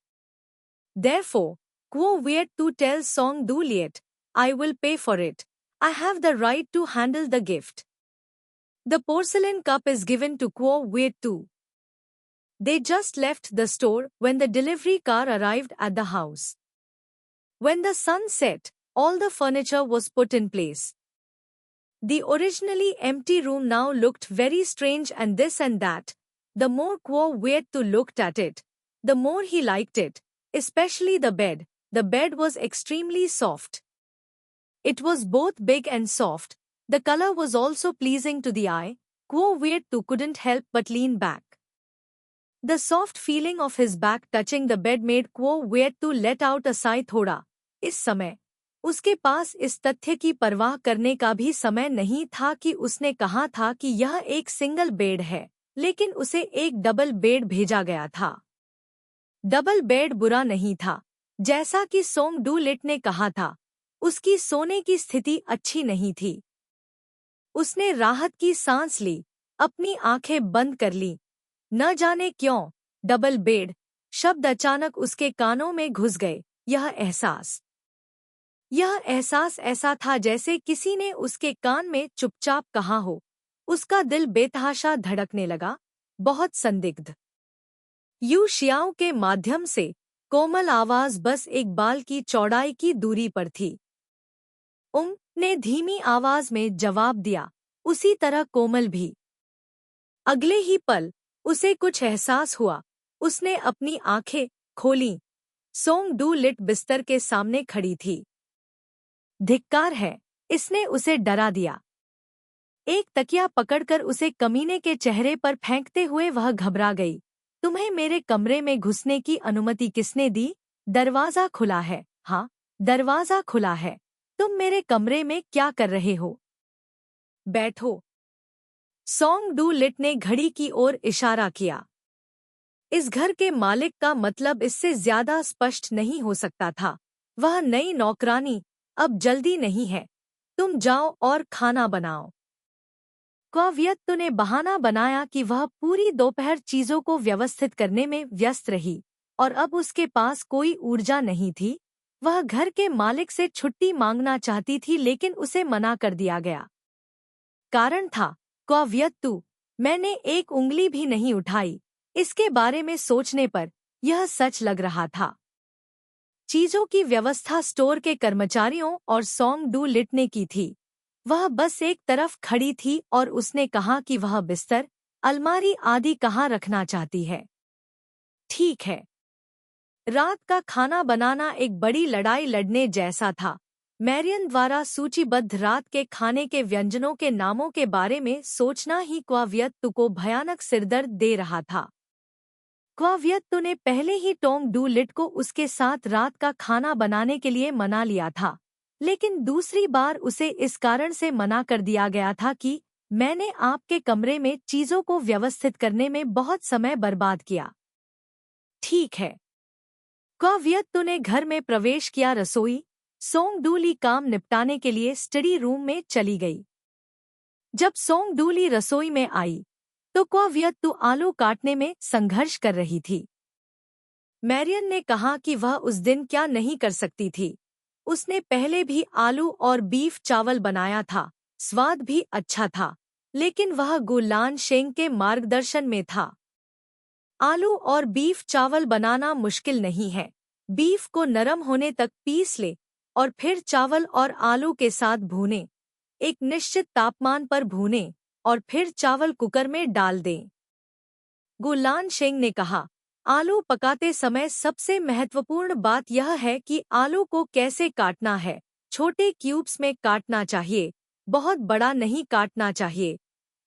Therefore, Quo Viet Tu tells Song Du Liet, I will pay for it. I have the right to handle the gift. The porcelain cup is given to Quo Viet Tu. They just left the store when the delivery car arrived at the house. When the sun set, all the furniture was put in place. The originally empty room now looked very strange, and this and that. The more Quo Viet Tu looked at it, the more he liked it, especially the bed. The bed was extremely soft. It was both big and soft. The color was also pleasing to the eye. Quo Viet Tu couldn't help but lean back. The soft feeling of his back touching the bed made Quo Viet Tu let out a sigh. थोड़ा इस समय उसके पास इस तथ्य की परवाह करने का भी समय नहीं था कि उसने कहा था कि यह एक सिंगल बेड है, लेकिन उसे एक डबल बेड भेजा गया था। डबल बेड बुरा नहीं था, जैसा कि सोंग डू लिट ने कहा था। उसकी सोने की स्थिति अच्छी नहीं थी। उसने राहत की सांस ली, अपनी आंखें बंद कर ली। न जाने क्यों, डबल बेड शब्द अचानक उसके कानों में घुस गए। यह एहसास ऐसा था जैसे किसी ने उसके कान में चुपचाप कहा हो। उसका दिल बेतहाशा धड़कने लगा, बहुत संदिग्ध। यू शियाओ के माध्यम से कोमल आवाज बस एक बाल की चौड़ाई की दूरी पर थी। ने धीमी आवाज में जवाब दिया, उसी तरह कोमल भी। अगले ही पल उसे कुछ एहसास हुआ। उसने अपनी आंखें खोलीं। सोंग डू लिट बिस्तर के सामने खड़ी थी। धिक्कार है, इसने उसे डरा दिया। एक तकिया पकड़कर उसे कमीने के चेहरे पर फेंकते हुए वह घबरा गई। तुम्हें मेरे कमरे में घुसने की अनुमति किसने दी? दरवाजा खुला है। हाँ, दरवाजा खुला है। तुम मेरे कमरे में क्या कर रहे हो? बैठो। सोंग डू लिट ने घड़ी की ओर इशारा किया। इस घर के मालिक का मतलब इससे ज्यादा स्पष्ट नहीं हो सकता था। वह नई नौकरानी, अब जल्दी नहीं है। तुम जाओ और खाना बनाओ। क्वावियत्तु ने बहाना बनाया कि वह पूरी दोपहर चीजों को व्यवस्थित करने में व्यस्त रही और अब उसके पास कोई ऊर्जा नहीं थी। वह घर के मालिक से छुट्टी मांगना चाहती थी लेकिन उसे मना कर दिया गया। कारण था, क्वावियत्तु, मैंने एक उंगली भी नहीं उठाई। इसके बारे में सोचने पर यह सच लग रहा था। चीजों की व्यवस्था स्टोर के कर्मचारियों और सोंग डू लिट ने की थी। वह बस एक तरफ खड़ी थी और उसने कहा कि वह बिस्तर, अलमारी आदि कहाँ रखना चाहती है। ठीक है। रात का खाना बनाना एक बड़ी लड़ाई लड़ने जैसा था। मैरियन द्वारा सूचीबद्ध रात के खाने के व्यंजनों के नामों के बारे में सोचना ही क्वावियत्तु को भयानक सिरदर्द दे रहा था। क्वावियत्तु ने पहले ही टोंग डू लिट को उसके साथ रात का खाना बनाने के लिए मना लिया था, लेकिन दूसरी बार उसे इस कारण से मना कर दिया गया था कि मैंने आपके कमरे में चीजों को व्यवस्थित करने में बहुत समय बर्बाद किया। ठीक है। क्वावियत्तु ने घर में प्रवेश किया। रसोई, सोंग डूली काम निपटाने के लिए स्टडी रूम में चली गई। जब सोंग डूली रसोई में आई तो क्वावियत्तु आलू काटने में संघर्ष कर रही थी। मैरियन ने कहा कि वह उस दिन क्या नहीं कर सकती थी। उसने पहले भी आलू और बीफ चावल बनाया था, स्वाद भी अच्छा था, लेकिन वह गु लान शेंग के मार्गदर्शन में था। आलू और बीफ चावल बनाना मुश्किल नहीं है। बीफ को नरम होने तक पीस ले और फिर चावल और आलू के साथ भूनें। एक निश्चित तापमान पर भूनें और फिर चावल कुकर में डाल दें। गु लान शेंग ने कहा, आलू पकाते समय सबसे महत्वपूर्ण बात यह है कि आलू को कैसे काटना है। छोटे क्यूब्स में काटना चाहिए, बहुत बड़ा नहीं काटना चाहिए,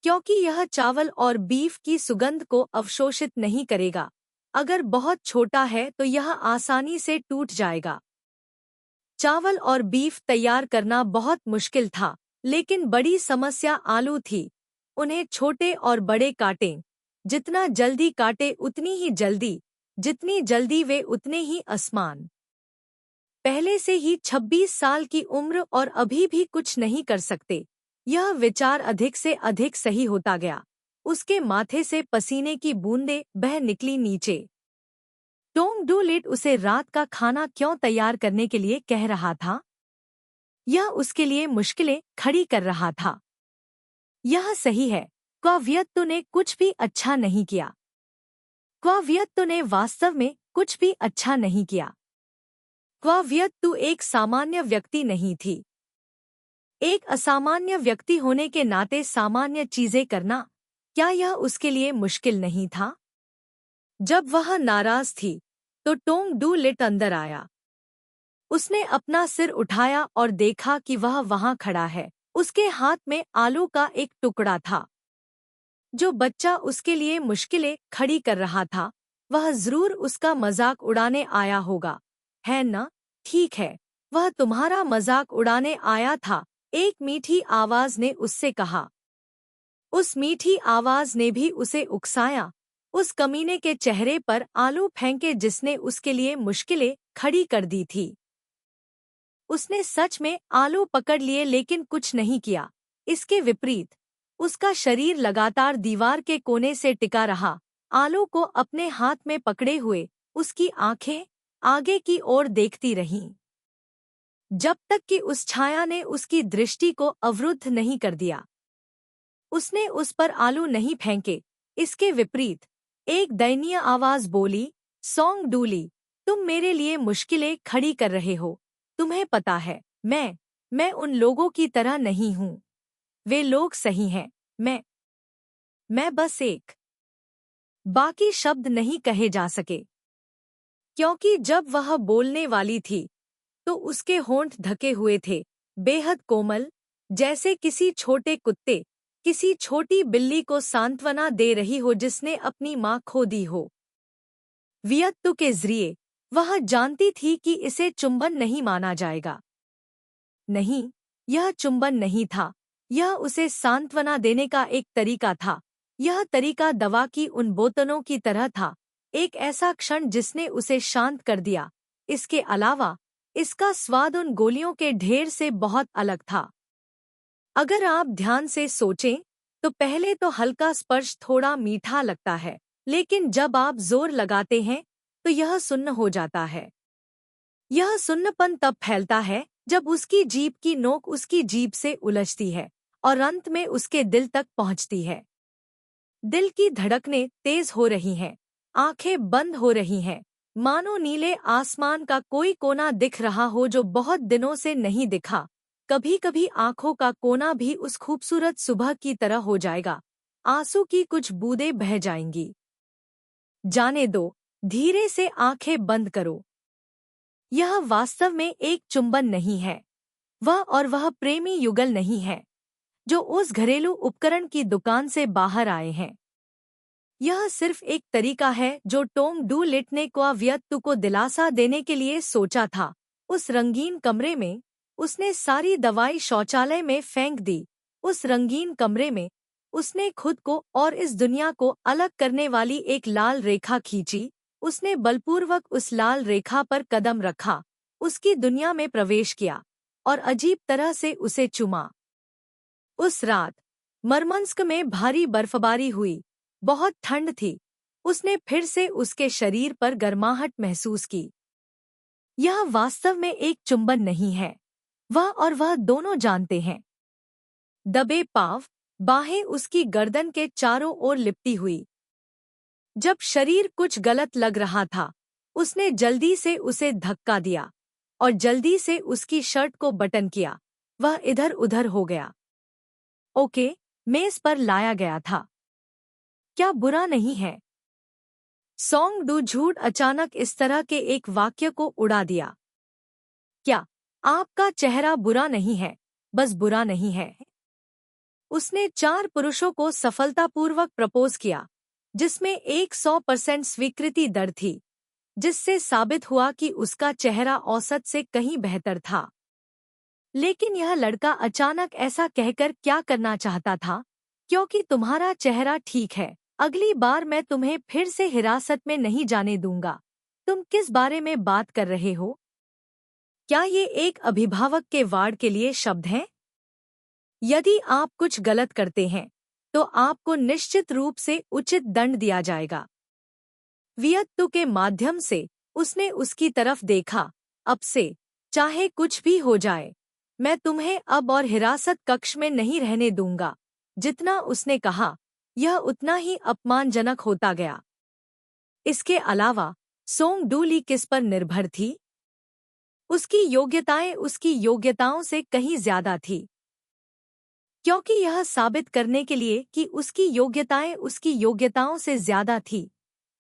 क्योंकि यह चावल और बीफ की सुगंध को अवशोषित नहीं करेगा। अगर बहुत छोटा है तो यह आसानी से टूट जाएगा। चावल और बीफ तैयार करना बहुत मुश्किल था, लेकिन बड़ी समस्या आलू थी। उन्हें छोटे और बड़े काटें। जितना जल्दी काटे उतनी ही जल्दी, जितनी जल्दी वे उतने ही आसान। पहले से ही 26 साल की उम्र और अभी भी कुछ नहीं कर सकते। यह विचार अधिक से अधिक सही होता गया। उसके माथे से पसीने की बूंदें बह निकली नीचे। टोंग डू लिट उसे रात का खाना क्यों तैयार करने के लिए कह रहा था? यह उसके लिए मुश्किलें खड़ी कर रहा था। यह सही है, क्वावियत्तु ने कुछ भी अच्छा नहीं किया। क्वावियत्तु ने वास्तव में कुछ भी अच्छा नहीं किया। क्वावियत्तु एक सामान्य व्यक्ति नहीं थी। एक असामान्य व्यक्ति होने के नाते सामान्य चीजें करना, क्या यह उसके लिए मुश्किल नहीं था? जब वह नाराज थी तो टोंग डू लिट अंदर आया। उसने अपना सिर उठाया और देखा कि वह वहां खड़ा है। उसके हाथ में आलू का एक टुकड़ा था। जो बच्चा उसके लिए मुश्किलें खड़ी कर रहा था, वह जरूर उसका मजाक उड़ाने आया होगा, है न? ठीक है, वह तुम्हारा मजाक उड़ाने आया था, एक मीठी आवाज ने उससे कहा। उस मीठी आवाज ने भी उसे उकसाया। उस कमीने के चेहरे पर आलू फेंके जिसने उसके लिए मुश्किलें खड़ी कर दी थी। उसने सच में आलू पकड़ लिए लेकिन कुछ नहीं किया। इसके विपरीत उसका शरीर लगातार दीवार के कोने से टिका रहा, आलू को अपने हाथ में पकड़े हुए। उसकी आंखें आगे की ओर देखती रहीं, जब तक कि उस छाया ने उसकी दृष्टि को अवरुद्ध नहीं कर दिया। उसने उस पर आलू नहीं फेंके। इसके विपरीत एक दयनीय आवाज बोली, सोंग डूली, तुम मेरे लिए मुश्किलें खड़ी कर रहे हो। तुम्हें पता है, मैं उन लोगों की तरह नहीं हूँ। वे लोग सही हैं, मैं बस एक। बाकी शब्द नहीं कहे जा सके, क्योंकि जब वह बोलने वाली थी तो उसके होंठ ढके हुए थे, बेहद कोमल, जैसे किसी छोटे कुत्ते, किसी छोटी बिल्ली को सांत्वना दे रही हो जिसने अपनी माँ खो दी हो। वियत्तु के जरिए वह जानती थी कि इसे चुंबन नहीं माना जाएगा। नहीं, यह चुंबन नहीं था। यह उसे सांत्वना देने का एक तरीका था। यह तरीका दवा की उन बोतलों की तरह था, एक ऐसा क्षण जिसने उसे शांत कर दिया। इसके अलावा इसका स्वाद उन गोलियों के ढेर से बहुत अलग था। अगर आप ध्यान से सोचें तो पहले तो हल्का स्पर्श थोड़ा मीठा लगता है, लेकिन जब आप जोर लगाते हैं तो यह सुन्न हो जाता है। यह सुन्नपन तब फैलता है जब उसकी जीभ की नोक उसकी जीभ से उलझती है और अंत में उसके दिल तक पहुंचती है। दिल की धड़कनें तेज हो रही हैं, आंखें बंद हो रही हैं, मानो नीले आसमान का कोई कोना दिख रहा हो जो बहुत दिनों से नहीं दिखा। कभी कभी आंखों का कोना भी उस खूबसूरत सुबह की तरह हो जाएगा। आंसू की कुछ बूंदें बह जाएंगी। जाने दो, धीरे से आंखें बंद करो। यह वास्तव में एक चुंबन नहीं है। वह प्रेमी युगल नहीं है जो उस घरेलू उपकरण की दुकान से बाहर आए हैं। यह सिर्फ एक तरीका है जो टॉम डू-लिट ने क्वावियत्तु को दिलासा देने के लिए सोचा था। उस रंगीन कमरे में उसने सारी दवाई शौचालय में फेंक दी। उस रंगीन कमरे में उसने खुद को और इस दुनिया को अलग करने वाली एक लाल रेखा खींची। उसने बलपूर्वक उस लाल रेखा पर कदम रखा, उसकी दुनिया में प्रवेश किया और अजीब तरह से उसे चूमा। उस रात मरमंस्क में भारी बर्फबारी हुई, बहुत ठंड थी। उसने फिर से उसके शरीर पर गर्माहट महसूस की। यह वास्तव में एक चुंबन नहीं है। वह दोनों जानते हैं। दबे पांव, बाहें उसकी गर्दन के चारों ओर लिपटी हुई। जब शरीर कुछ गलत लग रहा था, उसने जल्दी से उसे धक्का दिया और जल्दी से उसकी शर्ट को बटन किया। वह इधर उधर हो गया। ओके, मेज पर लाया गया था। क्या बुरा नहीं है? सोंग डू झूठ अचानक इस तरह के एक वाक्य को उड़ा दिया। क्या आपका चेहरा बुरा नहीं है, बस बुरा नहीं है। उसने 4 पुरुषों को सफलतापूर्वक प्रपोज किया, जिसमें 100% स्वीकृति दर थी, जिससे साबित हुआ कि उसका चेहरा औसत से कहीं बेहतर था। लेकिन यह लड़का अचानक ऐसा कहकर क्या करना चाहता था? क्योंकि तुम्हारा चेहरा ठीक है, अगली बार मैं तुम्हें फिर से हिरासत में नहीं जाने दूंगा। तुम किस बारे में बात कर रहे हो? क्या ये एक अभिभावक के वार्ड के लिए शब्द हैं? यदि आप कुछ गलत करते हैं तो आपको निश्चित रूप से उचित दंड दिया जाएगा। वियत्तु के माध्यम से उसने उसकी तरफ देखा। अब से, चाहे कुछ भी हो जाए, मैं तुम्हें अब और हिरासत कक्ष में नहीं रहने दूंगा। जितना उसने कहा, यह उतना ही अपमानजनक होता गया। इसके अलावा सोंग डू ली किस पर निर्भर थी? उसकी योग्यताएं उसकी योग्यताओं से कहीं ज्यादा थी। क्योंकि यह साबित करने के लिए कि उसकी योग्यताएं उसकी योग्यताओं से ज्यादा थी,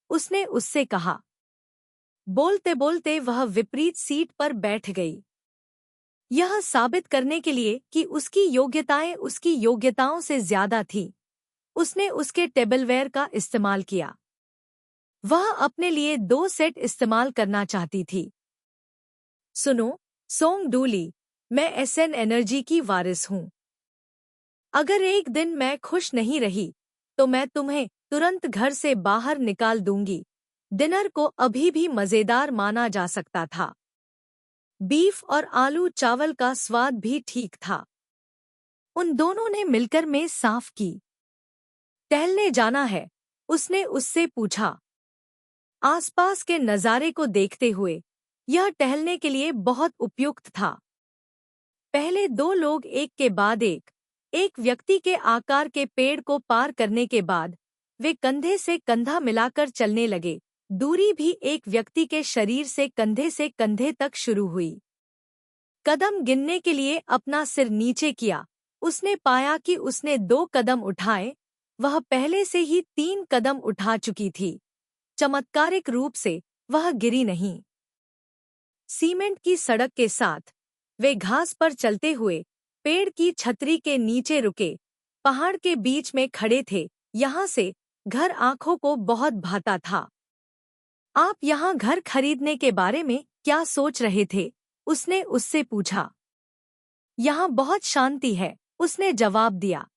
उसने उससे कहा। बोलते बोलते वह विपरीत सीट पर बैठ गई। यह साबित करने के लिए कि उसकी योग्यताएं उसकी योग्यताओं से ज्यादा थी, उसने उसके टेबलवेयर का इस्तेमाल किया। वह अपने लिए 2 सेट इस्तेमाल करना चाहती थी। सुनो, सोंग डू ली, मैं एसएन एनर्जी की वारिस हूँ। अगर एक दिन मैं खुश नहीं रही तो मैं तुम्हें तुरंत घर से बाहर निकाल दूंगी। डिनर को अभी भी मजेदार माना जा सकता था। बीफ और आलू चावल का स्वाद भी ठीक था। उन दोनों ने मिलकर मेज साफ की। टहलने जाना है? उसने उससे पूछा। आसपास के नज़ारे को देखते हुए यह टहलने के लिए बहुत उपयुक्त था। पहले 2 लोग एक के बाद एक व्यक्ति के आकार के पेड़ को पार करने के बाद वे कंधे से कंधा मिलाकर चलने लगे। दूरी भी एक व्यक्ति के शरीर से कंधे तक शुरू हुई। कदम गिनने के लिए अपना सिर नीचे किया। उसने पाया कि उसने 2 कदम उठाए, वह पहले से ही 3 कदम उठा चुकी थी। चमत्कारिक रूप से वह गिरी नहीं। सीमेंट की सड़क के साथ वे घास पर चलते हुए पेड़ की छतरी के नीचे रुके। पहाड़ के बीच में खड़े थे। यहाँ से घर आंखों को बहुत भाता था। आप यहाँ घर खरीदने के बारे में क्या सोच रहे थे? उसने उससे पूछा। यहाँ बहुत शांति है, उसने जवाब दिया।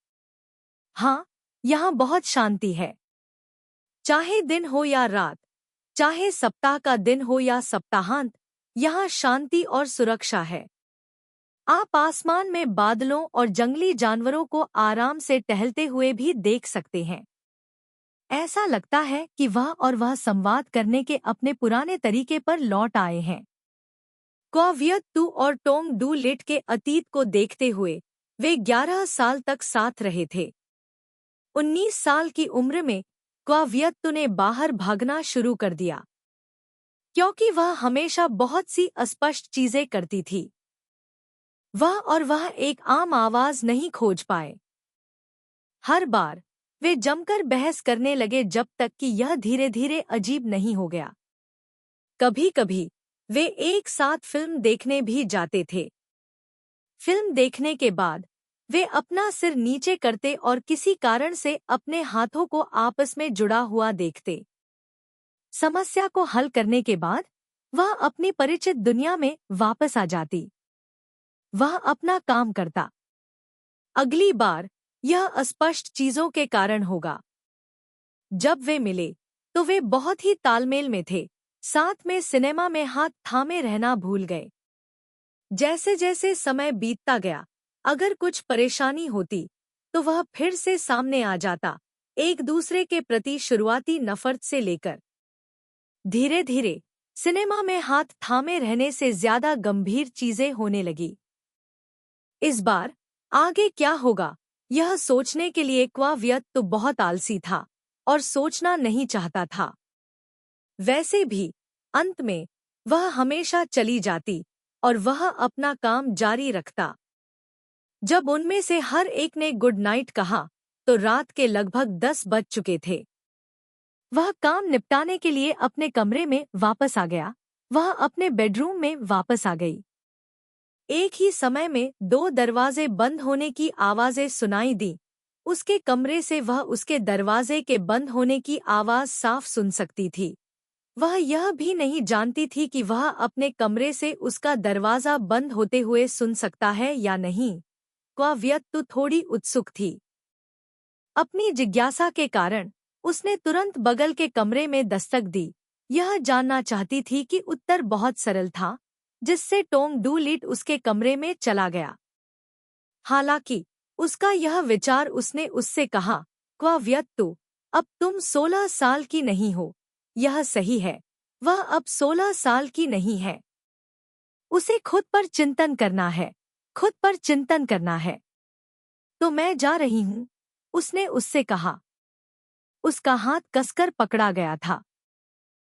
हाँ, यहाँ बहुत शांति है। चाहे दिन हो या रात, चाहे सप्ताह का दिन हो या सप्ताहांत, यहाँ शांति और सुरक्षा है। आप आसमान में बादलों और जंगली जानवरों को आराम से टहलते हुए भी देख सकते हैं। ऐसा लगता है कि वह संवाद करने के अपने पुराने तरीके पर लौट आए हैं। क्वावियत्तु और टोंग डू लिट के अतीत को देखते हुए वे 11 साल तक साथ रहे थे। 19 साल की उम्र में क्वावियत्तु ने बाहर भागना शुरू कर दिया, क्योंकि वह हमेशा बहुत सी अस्पष्ट चीजें करती थी। वह एक आम आवाज नहीं खोज पाए। हर बार वे जमकर बहस करने लगे जब तक कि यह धीरे धीरे अजीब नहीं हो गया। कभी-कभी वे एक साथ फिल्म देखने भी जाते थे। फिल्म देखने के बाद वे अपना सिर नीचे करते और किसी कारण से अपने हाथों को आपस में जुड़ा हुआ देखते। समस्या को हल करने के बाद वह अपनी परिचित दुनिया में वापस आ जाती। वह अपना काम करता। अगली बार यह अस्पष्ट चीजों के कारण होगा। जब वे मिले तो वे बहुत ही तालमेल में थे, साथ में सिनेमा में हाथ थामे रहना भूल गए। जैसे जैसे समय बीतता गया, अगर कुछ परेशानी होती तो वह फिर से सामने आ जाता, एक दूसरे के प्रति शुरुआती नफरत से लेकर। धीरे धीरे सिनेमा में हाथ थामे रहने से ज्यादा गंभीर चीजें होने लगी। इस बार आगे क्या होगा, यह सोचने के लिए क्वावियत्तु बहुत आलसी था और सोचना नहीं चाहता था। वैसे भी अंत में वह हमेशा चली जाती और वह अपना काम जारी रखता। जब उनमें से हर एक ने गुड नाइट कहा तो रात के लगभग 10 बज चुके थे। वह काम निपटाने के लिए अपने कमरे में वापस आ गया। वह अपने बेडरूम में वापस आ गई। एक ही समय में 2 दरवाजे बंद होने की आवाजें सुनाई दी। उसके कमरे से वह उसके दरवाजे के बंद होने की आवाज साफ सुन सकती थी। वह यह भी नहीं जानती थी कि वह अपने कमरे से उसका दरवाजा बंद होते हुए सुन सकता है या नहीं। क्वावियत्तु थोड़ी उत्सुक थी। अपनी जिज्ञासा के कारण उसने तुरंत बगल के कमरे में दस्तक दी। यह जानना चाहती थी कि उत्तर बहुत सरल था, जिससे टोंग डू लिट उसके कमरे में चला गया। हालांकि उसका यह विचार उसने उससे कहा, क्वावियत्तु, अब तुम 16 साल की नहीं हो। यह सही है, वह अब 16 साल की नहीं है। उसे खुद पर चिंतन करना है, खुद पर चिंतन करना है। तो मैं जा रही हूँ, उसने उससे कहा। उसका हाथ कसकर पकड़ा गया था।